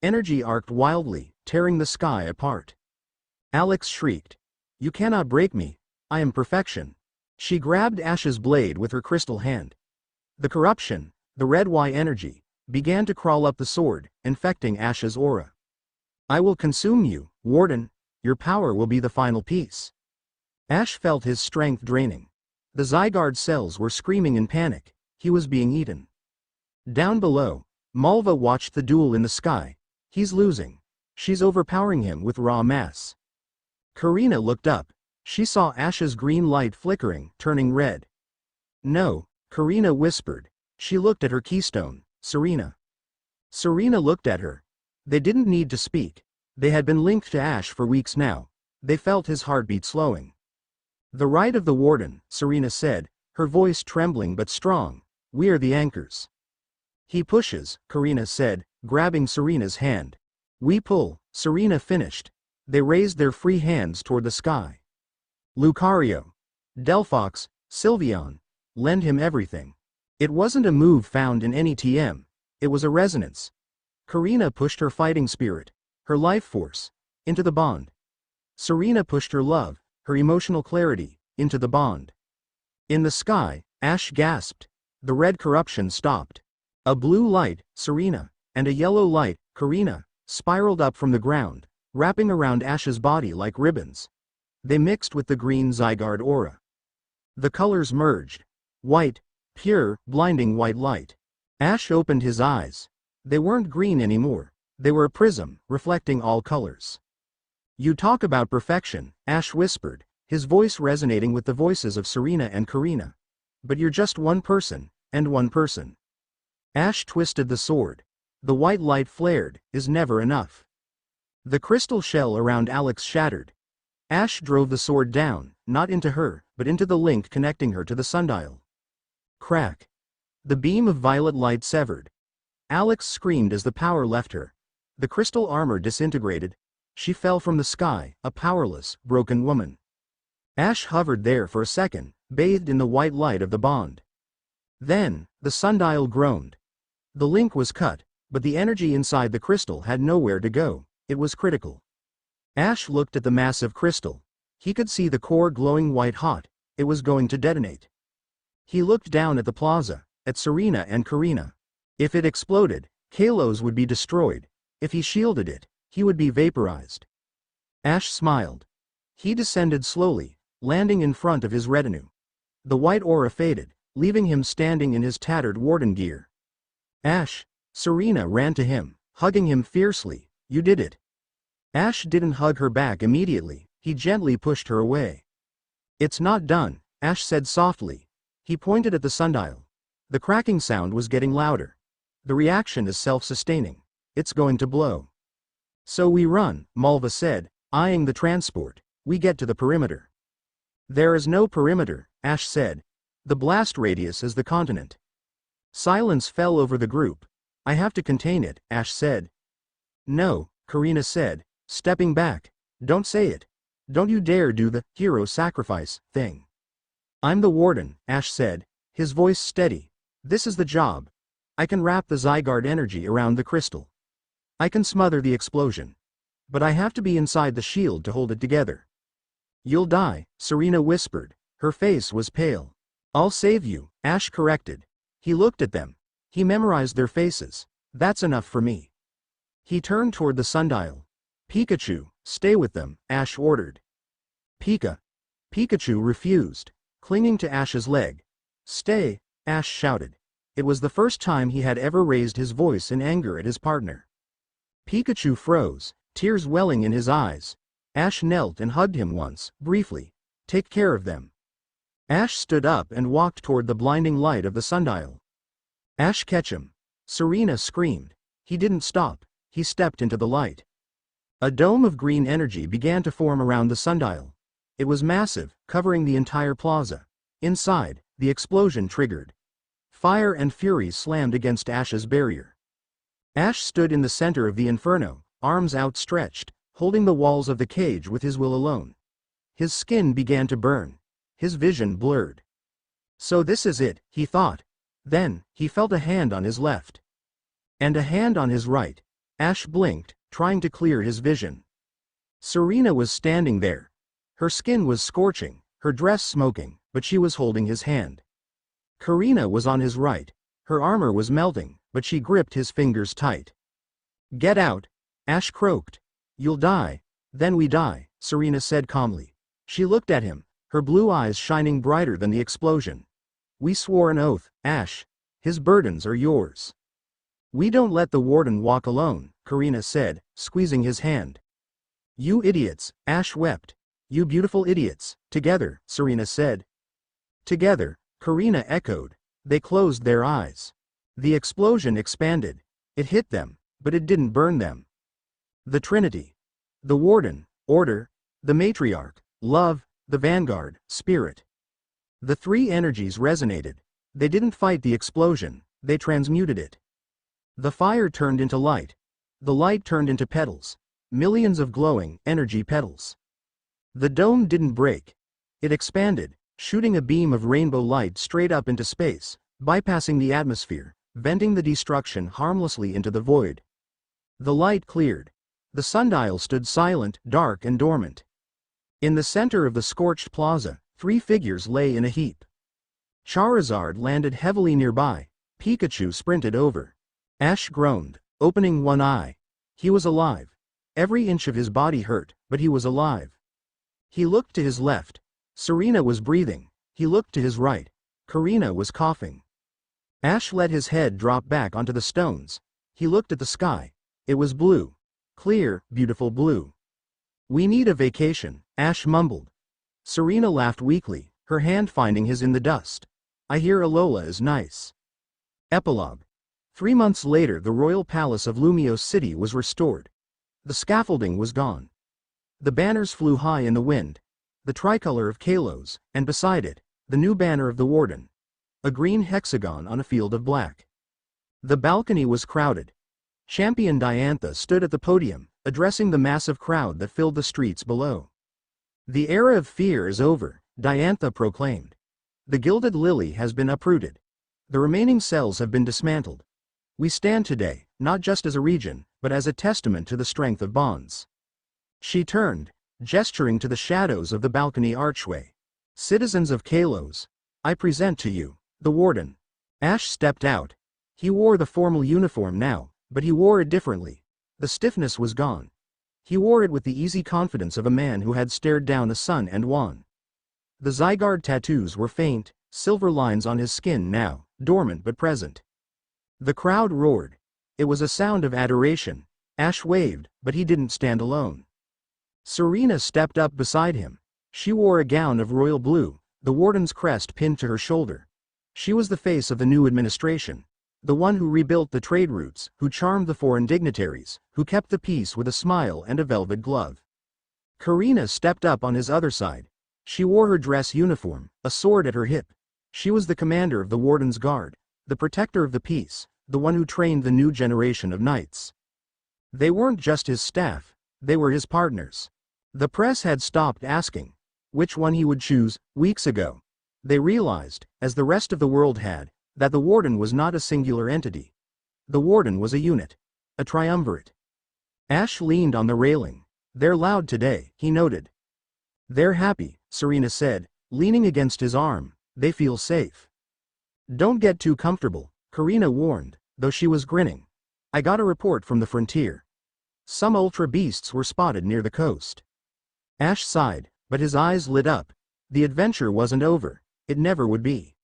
Energy arced wildly, tearing the sky apart. Alex shrieked. "You cannot break me. I am perfection." She grabbed Ash's blade with her crystal hand. The corruption, the red Y energy, began to crawl up the sword, infecting Ash's aura. "I will consume you, Warden. Your power will be the final piece." Ash felt his strength draining. The Zygarde cells were screaming in panic. He was being eaten. Down below, Malva watched the duel in the sky. He's losing. She's overpowering him with raw mass. Korrina looked up. She saw Ash's green light flickering, turning red. "No," Korrina whispered. She looked at her keystone, Serena. Serena looked at her. They didn't need to speak. They had been linked to Ash for weeks now. They felt his heartbeat slowing. "The right of the Warden," Serena said, her voice trembling but strong. "We are the anchors." "He pushes," Korrina said, grabbing Serena's hand. "We pull," Serena finished. They raised their free hands toward the sky. "Lucario. Delphox, Sylveon. Lend him everything." It wasn't a move found in any TM. It was a resonance. Korrina pushed her fighting spirit, her life force, into the bond. Serena pushed her love, her emotional clarity, into the bond. In the sky, Ash gasped. The red corruption stopped. A blue light, Serena, and a yellow light, Korrina, spiraled up from the ground, wrapping around Ash's body like ribbons. They mixed with the green Zygarde aura. The colors merged. White, pure, blinding white light. Ash opened his eyes. They weren't green anymore. They were a prism, reflecting all colors. "You talk about perfection," Ash whispered, his voice resonating with the voices of Serena and Korrina. "But you're just one person, and one person." Ash twisted the sword. The white light flared, "Is never enough." The crystal shell around Alex shattered. Ash drove the sword down, not into her, but into the link connecting her to the sundial. Crack. The beam of violet light severed. Alex screamed as the power left her. The crystal armor disintegrated. She fell from the sky, a powerless, broken woman. Ash hovered there for a second, bathed in the white light of the bond. Then, the sundial groaned. The link was cut, but the energy inside the crystal had nowhere to go. It was critical. Ash looked at the massive crystal. He could see the core glowing white hot. It was going to detonate. He looked down at the plaza, at Serena and Korrina. If it exploded, Kalos would be destroyed. If he shielded it, he would be vaporized. Ash smiled. He descended slowly, landing in front of his retinue. The white aura faded, leaving him standing in his tattered warden gear. "Ash!" Serena ran to him, hugging him fiercely. "You did it." Ash didn't hug her back immediately. He gently pushed her away. "It's not done," Ash said softly. He pointed at the sundial. The cracking sound was getting louder. "The reaction is self-sustaining. It's going to blow." "So we run," Malva said, eyeing the transport. "We get to the perimeter." "There is no perimeter," Ash said. "The blast radius is the continent." Silence fell over the group. "I have to contain it," Ash said. "No," Korrina said, stepping back. "Don't say it. Don't you dare do the hero sacrifice thing." "I'm the warden," Ash said, his voice steady. "This is the job. I can wrap the Zygarde energy around the crystal. I can smother the explosion. But I have to be inside the shield to hold it together." "You'll die," Serena whispered. Her face was pale. "I'll save you," Ash corrected. He looked at them. He memorized their faces. "That's enough for me." He turned toward the sundial. "Pikachu, stay with them," Ash ordered. Pikachu refused, clinging to Ash's leg. "Stay," Ash shouted. It was the first time he had ever raised his voice in anger at his partner. Pikachu froze, tears welling in his eyes. Ash knelt and hugged him once, briefly. Take care of them. Ash stood up and walked toward the blinding light of the sundial. Ash, catch him! Serena screamed. He didn't stop. He stepped into the light. A dome of green energy began to form around the sundial. It was massive, covering the entire plaza. Inside, the explosion triggered. Fire and fury slammed against Ash's barrier. Ash stood in the center of the inferno, arms outstretched, holding the walls of the cage with his will alone. His skin began to burn. His vision blurred. So this is it, he thought. Then, he felt a hand on his left. And a hand on his right. Ash blinked, trying to clear his vision. Serena was standing there. Her skin was scorching, her dress smoking, but she was holding his hand. Korrina was on his right. Her armor was melting, but she gripped his fingers tight. Get out! Ash croaked. You'll die. Then we die, Serena said calmly. She looked at him, her blue eyes shining brighter than the explosion. We swore an oath, Ash. His burdens are yours. We don't let the warden walk alone, Korrina said, squeezing his hand. You idiots, Ash wept. You beautiful idiots, together, Serena said. Together, Korrina echoed. They closed their eyes. The explosion expanded. It hit them, but it didn't burn them. The Trinity. The Warden, Order, the Matriarch, Love, the Vanguard, Spirit. The three energies resonated. They didn't fight the explosion, they transmuted it. The fire turned into light. The light turned into petals. Millions of glowing, energy petals. The dome didn't break. It expanded, shooting a beam of rainbow light straight up into space, bypassing the atmosphere, venting the destruction harmlessly into the void. The light cleared. The sundial stood silent, dark and dormant. In the center of the scorched plaza, three figures lay in a heap. Charizard landed heavily nearby. Pikachu sprinted over. Ash groaned, opening one eye. He was alive. Every inch of his body hurt, but he was alive. He looked to his left. Serena was breathing. He looked to his right. Korrina was coughing. Ash let his head drop back onto the stones. He looked at the sky. It was blue. Clear, beautiful blue. We need a vacation, Ash mumbled. Serena laughed weakly, her hand finding his in the dust. I hear Alola is nice. Epilogue. 3 months later, the royal palace of Lumiose City was restored. The scaffolding was gone. The banners flew high in the wind. The tricolor of Kalos, and beside it, the new banner of the Warden. A green hexagon on a field of black. The balcony was crowded. Champion Diantha stood at the podium, addressing the massive crowd that filled the streets below. The era of fear is over, Diantha proclaimed. The gilded lily has been uprooted. The remaining cells have been dismantled. We stand today, not just as a region, but as a testament to the strength of bonds. She turned, gesturing to the shadows of the balcony archway. Citizens of Kalos, I present to you, the Warden. Ash stepped out. He wore the formal uniform now, but he wore it differently. The stiffness was gone. He wore it with the easy confidence of a man who had stared down the sun and won. The Zygarde tattoos were faint, silver lines on his skin now, dormant but present. The crowd roared. It was a sound of adoration. Ash waved, but he didn't stand alone. Serena stepped up beside him. She wore a gown of royal blue, the Warden's crest pinned to her shoulder. She was the face of the new administration. The one who rebuilt the trade routes, who charmed the foreign dignitaries, who kept the peace with a smile and a velvet glove. Korrina stepped up on his other side. She wore her dress uniform, a sword at her hip. She was the commander of the Warden's Guard, the protector of the peace, the one who trained the new generation of knights. They weren't just his staff, they were his partners. The press had stopped asking which one he would choose weeks ago. They realized, as the rest of the world had, that the Warden was not a singular entity. The Warden was a unit, a triumvirate. Ash leaned on the railing. They're loud today, he noted. They're happy, Serena said, leaning against his arm. They feel safe. Don't get too comfortable, Korrina warned, though she was grinning. I got a report from the frontier. Some ultra beasts were spotted near the coast. Ash sighed, but his eyes lit up. The adventure wasn't over. It never would be.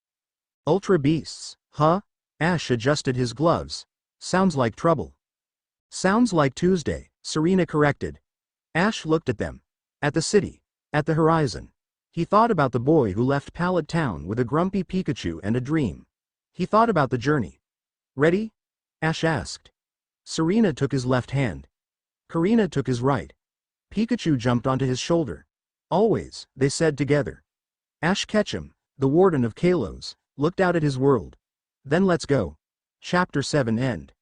Ultra beasts, huh? Ash adjusted his gloves. Sounds like trouble. Sounds like Tuesday, Serena corrected. Ash looked at them. At the city. At the horizon. He thought about the boy who left Pallet Town with a grumpy Pikachu and a dream. He thought about the journey. Ready? Ash asked. Serena took his left hand. Korrina took his right. Pikachu jumped onto his shoulder. Always, they said together. Ash Ketchum, the warden of Kalos, looked out at his world. Then let's go. Chapter 7 End.